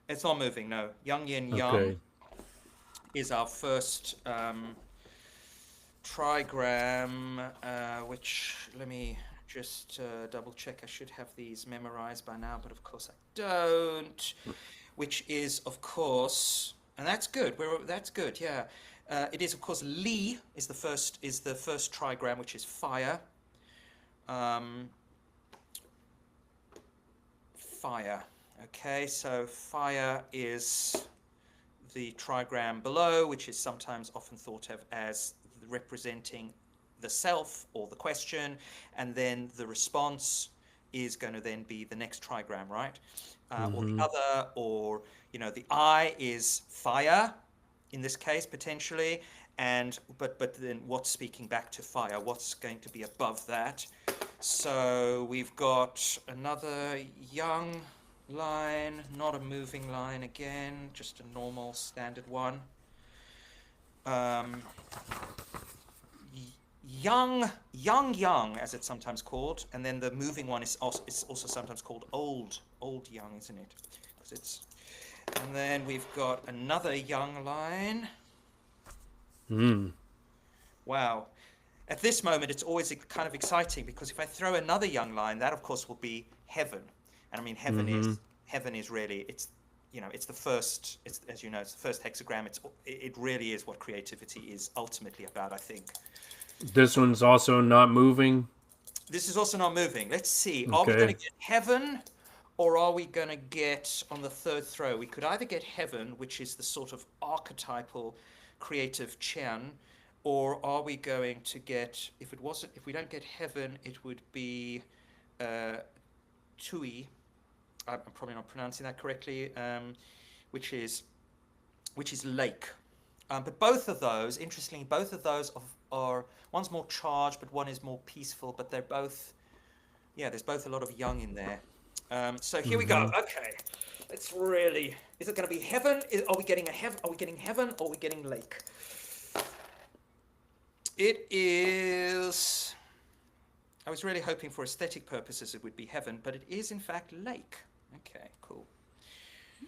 It's not moving, no. Young yin yang Okay. is our first trigram, which let me just double check. I should have these memorized by now, but of course I don't. Which is, of course, and that's good. That's good, yeah. It is, of course, Li is the first trigram, which is fire. Fire. Okay, so fire is the trigram below, which is sometimes often thought of as representing the self or the question, and then the response is going to then be the next trigram, right? Or the Mm-hmm. other, or the I is fire in this case potentially, and but then what's speaking back to fire? What's going to be above that? So we've got another young line, not a moving line again, just a normal standard one. Young, as it's sometimes called, and then the moving one is also sometimes called old young, isn't it? 'Cause it's, and then we've got another young line. Mm. Wow. At this moment, it's always kind of exciting because if I throw another young line, that of course will be heaven. And I mean, Mm-hmm. heaven is really, it's the first, as you know, it's the first hexagram. It really is what creativity is ultimately about, I think. This one's also not moving? This is also not moving. Let's see. Are we going Okay. to get heaven, or are we going to get on the third throw? We could either get heaven, which is the sort of archetypal creative Qian, or are we going to get, if we don't get heaven, it would be Tui. I'm probably not pronouncing that correctly, which is lake. But both of those, interestingly, both of those are one's more charged, but one is more peaceful. But they're both, yeah, there's both a lot of young in there. So here we go. Okay, let's really. Is it going to be heaven? Are we getting a heaven? Are we getting heaven? Or are we getting lake? It is. I was really hoping for aesthetic purposes it would be heaven, but it is in fact lake. Okay, cool.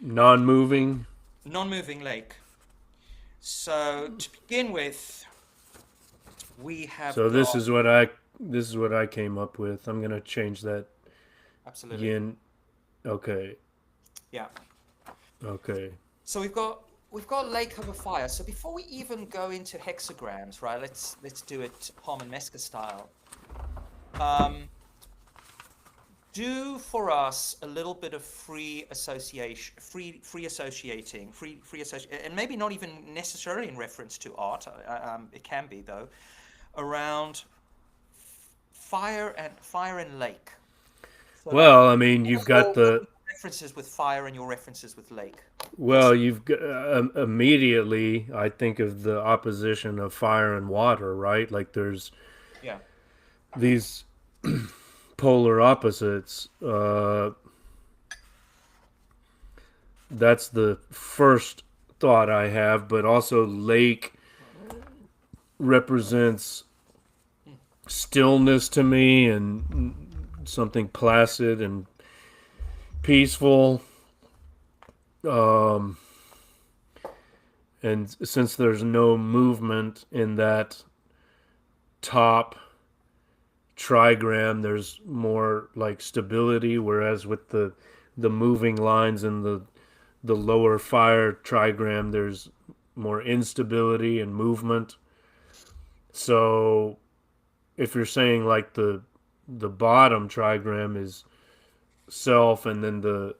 Non-moving. Non-moving lake. So to begin with, we have So got, this is what I came up with. I'm gonna change that absolutely, yin. Okay. yeah. Okay. So we've got lake over fire. So before we even go into hexagrams, right? Let's do it Palm and Mesca style. Do for us a little bit of free association, free associating, and maybe not even necessarily in reference to art. It can be though, around fire and lake. So Well, I mean, you've got your the references with fire and your references with lake. well, you've got immediately. I think of the opposition of fire and water, right? Like there's Yeah. these polar opposites. That's the first thought I have, but also lake represents stillness to me and something placid and peaceful. And since there's no movement in that top trigram, there's more like stability, whereas with the moving lines in the lower fire trigram, there's more instability and movement. So if you're saying like the bottom trigram is self, and then the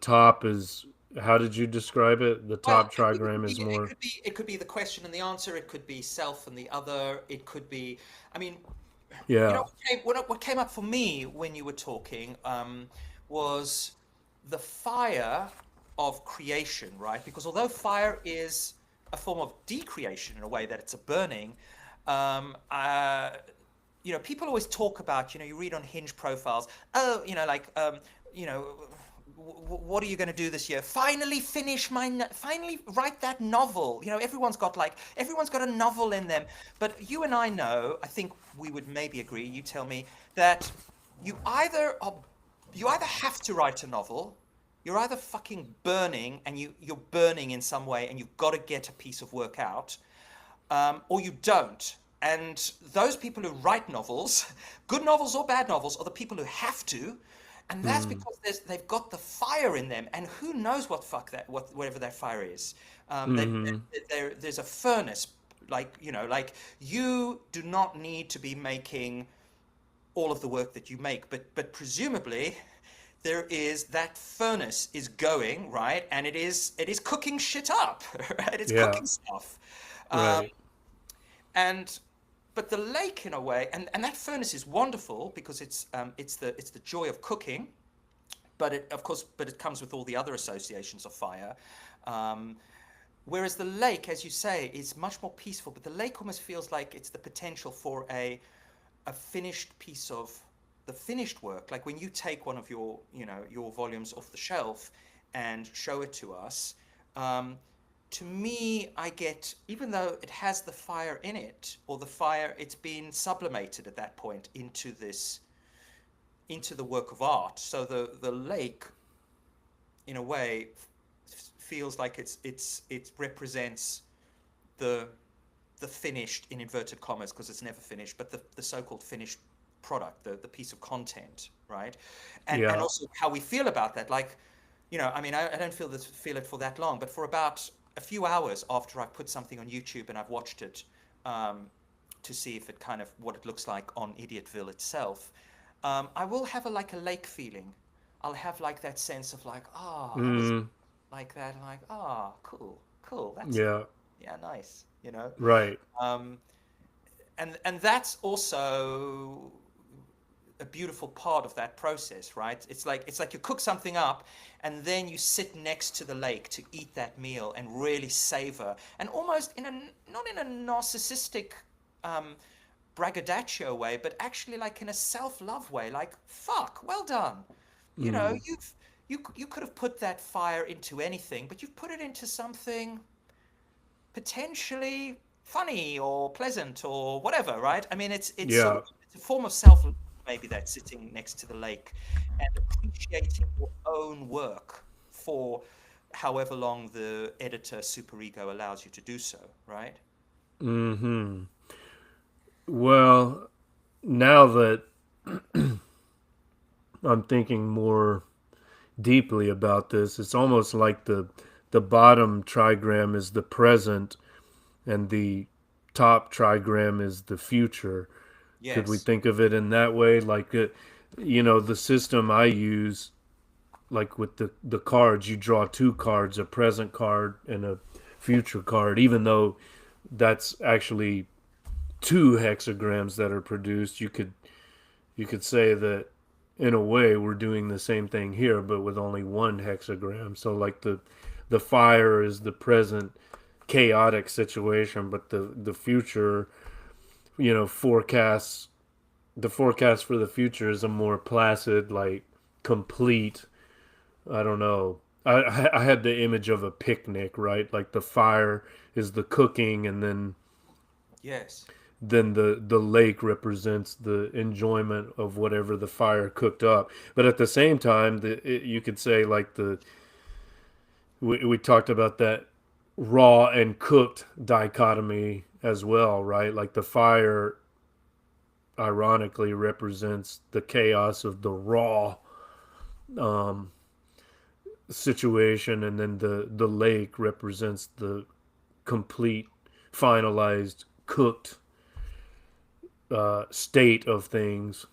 top is, how did you describe it? The top trigram is more. It could be the question and the answer. It could be self and the other. It could be. I mean, you Yeah. know, what came up for me when you were talking was the fire of creation, right? Because although fire is a form of decreation in a way that it's a burning, um, uh, people always talk about, you read on Hinge profiles, oh, you know, what are you going to do this year? Finally finally write that novel. Everyone's got a novel in them. But you and I know, I think we would maybe agree, you tell me, that you either have to write a novel, you're either fucking burning and you're burning in some way and you've got to get a piece of work out, or you don't. And those people who write novels, good novels or bad novels, are the people who have to, and that's because they've got the fire in them, and who knows whatever that fire is. There's a furnace, like you do not need to be making all of the work that you make, but presumably there is that furnace is going, right, and it is cooking shit up, right? It's Yeah. cooking stuff. Right. But the lake, in a way, and that furnace is wonderful because it's the joy of cooking, but it comes with all the other associations of fire. Whereas the lake, as you say, is much more peaceful. But the lake almost feels like it's the potential for a finished piece of the finished work. Like when you take one of your volumes off the shelf and show it to us. To me, I get, even though it has the fire in it, or the fire, it's been sublimated at that point into the work of art. So the lake, in a way, feels like it represents the finished, in inverted commas, because it's never finished, but the so-called finished product, the piece of content, right? And also how we feel about that. Like, I mean, I don't feel it for that long, but for about a few hours after I put something on YouTube and I've watched it to see if it what it looks like on Idiotville itself, I will have a lake feeling. I'll have that sense of that was like that, and cool, that's Yeah. yeah, nice, Right. and that's also a beautiful part of that process, right? It's like you cook something up and then you sit next to the lake to eat that meal and really savor, and almost in a not in a narcissistic braggadocio way, but actually like in a self-love way, like fuck, well done. You know, Mm. you could have put that fire into anything, but you've put it into something potentially funny or pleasant or whatever, right? I mean, it's sort Yeah. of it's a form of self maybe that's sitting next to the lake and appreciating your own work for however long the editor superego allows you to do so, right? Hmm. Well, now that I'm thinking more deeply about this, it's almost like the bottom trigram is the present and the top trigram is the future. Could we Yes. think of it in that way? Like, the system I use, like with the cards, you draw two cards, a present card and a future card, even though that's actually two hexagrams that are produced. You could say that in a way we're doing the same thing here, but with only one hexagram. So like the fire is the present chaotic situation, but the future, forecasts the forecast for the future is a more placid, like complete. I don't know. I had the image of a picnic, right? Like the fire is the cooking, and Yes. then the lake represents the enjoyment of whatever the fire cooked up. But at the same time, you could say like we talked about that raw and cooked dichotomy as well, right? Like the fire ironically represents the chaos of the raw um, situation, and then the lake represents the complete, finalized, cooked state of things,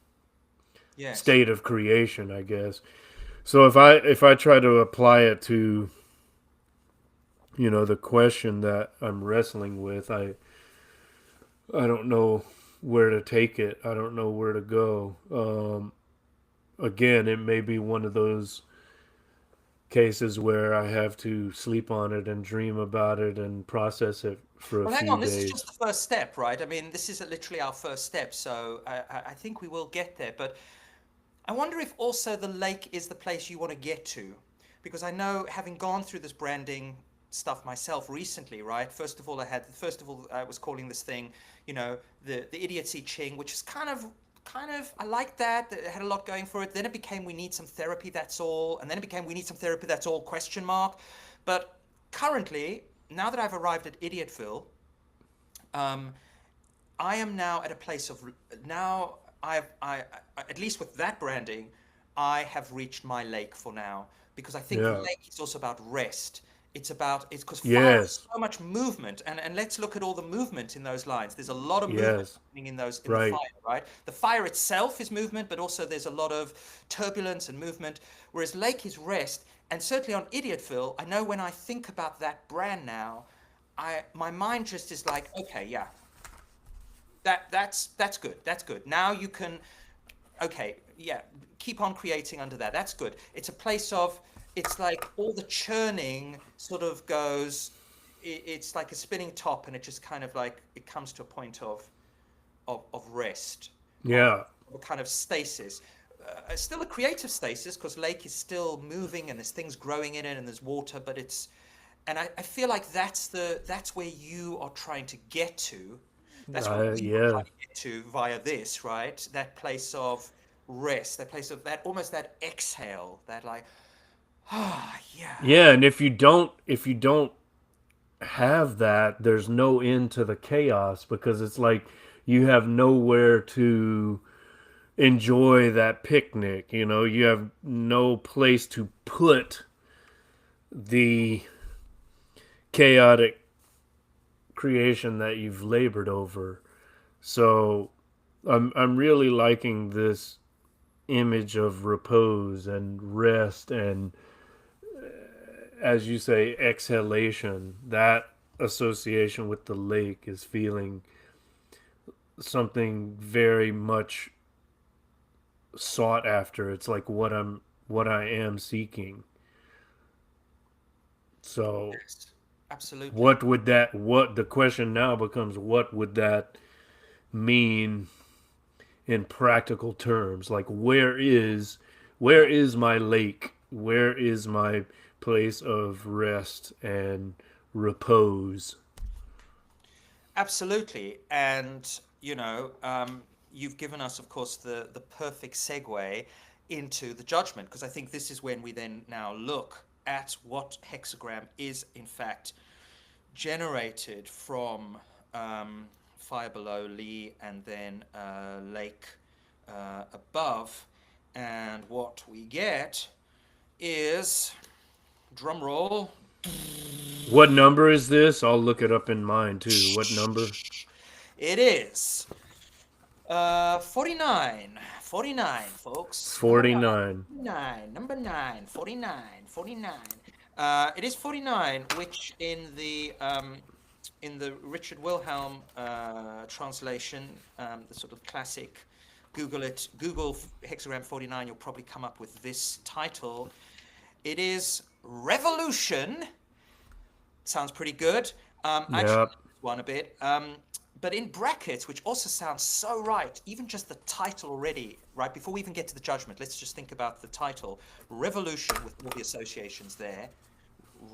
Yes. state of creation, I guess. So if I try to apply it to the question that I'm wrestling with, I don't know where to take it. I don't know where to go. Again, it may be one of those cases where I have to sleep on it and dream about it and process it for a Well, hang few on. This is just days. the first step, right? I mean, this is literally our first step, so I think we will get there. But I wonder if also the lake is the place you want to get to, because I know, having gone through this branding stuff myself recently, right? First of all, I was calling this thing, the Idiots I Ching, which is kind of I like that. It had a lot going for it. Then it became we need some therapy, that's all, and then it became we need some therapy, that's all, question mark. But currently, now that I've arrived at Idiotville, um, I am now at a place of now at least with that branding, I have reached my lake for now, because I think Yeah. lake is also about rest. It's because fire is Yes. so much movement, and let's look at all the movement in those lines. There's a lot of movement Yes. happening in the Right. fire, right? The fire itself is movement, but also there's a lot of turbulence and movement, whereas lake is rest. And certainly on Idiotville, I know when I think about that brand now, I my mind just is like, okay, yeah, that's good. That's good. Now you can, okay, yeah, keep on creating under that. That's good. It's a place of, it's like all the churning sort of goes. It's like a spinning top, and it just kind of like it comes to a point of rest, of, Yeah. of a kind of stasis. Still a creative stasis, because lake is still moving and there's things growing in it and there's water, but it's, and I feel like that's where you are trying to get to. That's where we are Yeah. trying to get to via this, right? That place of rest, that place of that almost that exhale, that like, ah, yeah. Yeah. And if you don't have that, there's no end to the chaos, because it's like you have nowhere to enjoy that picnic. You have no place to put the chaotic creation that you've labored over. So I'm really liking this image of repose and rest and, as you say, exhalation. That association with the lake is feeling something very much sought after. It's like what I am seeking. So Yes, absolutely. what the question now becomes, what would that mean in practical terms? Like where is my lake? Where is my place of rest and repose? Absolutely. And, you've given us, of course, the perfect segue into the judgment, because I think this is when we then now look at what hexagram is, in fact, generated from fire below Lee and then lake above. And what we get is, drum roll, What number is this? I'll look it up in mine too. What number? it is 49. 49, folks. Number 49. 9. Number 9. 49. 49. It is 49, which in the Richard Wilhelm translation, the sort of classic, Google hexagram 49, you'll probably come up with this title. It is Revolution. Sounds pretty good. I actually Yep. like this one a bit. But in brackets, which also sounds so right, even just the title already, right? Before we even get to the judgment, let's just think about the title. Revolution, with all the associations there.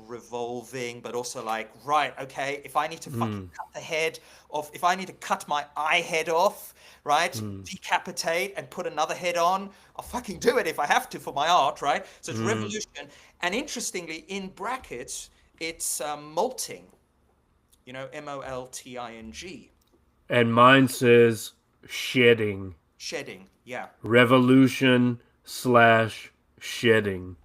Revolving, but also like, right, okay, if I need to fucking cut the head off, if I need to cut my eye head off, right, decapitate and put another head on, I'll fucking do it if I have to for my art, right? So it's revolution. And interestingly, in brackets, it's molting, molting. And mine says shedding. Shedding, yeah. Revolution slash shedding.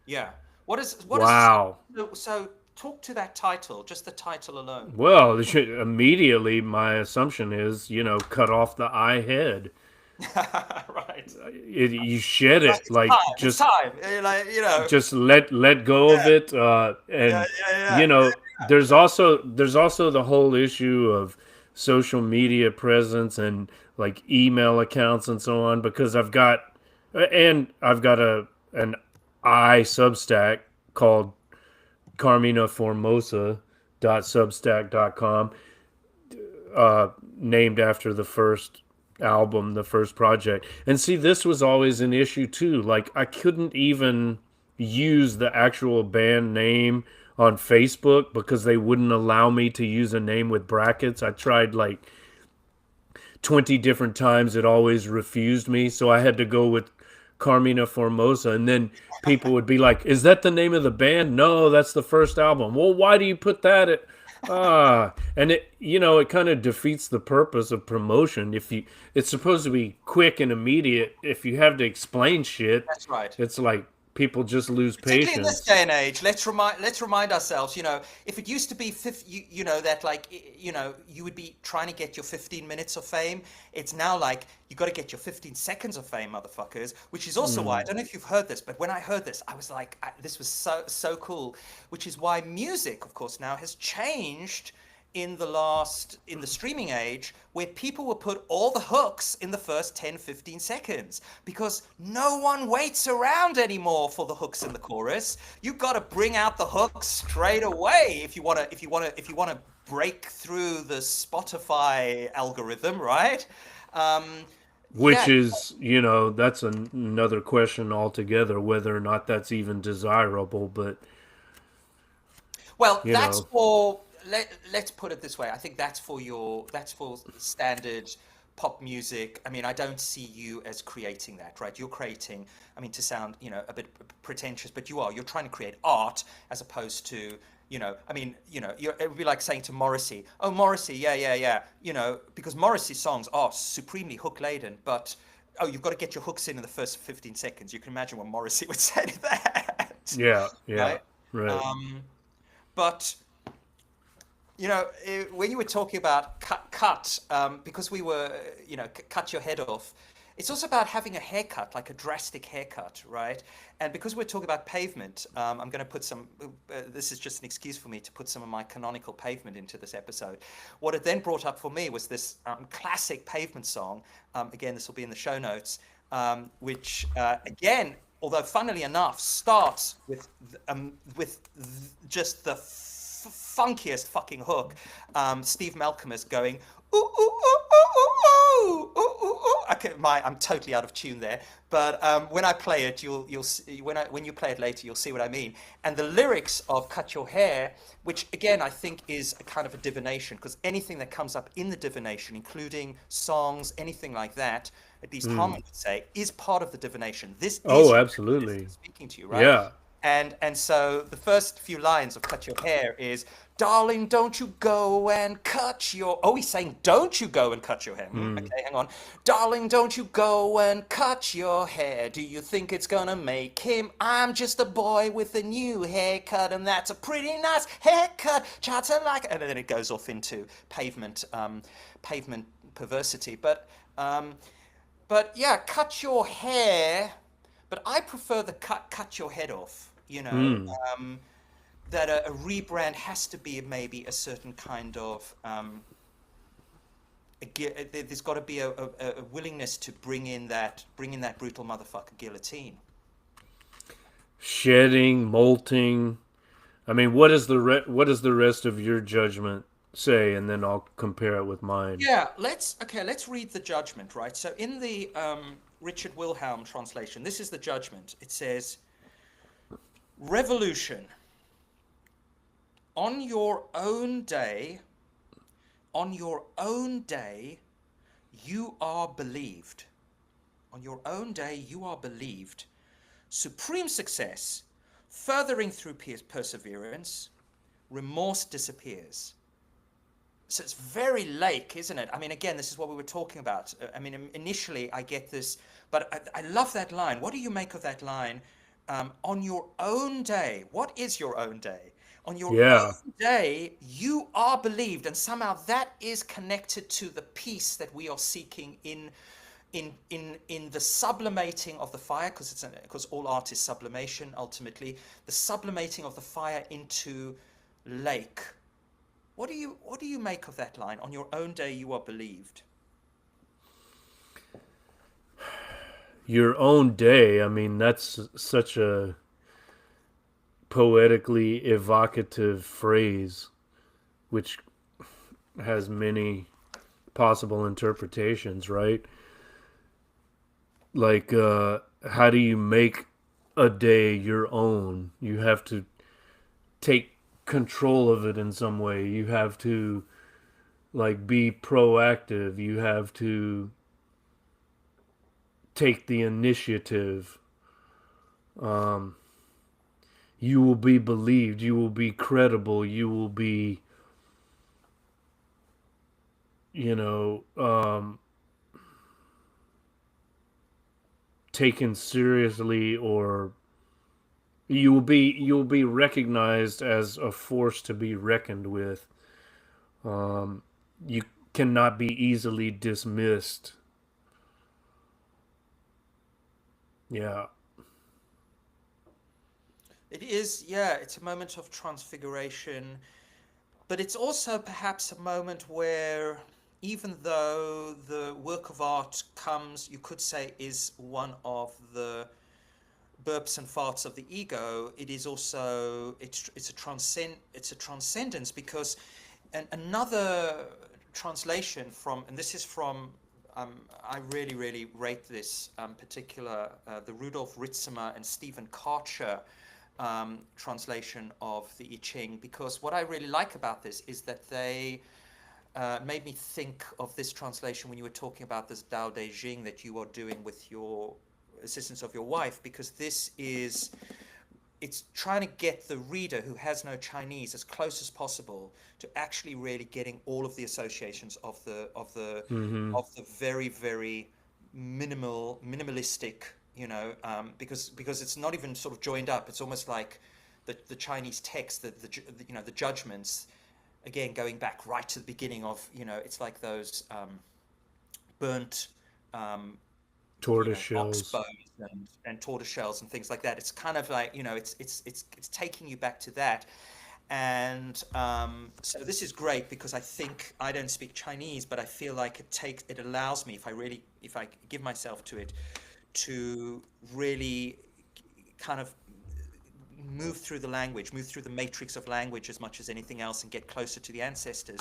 Yeah. What is Wow. so talk to that title, just the title alone. Well, immediately my assumption is, cut off the eye head. Right. You shed Right, it, like it's time. Like, just let go of yeah, it. yeah, And yeah, there's also the whole issue of social media presence and like email accounts and so on, because I've got an I Substack called carminaformosa.substack.com, named after the first album, the first project. And see, this was always an issue too. Like, I couldn't even use the actual band name on Facebook because they wouldn't allow me to use a name with brackets. I tried like 20 different times. It always refused me. So I had to go with Carmina Formosa. And then people would be like, is that the name of the band? No, that's the first album. Well, why do you put that at and it kind of defeats the purpose of promotion. It's supposed to be quick and immediate. If you have to explain shit, That's right. it's like people just lose Particularly in this patience. day and age, let's remind ourselves. If it used to be that like you would be trying to get your 15 minutes of fame. It's now like you got to get your 15 seconds of fame, motherfuckers. Which is also why I don't know if you've heard this, but when I heard this, I was like, this was so cool. Which is why music, of course, now has changed in the streaming age, where people will put all the hooks in the first 10-15 seconds, because no one waits around anymore for the hooks in the chorus. You've got to bring out the hooks straight away if you want to break through the Spotify algorithm, right? Which Yeah. is, that's another question altogether, whether or not that's even desirable. But, Well, you that's know, for let's put it this way. I think that's for standard pop music. I mean, I don't see you as creating that, right? You're creating, I mean, to sound, a bit pretentious, but you're trying to create art as opposed to, I mean, it would be like saying to Morrissey, "Oh, Morrissey, yeah, yeah, yeah," because Morrissey's songs are supremely hook laden, but oh, you've got to get your hooks in the first 15 seconds. You can imagine what Morrissey would say to that, yeah, yeah, right? right. But when you were talking about cut, because we were, cut your head off. It's also about having a haircut, like a drastic haircut, right? And because we're talking about pavement, I'm going to put some. This is just an excuse for me to put some of my canonical pavement into this episode. What it then brought up for me was this classic pavement song. Again, this will be in the show notes. which again, although funnily enough, starts just the funkiest fucking hook. Steve Malcolm is going ooh ooh ooh ooh ooh ooh ooh ooh. Okay, I'm totally out of tune there, but when I play it, you'll see, when you play it later, you'll see what I mean. And the lyrics of "Cut Your Hair," which again I think is a kind of a divination, because anything that comes up in the divination, including songs, anything like that, at least Harmon would say, is part of the divination. This is Oh, your absolutely. ancestors speaking to you, right? Yeah. And so the first few lines of "Cut Your Hair" is, "Darling, don't you go and cut your..." Oh, he's saying, "Don't you go and cut your hair." Okay, hang on. "Darling, don't you go and cut your hair. Do you think it's gonna make him? I'm just a boy with a new haircut, and that's a pretty nice haircut. Chatter like..." And then it goes off into pavement perversity. But yeah, cut your hair. But I prefer the cut your head off. That a rebrand has to be maybe a certain kind of there's got to be a willingness to bring in that brutal motherfucker guillotine. Shedding, molting. I mean, what does the rest of your judgment say, and then I'll compare it with mine. Yeah, let's read the judgment, right? So in the Richard Wilhelm translation, this is the judgment. It says, "Revolution. On your own day, on your own day, you are believed. On your own day, you are believed. Supreme success, furthering through perseverance, remorse disappears." So it's very Lake, isn't it? I mean, again, this is what we were talking about. I mean, initially I get this, but I love that line. What do you make of that line? On your own day, what is your own day? On your Yeah. own day, you are believed, and somehow that is connected to the peace that we are seeking in the sublimating of the fire, because all art is sublimation ultimately. The sublimating of the fire into Lake. What do you make of that line? On your own day, you are believed. Your own day. I mean, that's such a poetically evocative phrase, which has many possible interpretations, right? Like, how do you make a day your own? You have to take control of it in some way. You have to, like, be proactive. You have to take the initiative. You will be believed. You will be credible. You will be, you know, taken seriously, or you'll be recognized as a force to be reckoned with. You cannot be easily dismissed. Yeah. It is, yeah, it's a moment of transfiguration, but it's also perhaps a moment where, even though the work of art comes, you could say, is one of the burps and farts of the ego, it is also it's a transcendence, because another translation from, and this is from, I really rate this particular the Rudolf Ritzimer and Stephen Karcher translation of the I Ching, because what I really like about this is that they made me think of this translation when you were talking about this Dao De Jing that you are doing with your assistance of your wife, because it's trying to get the reader who has no Chinese as close as possible to actually really getting all of the associations of the very minimalistic, because it's not even sort of joined up. It's almost like the Chinese text, the judgments, again going back right to the beginning of, it's like those burnt Tortoise ox shells. bones and tortoise shells and things like that. It's kind of like, it's taking you back to that. And so this is great, because I think I don't speak Chinese, but I feel like it allows me, if I give myself to it, to really kind of move through the language, move through the matrix of language as much as anything else, and get closer to the ancestors.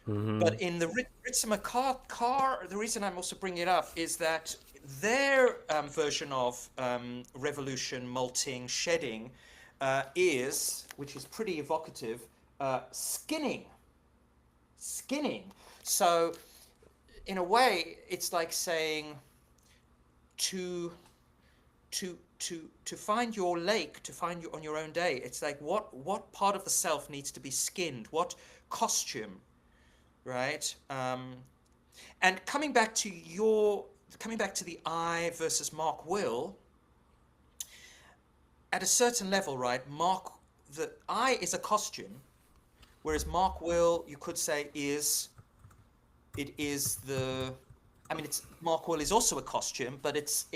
Mm-hmm. But in the Ritzema car, the reason I'm also bringing it up is that their version of revolution, molting, shedding which is pretty evocative, skinning. Skinning. So, in a way, it's like saying to find your lake, to find you on your own day. It's like what part of the self needs to be skinned? What costume, right? And coming back to the I versus Mark Will, at a certain level, right? The I is a costume, whereas Mark Will, you could say, is the. I mean, Mark Will is also a costume, but it's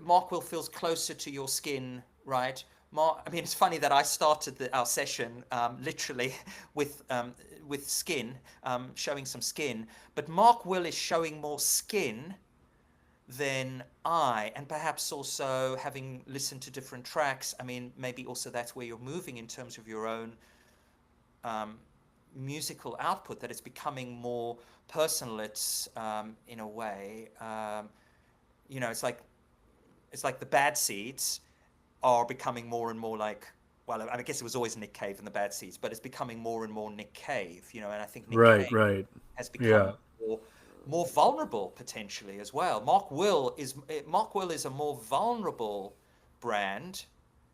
Mark Will feels closer to your skin, right? I mean, it's funny that I started our session literally with skin, showing some skin, but Mark Will is showing more skin than I, and perhaps also having listened to different tracks. I mean, maybe also that's where you're moving in terms of your own musical output, that it's becoming more personal. It's in a way, it's like the Bad Seeds are becoming more and more like, well, I guess it was always Nick Cave and the Bad Seeds, but it's becoming more and more Nick Cave, and I think Nick Right, Cave right. has Yeah. become more vulnerable potentially as well. Mark Will is a more vulnerable brand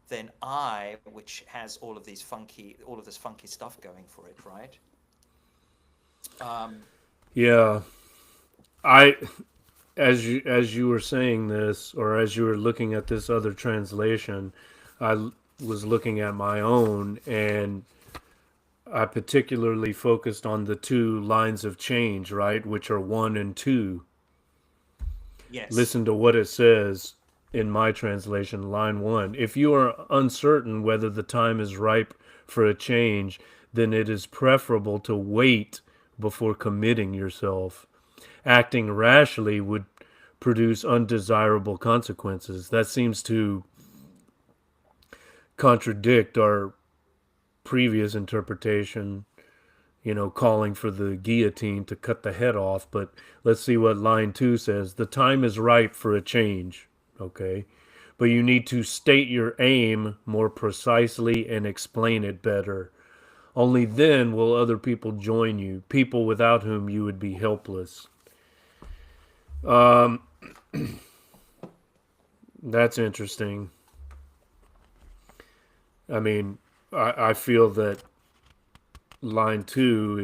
than I, which has all of this funky stuff going for it, right? Yeah. I as you were saying this, or as you were looking at this other translation, was looking at my own, and I particularly focused on the two lines of change, right, which are 1 and 2. Yes. Listen to what it says in my translation, line 1. If you are uncertain whether the time is ripe for a change, then it is preferable to wait before committing yourself. Acting rashly would produce undesirable consequences. That seems to contradict our previous interpretation, calling for the guillotine to cut the head off. But let's see what line 2 says. The time is ripe for a change, okay? But you need to state your aim more precisely and explain it better. Only then will other people join you, people without whom you would be helpless. That's interesting. I mean, I feel that line 2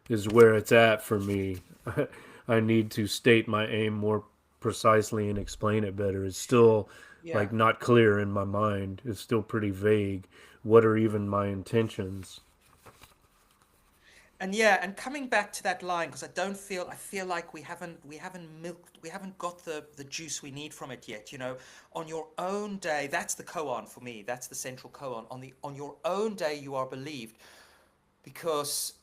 is where it's at for me. I need to state my aim more precisely and explain it better. It's still Yeah. like not clear in my mind. It's still pretty vague. What are even my intentions? And coming back to that line, because I feel like we haven't got the juice we need from it yet. On your own day, that's the koan for me. That's the central koan. On your own day, you are believed, because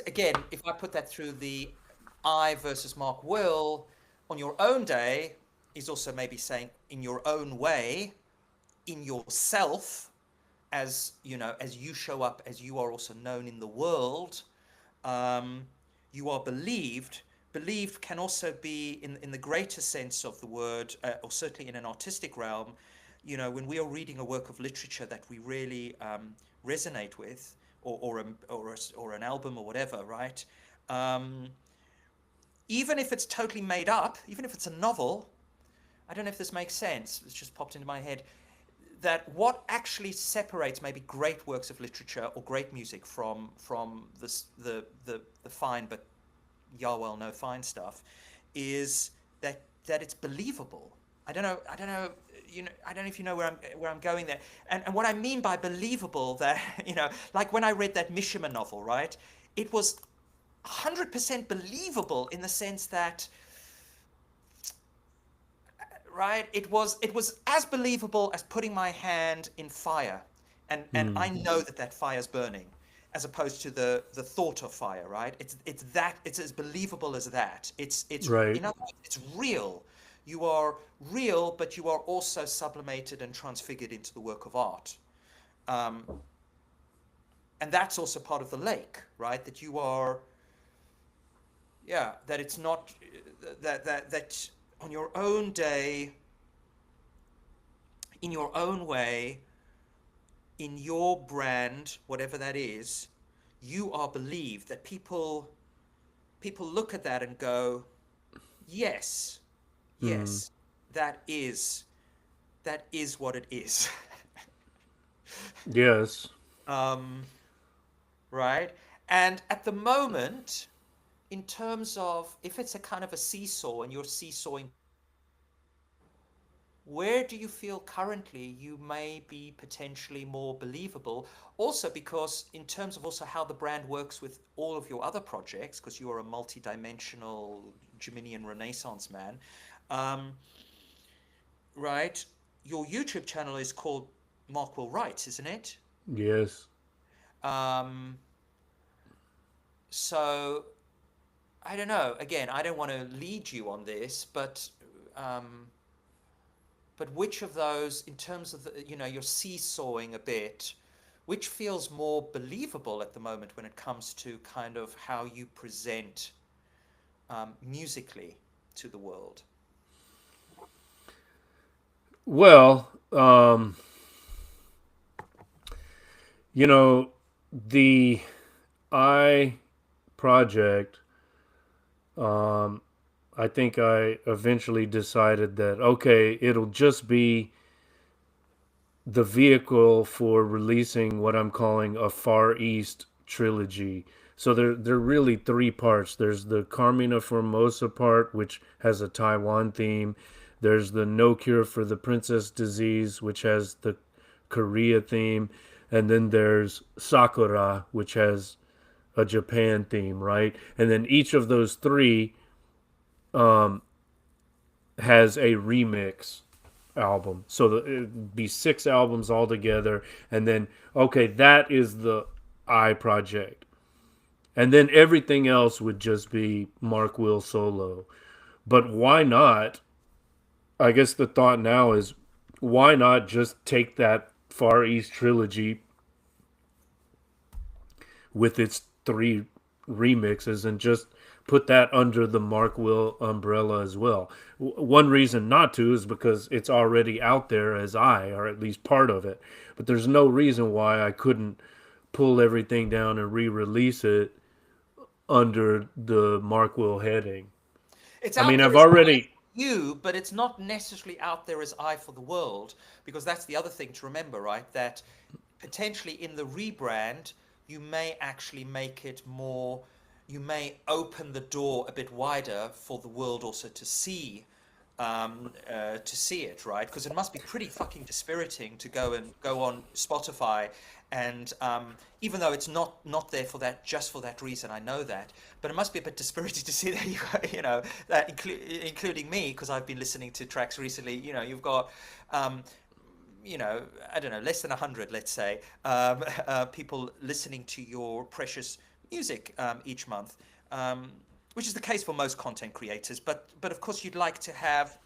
again, if I put that through the I versus Mark Will, on your own day is also maybe saying in your own way, in yourself, as you show up, as you are also known in the world. You are believed. Believed can also be in the greater sense of the word, or certainly in an artistic realm. When we are reading a work of literature that we really resonate with, or an album or whatever, right? Even if it's totally made up, even if it's a novel, I don't know if this makes sense. It's just popped into my head. That what actually separates maybe great works of literature or great music from the fine but well no fine stuff is that it's believable. I don't know. I don't know if you know where I'm going there. And what I mean by believable, that like when I read that Mishima novel, right? It was 100% believable in the sense that, right? It was as believable as putting my hand in fire, and I know that fire's burning, as opposed to the thought of fire, right? It's as believable as that. It's Right. in other words, it's real. You are real, but you are also sublimated and transfigured into the work of art. Um, and that's also part of the lake, right? That you are, yeah, that it's not that on your own day, in your own way, in your brand, whatever that is, you are believed. That people look at that and go, yes, Mm. yes, that is what it is. Yes. um, right? And at the moment, in terms of if it's a kind of a seesaw and you're seesawing, where do you feel currently you may be potentially more believable? Also, because in terms of also how the brand works with all of your other projects, because you are a multi-dimensional Geminian Renaissance man, um, right? Your YouTube channel is called Mark Will Writes, isn't it? Yes. Um, so I don't know. Again, I don't want to lead you on this, um, but which of those, in terms of you're seesawing a bit, which feels more believable at the moment when it comes to kind of how you present musically to the world? Well, you know, the I project, um, I think I eventually decided that, okay, it'll just be the vehicle for releasing what I'm calling a Far East trilogy. So there are really three parts. There's the Carmina Formosa part, which has a Taiwan theme. There's the No Cure for the Princess Disease, which has the Korea theme. And then there's Sakura, which has a Japan theme, right? And then each of those three um, has a remix album. So it'd be six albums altogether. And then, okay, that is the I project. And then everything else would just be Mark Will solo. But why not? I guess the thought now is why not just take that Far East trilogy with its three remixes and just put that under the Mark Will umbrella as well. One reason not to is because it's already out there as I, or at least part of it. But there's no reason why I couldn't pull everything down and re-release it under the Mark Will heading. It's I out mean, there I've as I already. for you, but it's not necessarily out there as I for the world, because that's the other thing to remember, right? That potentially in the rebrand, you may actually make it more, you may open the door a bit wider for the world also to see it, right? Because it must be pretty fucking dispiriting to go on Spotify, and even though it's not there for that, just for that reason, I know that, but it must be a bit dispiriting to see that that including me, because I've been listening to tracks recently. You've got. I don't know, less than 100, let's say, people listening to your precious music each month, which is the case for most content creators. But of course, you'd like to have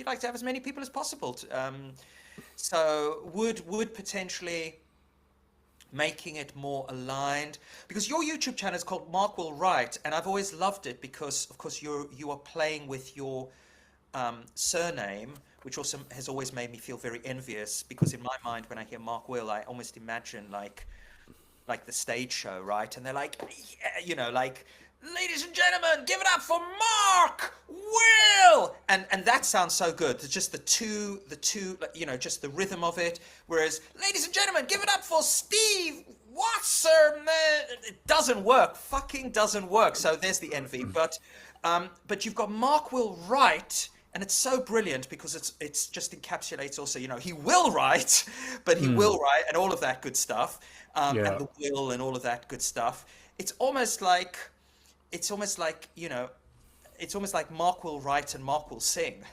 as many people as possible. So would potentially making it more aligned, because your YouTube channel is called Mark Will Write, and I've always loved it because, of course, you are playing with your surname, which also has always made me feel very envious, because in my mind, when I hear Mark Will, I almost imagine like the stage show, right? And they're like, yeah, like, ladies and gentlemen, give it up for Mark Will, and that sounds so good. It's just the two, like, just the rhythm of it. Whereas, ladies and gentlemen, give it up for Steve Wasserman. It doesn't work. Fucking doesn't work. So there's the envy. But you've got Mark Will Write. And it's so brilliant because it's just encapsulates also, he will write, but he will write, and all of that good stuff, and Yeah. the will and all of that good stuff. It's almost like it's almost like Mark will write and Mark will sing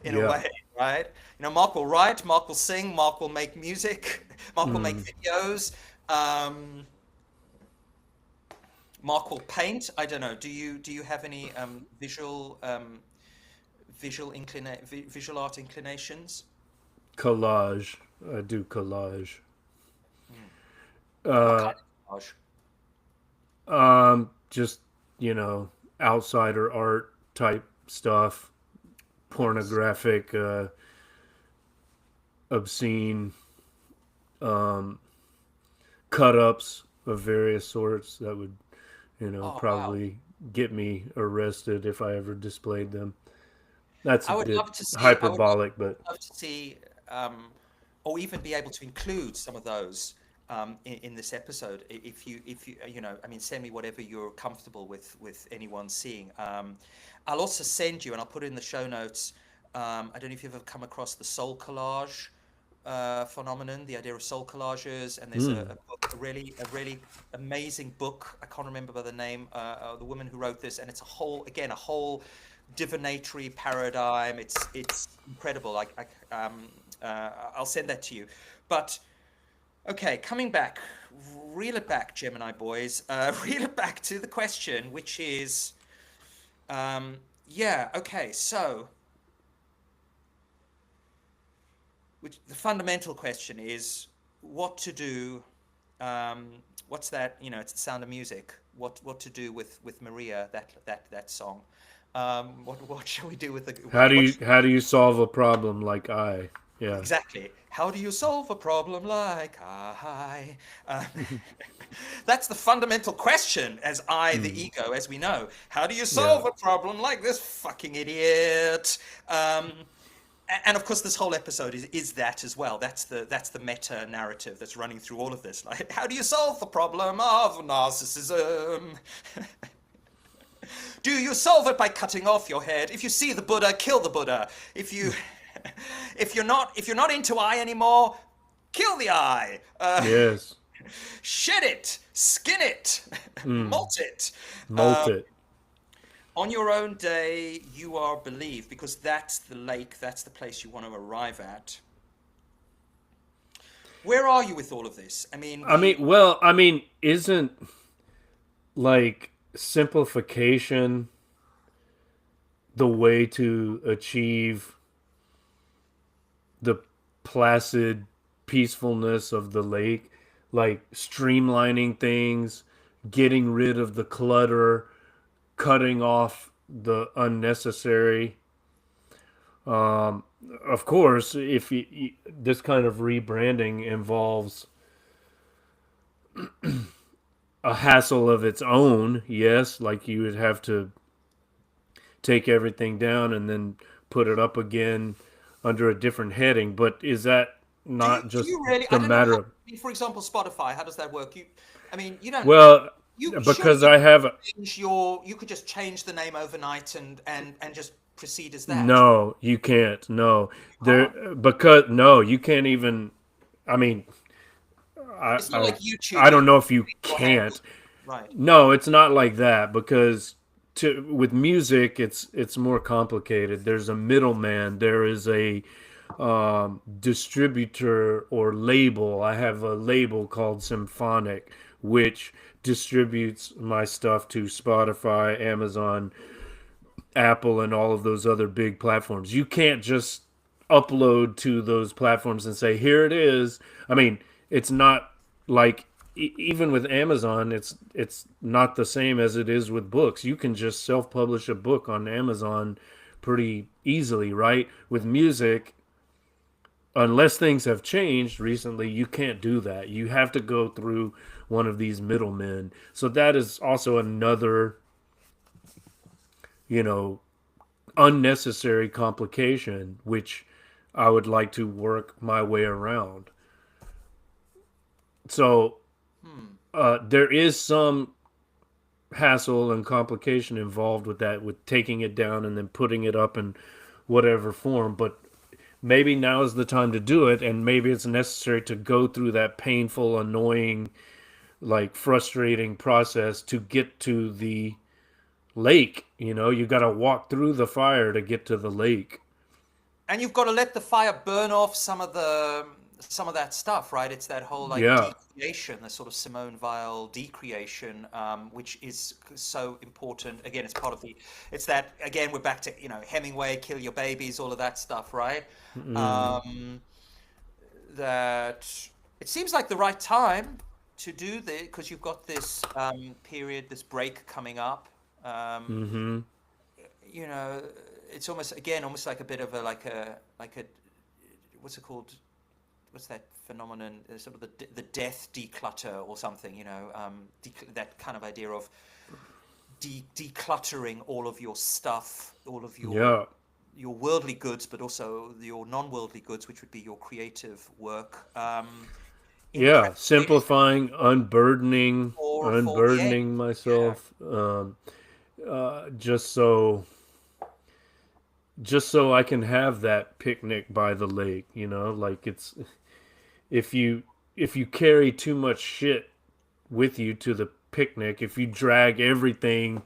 in a Yeah. way, right? Mark will write, Mark will sing, Mark will make music, Mark will make Mm. videos. Um, Mark will paint. I don't know. Do you have any visual art inclinations? Collage. I do collage. Hmm. What Uh, kind of collage? just, outsider art type stuff, Nice. pornographic, obscene, um, cut ups of various sorts that would, Oh wow. probably get me arrested if I ever displayed them. That's a I would bit love to see. I would hyperbolic, but love to see, or even be able to include some of those in this episode. If you, I mean, send me whatever you're comfortable with anyone seeing. I'll also send you, and I'll put it in the show notes. I don't know if you've ever come across the soul collage phenomenon, the idea of soul collages, and there's mm, a book, a really amazing book. I can't remember by the name, the woman who wrote this, and it's a whole divinatory paradigm. It's incredible. I'll send that to you. But okay, coming back, reel it back, Gemini boys. Reel it back to the question, which is, yeah, okay. So, the fundamental question is, what to do? What's that? It's the Sound of Music. What to do with Maria? That song. What shall we do with the how do you solve a problem like I? Yeah. exactly? How do you solve a problem like I? That's the fundamental question. As I, the Mm, ego, as we know, how do you yeah. solve a problem like this fucking idiot? And of course, this whole episode is that as well. That's the meta narrative that's running through all of this. Like, how do you solve the problem of narcissism? Do you solve it by cutting off your head? If you see the Buddha, kill the Buddha. If you if you're not into eye anymore, kill the eye. Yes. Shed it, skin it, Mm, molt it. molt it. On your own day, you are believed because that's the lake, that's the place you want to arrive at. Where are you with all of this? I mean, isn't like simplification the way to achieve the placid peacefulness of the lake? Like streamlining things, getting rid of the clutter, cutting off the unnecessary. Um, of course, if this kind of rebranding involves a hassle of its own, yes, like you would have to take everything down and then put it up again under a different heading. But is that do you not do just you really? I the don't know matter how. of, I mean, for example, Spotify. How does that work? I mean, you don't. well, You surely because you I could have you could just change the name overnight and just proceed as that. no, you can't. No, Can't. because no, you can't even. I mean, I, It's not I, like YouTube. I You don't can know if you change your handle. can't. Right. No, it's not like that because with music, it's more complicated. There's a middleman. There is a distributor or label. I have a label called Symphonic, which distributes my stuff to Spotify, Amazon, Apple, and all of those other big platforms. You can't just upload to those platforms and say, "Here it is." I mean, it's not like even with Amazon, it's not the same as it is with books. You can just self-publish a book on Amazon pretty easily, right? With music, unless things have changed recently, you can't do that. You have to go through one of these middlemen. So that is also another, you know, unnecessary complication, which I would like to work my way around. So Hmm. there is some hassle and complication involved with that, with taking it down and then putting it up in whatever form. But maybe now is the time to do it, and maybe it's necessary to go through that painful, annoying, like frustrating process to get to the lake. You got to walk through the fire to get to the lake. And you've got to let the fire burn off some of the some of that stuff, right? It's that whole like Yeah. decreation, the sort of Simone Weil decreation, which is so important. Again, it's part of the. It's that again. We're back to Hemingway, kill your babies, all of that stuff, right? Mm. Um, that it seems like the right time to do this because you've got this period, this break coming up. Um, Mm-hmm. you know, it's almost again almost like a bit of a like a what's it called? What's that phenomenon? Sort of the death declutter or something. That kind of idea of decluttering all of your stuff, all of Yeah. your worldly goods, but also your non-worldly goods, which would be your creative work. In Yeah. preparation Simplifying, unburdening, for the end. unburdening Yeah. myself, just so I can have that picnic by the lake, like it's if you carry too much shit with you to the picnic, if you drag everything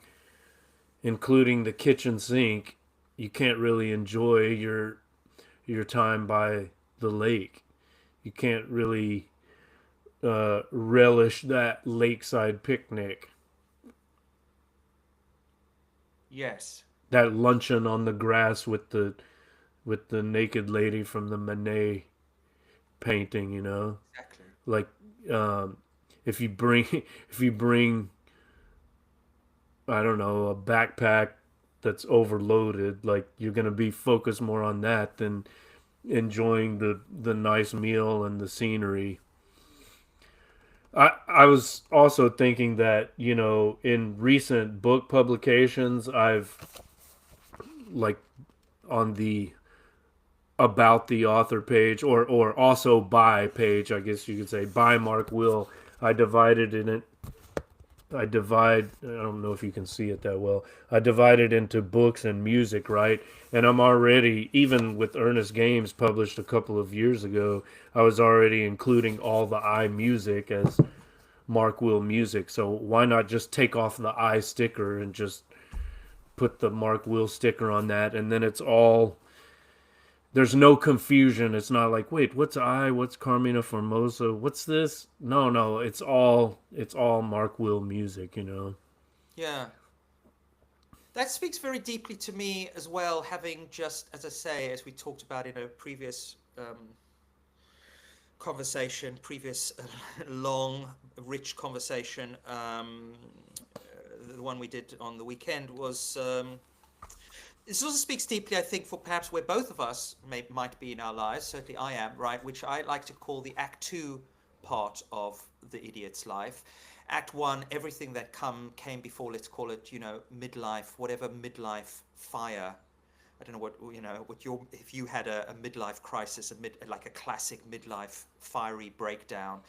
including the kitchen sink, you can't really enjoy your time by the lake. You can't really relish that lakeside picnic, Yes. that luncheon on the grass with the naked lady from the Manet painting. Exactly. Like um, if you bring if you bring I don't know, a backpack that's overloaded, like you're gonna be focused more on that than enjoying the nice meal and the scenery. I was also thinking that, in recent book publications, I've like on the about the author page, or also by page, I guess you could say, by Mark Will, I divided it I divide, I don't know if you can see it that well. I divide it into books and music, right? And I'm already, even with Ernest Games published a couple of years ago, I was already including all the I music as Mark Will music. So why not just take off the I sticker and just put the Mark Will sticker on that? And then it's all, there's no confusion. It's not like, wait, what's I? What's Carmina Formosa? What's this? No, no, it's all Mark Will music. Yeah. That speaks very deeply to me as well, having just, as I say, as we talked about in a previous conversation, previous long, rich conversation, the one we did on the weekend was. This also speaks deeply, I think, for perhaps where both of us might be in our lives. Certainly, I am, right? Which I like to call the Act Two part of the idiot's life. Act One, everything that came before. Let's call it, midlife, whatever midlife fire. I don't know what if you had a midlife crisis, like a classic midlife fiery breakdown.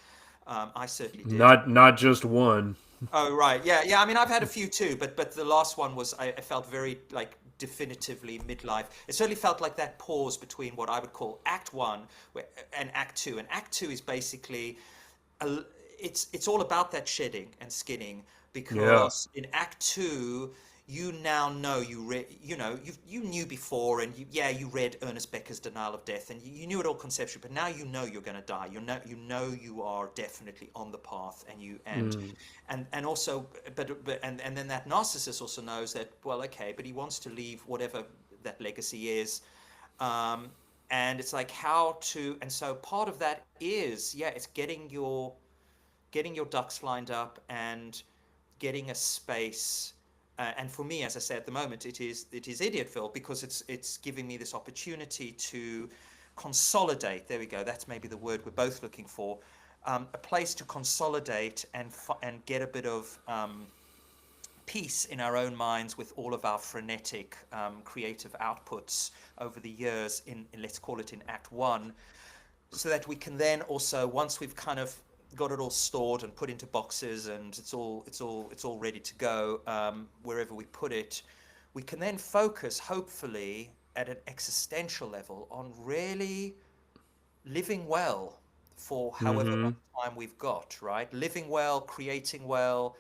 I certainly did. Not just one. Oh right, yeah, yeah. I mean, I've had a few too, but the last one was I felt very like definitively midlife. It certainly felt like that pause between what I would call Act One and Act Two. And Act Two is basically a, it's all about that shedding and skinning Yeah. because in Act Two you now know you knew before and you read Ernest Becker's Denial of Death and you knew it all conceptually, but now you know you're going to die. You know you are definitely on the path, and you Mm. and also and then that narcissist also knows that, well, okay, but he wants to leave whatever that legacy is. um, and it's like how to, and so part of that is, it's getting your ducks lined up and getting a space. And for me, as I say, at the moment, it is Idiotville because it's giving me this opportunity to consolidate. There we go. That's maybe the word we're both looking for. A place to consolidate and get a bit of peace in our own minds with all of our frenetic creative outputs over the years in let's call it in Act One, so that we can then also, once we've kind of got it all stored and put into boxes and it's all ready to go, wherever we put it, we can then focus, hopefully at an existential level, on really living well for however Mm-hmm. much time we've got, right? Living well, creating well,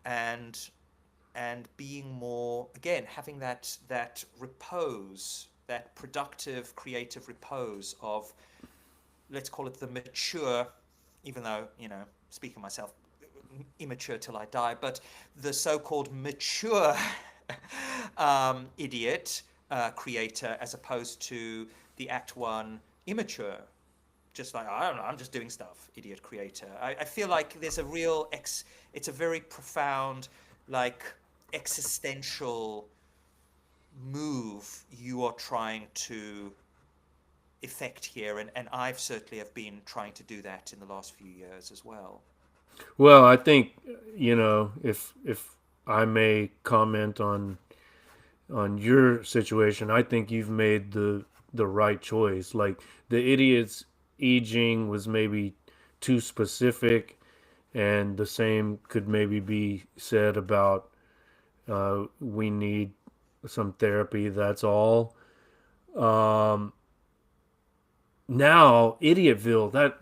and being more, again, having that repose, that productive creative repose of let's call it the mature, even though, speaking of myself, immature till I die, but the so-called mature idiot creator, as opposed to the Act One immature, just like, I don't know, I'm just doing stuff, idiot creator. I feel like there's a real it's a very profound, like, existential move you are trying to effect here, and I've certainly have been trying to do that in the last few years as well. Well, I think, if I may comment on your situation, I think you've made the right choice. Like, the idiot's I Ching was maybe too specific, and the same could maybe be said about we need some therapy. That's all. Um, Now, Idiotville, that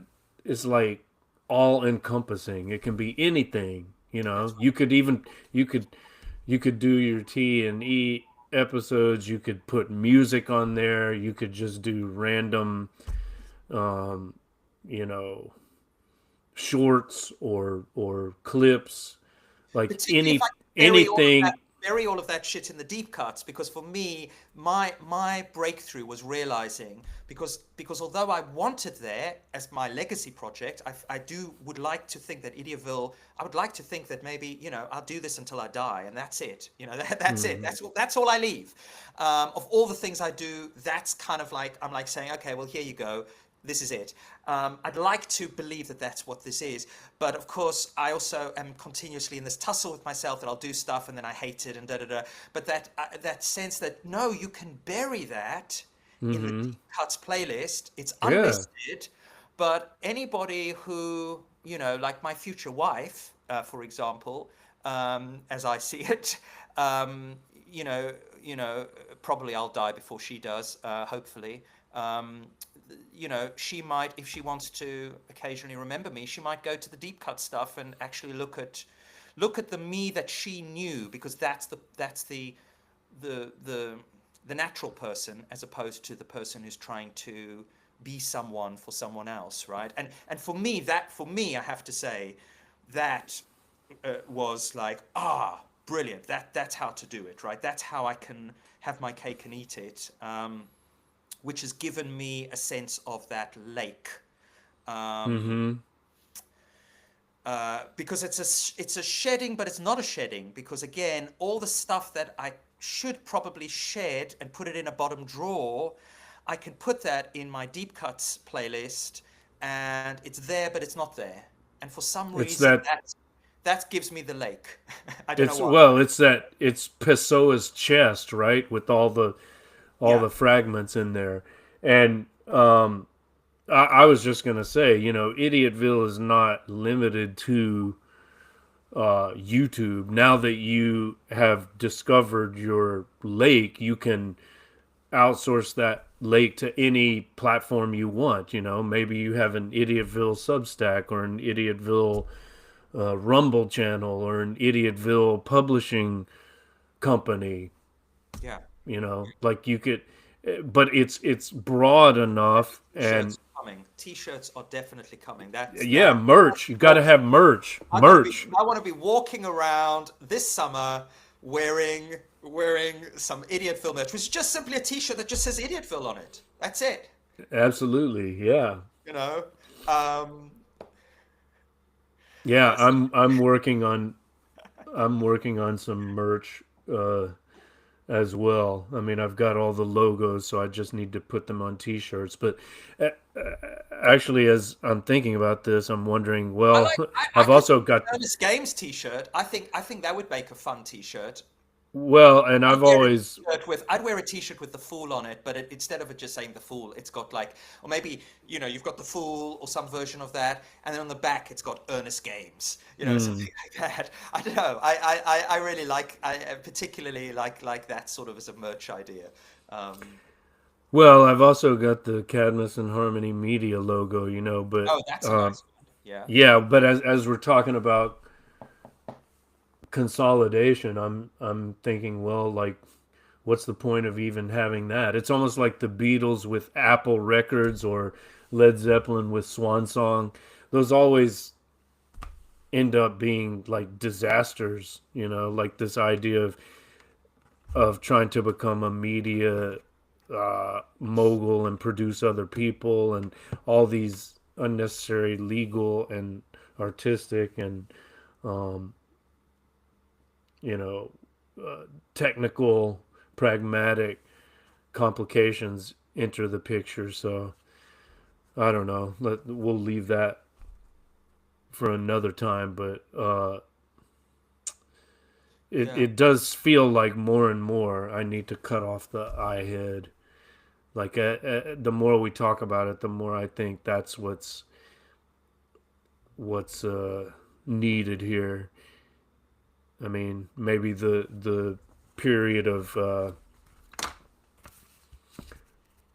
is like all encompassing. It can be anything. That's You could even you could you could do your T and E episodes. You could put music on there. You could just do random, um, you know, shorts or clips, like particularly if I anything. bury all of that shit in the deep cuts, because for me, my breakthrough was realizing, because although I wanted there as my legacy project, I would like to think that Idiotville, I would like to think that maybe, I'll do this until I die, and that's it. That's it. That's all I leave. Of all the things I do, that's kind of like, I'm like saying, okay, well, here you go. This is it. I'd like to believe that that's what this is, but of course I also am continuously in this tussle with myself that I'll do stuff and then I hate it and da da da. But that sense that, no, you can bury that in the Deep Cuts playlist. It's Yeah. unlisted, but anybody who, like my future wife, for example, as I see it, you know, probably I'll die before she does, hopefully. She might, if she wants to occasionally remember me, she might go to the deep cut stuff and actually look at the me that she knew, because that's the natural person, as opposed to the person who's trying to be someone for someone else, right? And for me, I have to say, that was like, brilliant. That's how to do it, right? That's how I can have my cake and eat it. Which has given me a sense of that lake, because it's a shedding, but it's not a shedding, because again, all the stuff that I should probably shed and put it in a bottom drawer, I can put that in my deep cuts playlist, and it's there, but it's not there, and for some It's reason that that gives me the lake. I don't know it's why. well, it's Pessoa's chest, right? With all Yeah, the fragments in there. And I was just gonna say, Idiotville is not limited to YouTube. Now that you have discovered your lake, you can outsource that lake to any platform you want. Maybe you have an Idiotville Substack, or an Idiotville Rumble channel, or an Idiotville publishing company. yeah. Like you could, but it's broad enough. And T-shirts are coming. T-shirts are definitely coming. That's yeah, that. merch. You got to have merch. Merch. I want to be walking around this summer wearing some Idiotville merch, which is just simply a T-shirt that just says Idiotville on it. That's it. Absolutely. Yeah. You know. Um, Yeah, yes. I'm working on some merch as well. I mean, I've got all the logos, so I just need to put them on t-shirts. But uh, uh, actually, as I'm thinking about this, I'm wondering, well, I I've could also got, Ernest Games T-shirt. I think that would make a fun T-shirt. well, and I've always, I'd wear a T-shirt with the Fool on it, but instead of it just saying the Fool, it's got like, or maybe you've got the Fool or some version of that, and then on the back it's got Earnest Games, something like that. I don't know. I really like. I particularly like that sort of as a merch idea. Um, well, I've also got the Cadmus and Harmony Media logo, but oh, that's a nice one. Yeah. yeah, but as we're talking about consolidation, I'm thinking, well, like, what's the point of even having that? It's almost like the Beatles with Apple Records, or Led Zeppelin with Swan Song. Those always end up being like disasters, you know, like this idea of trying to become a media mogul and produce other people and all these unnecessary legal and artistic and um, you know technical pragmatic complications enter the picture. So I don't know. We'll leave that for another time, but Yeah. it does feel like more and more I need to cut off the I head. Like the more we talk about it, the more I think that's what's needed here. I mean, maybe the period of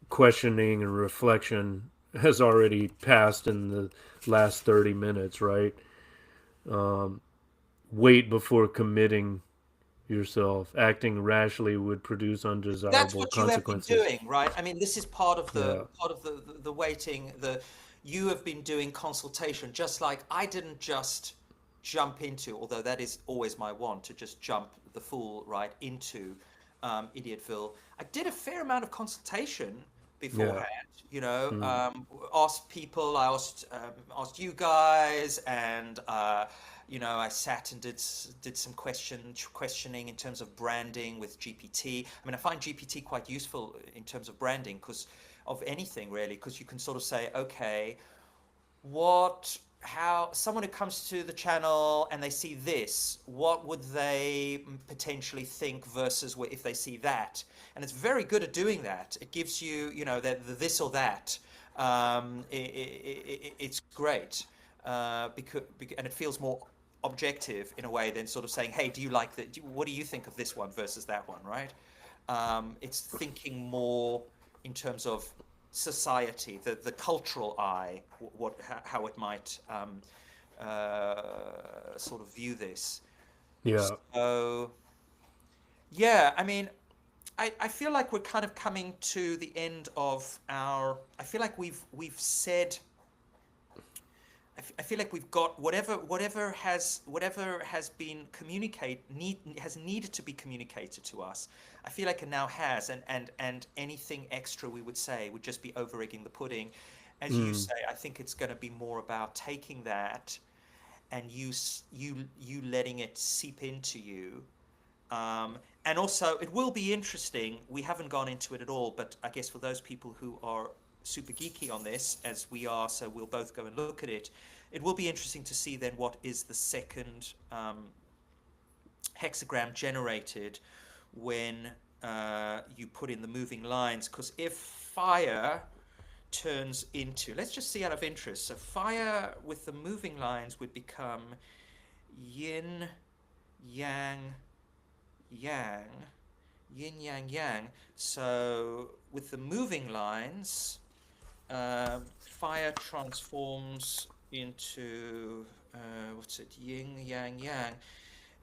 questioning and reflection has already passed in the last 30 minutes, right? Um, Wait before committing yourself. Acting rashly would produce That's undesirable what you have been consequences. doing, right? I mean, this is part of Yeah. the waiting. You have been doing consultation, just like I didn't just jump into, although that is always my want to just jump the fool right into Idiotville. I did a fair amount of consultation Yeah. beforehand. You know, Mm. asked people. I asked you guys, and you know, I sat and did some questioning in terms of branding with GPT. I mean, I find GPT quite useful in terms of branding because of anything really, because you can sort of say, okay, how someone who comes to the channel and they see this, what would they potentially think versus if they see that? And it's very good at doing that. It gives you, you know, the this or that. It's great because and it feels more objective in a way than sort of saying, hey, do you like that? What do you think of this one versus that one, right? It's thinking more in terms of society, the cultural eye, how it might sort of view this. Yeah. So yeah, I mean, I feel like we're kind of coming to the end of our. I feel like we've said. I feel like we've got whatever has been has needed to be communicated to us. I feel like it now has, and anything extra we would say would just be over egging the pudding. As you Mm. say, I think it's going to be more about taking that and you letting it seep into you. And also, it will be interesting. We haven't gone into it at all, but I guess for those people who are super geeky on this, as we are, so we'll both go and look at it. It will be interesting to see then what is the second hexagram generated when you put in the moving lines. Because if fire turns into, let's just see out of interest. So fire with the moving lines would become yin, yang, yang, yin, yang, yang. So with the moving lines, fire transforms into what's it? Yin, yang, yang.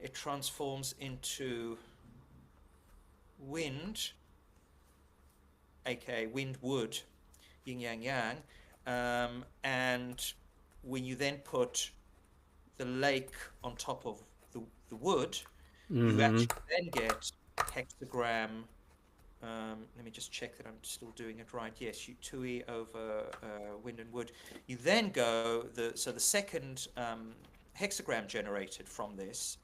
It transforms into wind, aka wind, wood, yin, yang, yang. And when you then put the lake on top of the wood, you Mm-hmm. actually then get hexagram. Let me just check that I'm still doing it right. Yes, you Tui over wind and wood. You then go so the second hexagram generated from this,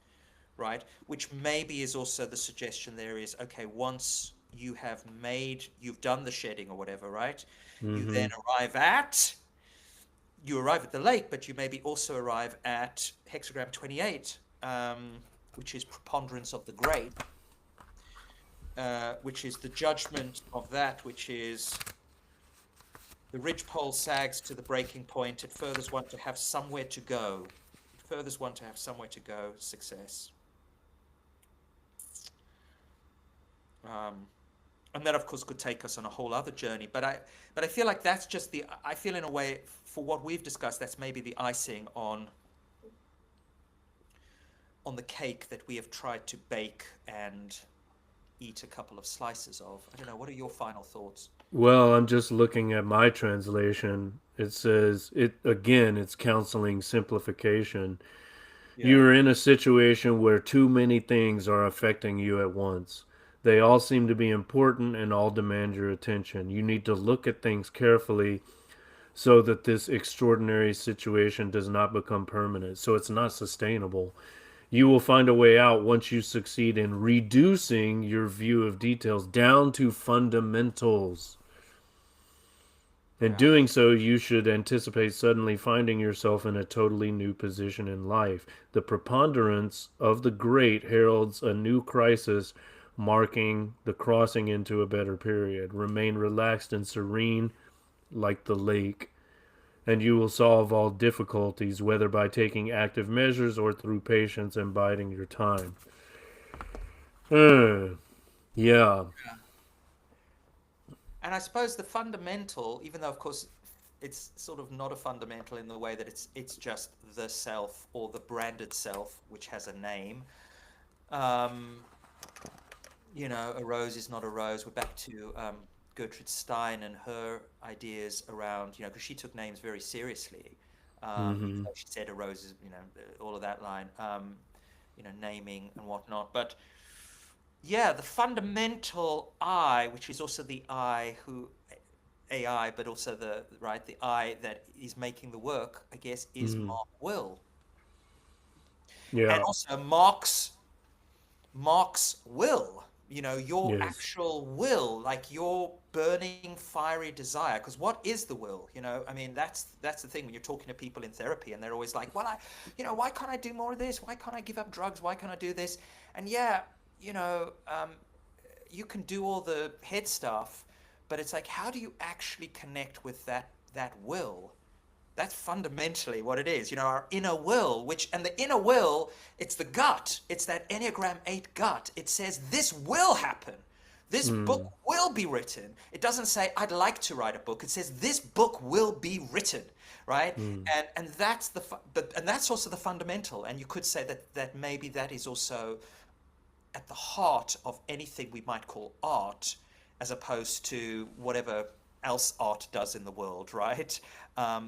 right? Which maybe is also the suggestion there is okay. Once you've done the shedding or whatever, right? You Mm-hmm. then arrive at the lake, but you maybe also arrive at hexagram 28, which is preponderance of the grape. Which is the judgment of that, which is the ridgepole sags to the breaking point. It furthers one to have somewhere to go. It furthers one to have somewhere to go. Success. And that, of course, could take us on a whole other journey. But I feel like that's just I feel in a way, for what we've discussed, that's maybe the icing on the cake that we have tried to bake and eat a couple of slices of. I don't know. What are your final thoughts? Well, I'm just looking at my translation. It says it again, it's counseling simplification. Yeah. You're in a situation where too many things are affecting you at once. They all seem to be important and all demand your attention. You need to look at things carefully so that this extraordinary situation does not become permanent. So it's not sustainable. You will find a way out once you succeed in reducing your view of details down to fundamentals. In Yeah. doing so, you should anticipate suddenly finding yourself in a totally new position in life. The preponderance of the great heralds a new crisis, marking the crossing into a better period. Remain relaxed and serene like the lake, and you will solve all difficulties, whether by taking active measures or through patience and biding your time. Yeah. And I suppose the fundamental, even though of course it's sort of not a fundamental in the way that it's just the self or the branded self, which has a name. Um, a rose is not a rose. We're back to Gertrude Stein and her ideas around, because she took names very seriously. Even Mm-hmm. though she said a rose is, all of that line, naming and whatnot. But yeah, the fundamental I, which is also the I who AI, but also the I that is making the work, I guess, is Mm-hmm. Mark Will, and Yeah. also Mark's will. Your Yes. actual will, like your burning, fiery desire. Because what is the will? I mean, that's the thing when you're talking to people in therapy, and they're always like, "Well, why can't I do more of this? Why can't I give up drugs? Why can't I do this?" And yeah, you can do all the head stuff, but it's like, how do you actually connect with that will? That's fundamentally what it is. Our inner will, and the inner will, it's the gut. It's that Enneagram 8 gut. It says this will happen. This book Mm. will be written. It doesn't say I'd like to write a book. It says this book will be written, right? Mm. And that's and that's also the fundamental. And you could say that maybe that is also at the heart of anything we might call art, as opposed to whatever else art does in the world, right?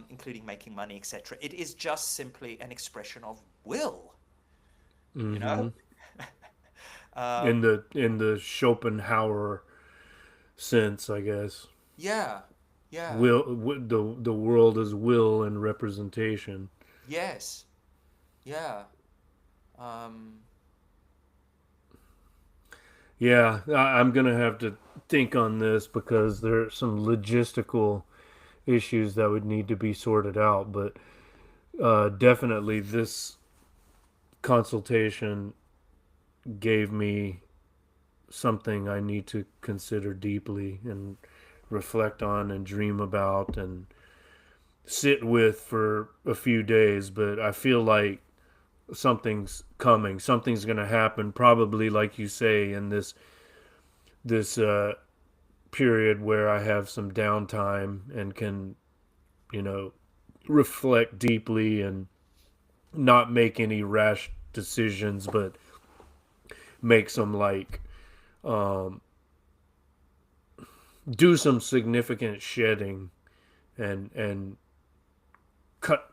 Including making money, etc. It is just simply an expression of will, you know? Mm-hmm. In Um, the Schopenhauer sense, I guess. yeah, yeah, The world is will and representation. yes, yeah. Um, Yeah, I'm gonna have to think on this because there are some logistical issues that would need to be sorted out. But definitely, this consultation gave me something I need to consider deeply and reflect on and dream about and sit with for a few days. But I feel like something's coming. Something's going to happen, probably like you say, in this period where I have some downtime and can, you know, reflect deeply and not make any rash decisions, but make some like um, do some significant shedding and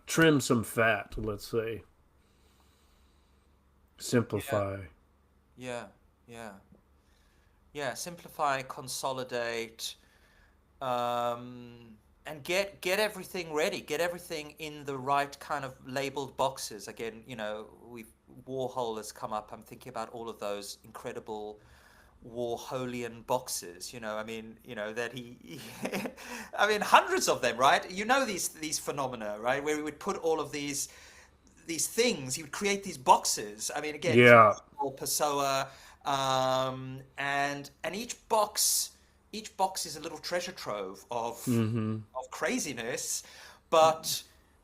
trim some fat. Let's say yeah, simplify. yeah, yeah, yeah. Simplify, consolidate, and get everything ready. Get everything in the right kind of labeled boxes. Again, we Warhol has come up. I'm thinking about all of those incredible Warholian boxes. I mean, that I mean, hundreds of them, right? These phenomena, right? Where we would put all of these things. He would create these boxes. I mean, again, Yeah. Pessoa, and each box is a little treasure trove Mm-hmm. of craziness, but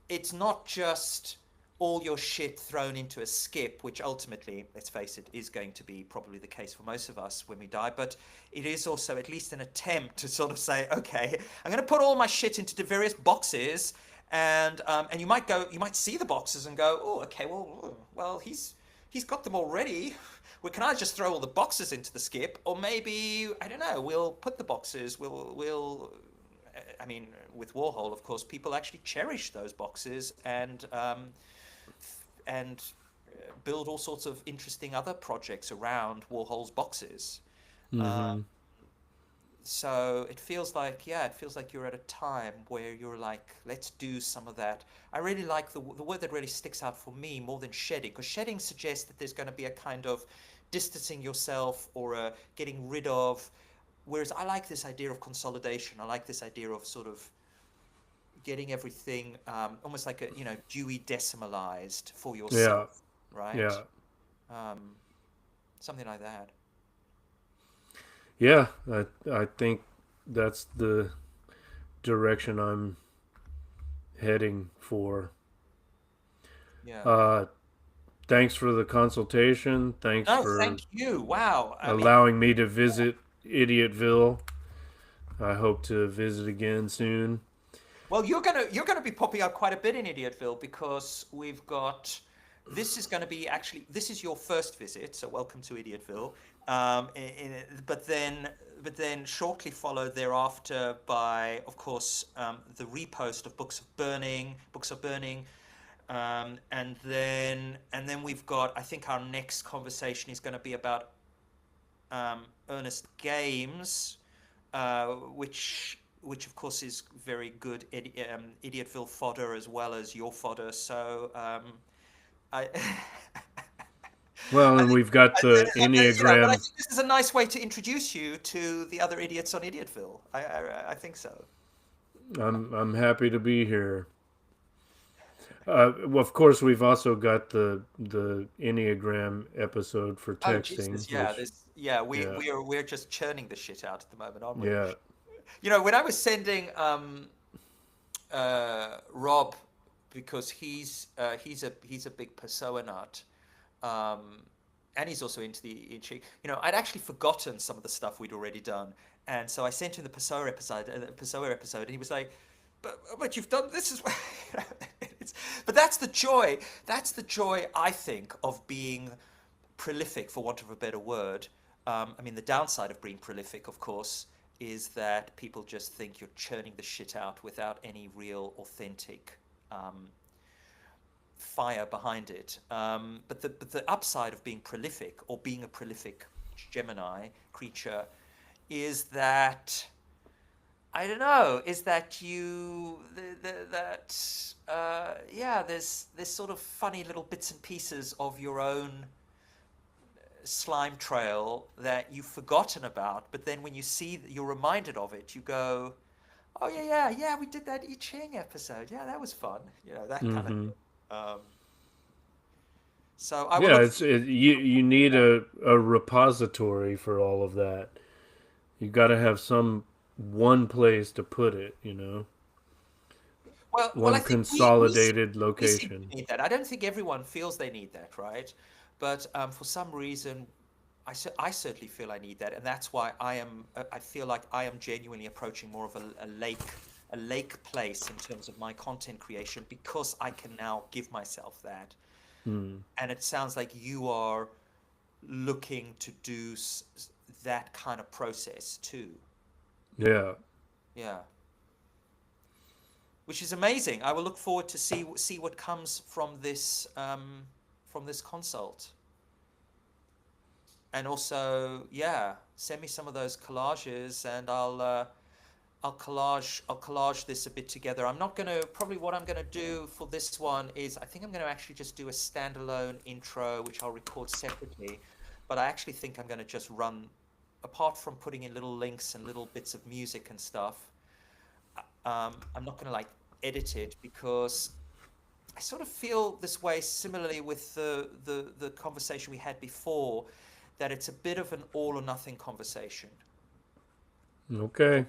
it's not just all your shit thrown into a skip, which ultimately, let's face it, is going to be probably the case for most of us when we die. But it is also at least an attempt to sort of say, okay, I'm going to put all my shit into the various boxes, and you might see the boxes and go, oh, okay, well, he's got them already. we can either just throw all the boxes into the skip, or maybe, I don't know, we'll put the boxes, I mean, with Warhol, of course, people actually cherish those boxes and build all sorts of interesting other projects around Warhol's boxes. Mm-hmm. So it feels like, yeah, it feels like you're at a time where you're like, let's do some of that. I really like the word that really sticks out for me more than shedding, because shedding suggests that there's going to be a kind of distancing yourself or a getting rid of. Whereas I like this idea of consolidation. I like this idea of sort of getting everything almost like a, Dewey decimalized for Yeah. yourself, right? Yeah. Um, Something like that. Yeah. I think that's the direction I'm heading for. Yeah. Thanks for the consultation. Thanks No, for thank you. Wow. I mean, allowing me to visit Idiotville. I hope to visit again soon. well, you're gonna be popping up quite a bit in Idiotville because we've got. This is your first visit, so welcome to Idiotville. But then shortly followed thereafter by, of course, the repost of Books of Burning, and then we've got. I think our next conversation is going to be about Earnest Games, which of course is very good Idiotville fodder as well as your fodder. So I. Well, I and think, we've got the but I Enneagram. think this is a nice way to introduce you to the other idiots on Idiotville. I think so. I'm happy to be here. Well, of course, we've also got the Enneagram episode for Oh texting, Jesus, yeah, which we yeah, we're just churning the shit out at the moment, aren't we? yeah, When I was sending Rob, because he's a big Pessoa nut, um, and he's also into the I Ching. I'd actually forgotten some of the stuff we'd already done, and so I sent him the Pessoa episode, and he was like, "But you've done this as well." But that's the joy. That's the joy, I think, of being prolific, for want of a better word. I mean, the downside of being prolific, of course, is that people just think you're churning the shit out without any real, authentic fire behind it. But the upside of being prolific, or being a prolific Gemini creature, is that I don't know. Is that yeah? There's sort of funny little bits and pieces of your own slime trail that you've forgotten about, but then when you're reminded of it, you go, "Oh yeah, we did that I Ching episode. Yeah, that was fun." That kind of mm-hmm. thing. Um, so I will Yeah. look. You need a repository for all of that. You got to have some one place to put it. Well, I One think we consolidated we seem location. to need that. I don't think everyone feels they need that, right? But for some reason, I certainly feel I need that, and that's why I feel like I am genuinely approaching more of a lake place in terms of my content creation, because I can now give myself that. Hmm. And it sounds like you are looking to do that kind of process too. Yeah. Yeah. Which is amazing. I will look forward to see what comes from this consult. And also, yeah, send me some of those collages, and I'll collage this a bit together. I'm not gonna Probably what I'm gonna do for this one is, I think I'm gonna actually just do a standalone intro, which I'll record separately. But I actually think I'm gonna just run, apart from putting in little links and little bits of music and stuff. I'm not gonna like edit it, because I sort of feel this way similarly with the conversation we had before, that it's a bit of an all or nothing conversation. In a Okay. way,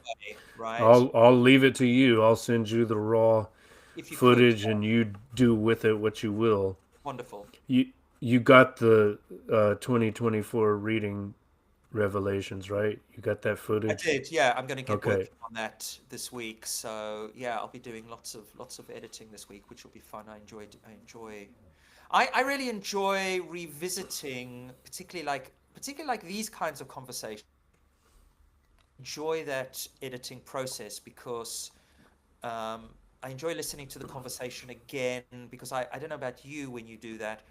right? I'll leave it to you. I'll send you the raw If you could, footage, and you do with it what you will. wonderful. You you got the 2024 reading revelations, right? You got that I footage? did, yeah. I'm going to get Okay. working on that this week. So yeah, I'll be doing lots of editing this week, which will be fun. I enjoy. I really enjoy revisiting, particularly like these kinds of conversations. Enjoy that editing process because I enjoy listening to the conversation again because I don't know about you when you do that.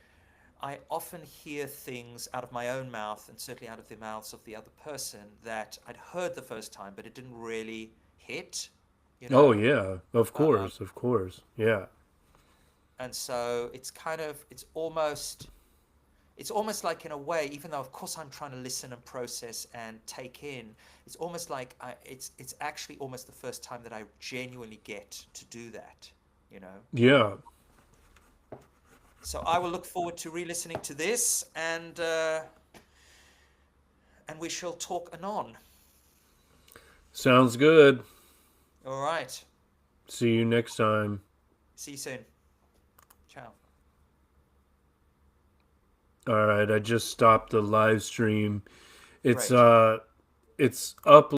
I often hear things out of my own mouth and certainly out of the mouths of the other person that I'd heard the first time, but it didn't really hit, you Oh know? yeah, of course, yeah. And so it's kind of, it's almost like in a way, even though of course I'm trying to listen and process and take in, it's almost like it's actually almost the first time that I genuinely get to do that, you know? Yeah, So I will look forward to re-listening to this and we shall talk anon. sounds good. All right. See you next time. See you soon. Ciao. All right, I just stopped the live stream. It's Great. it's up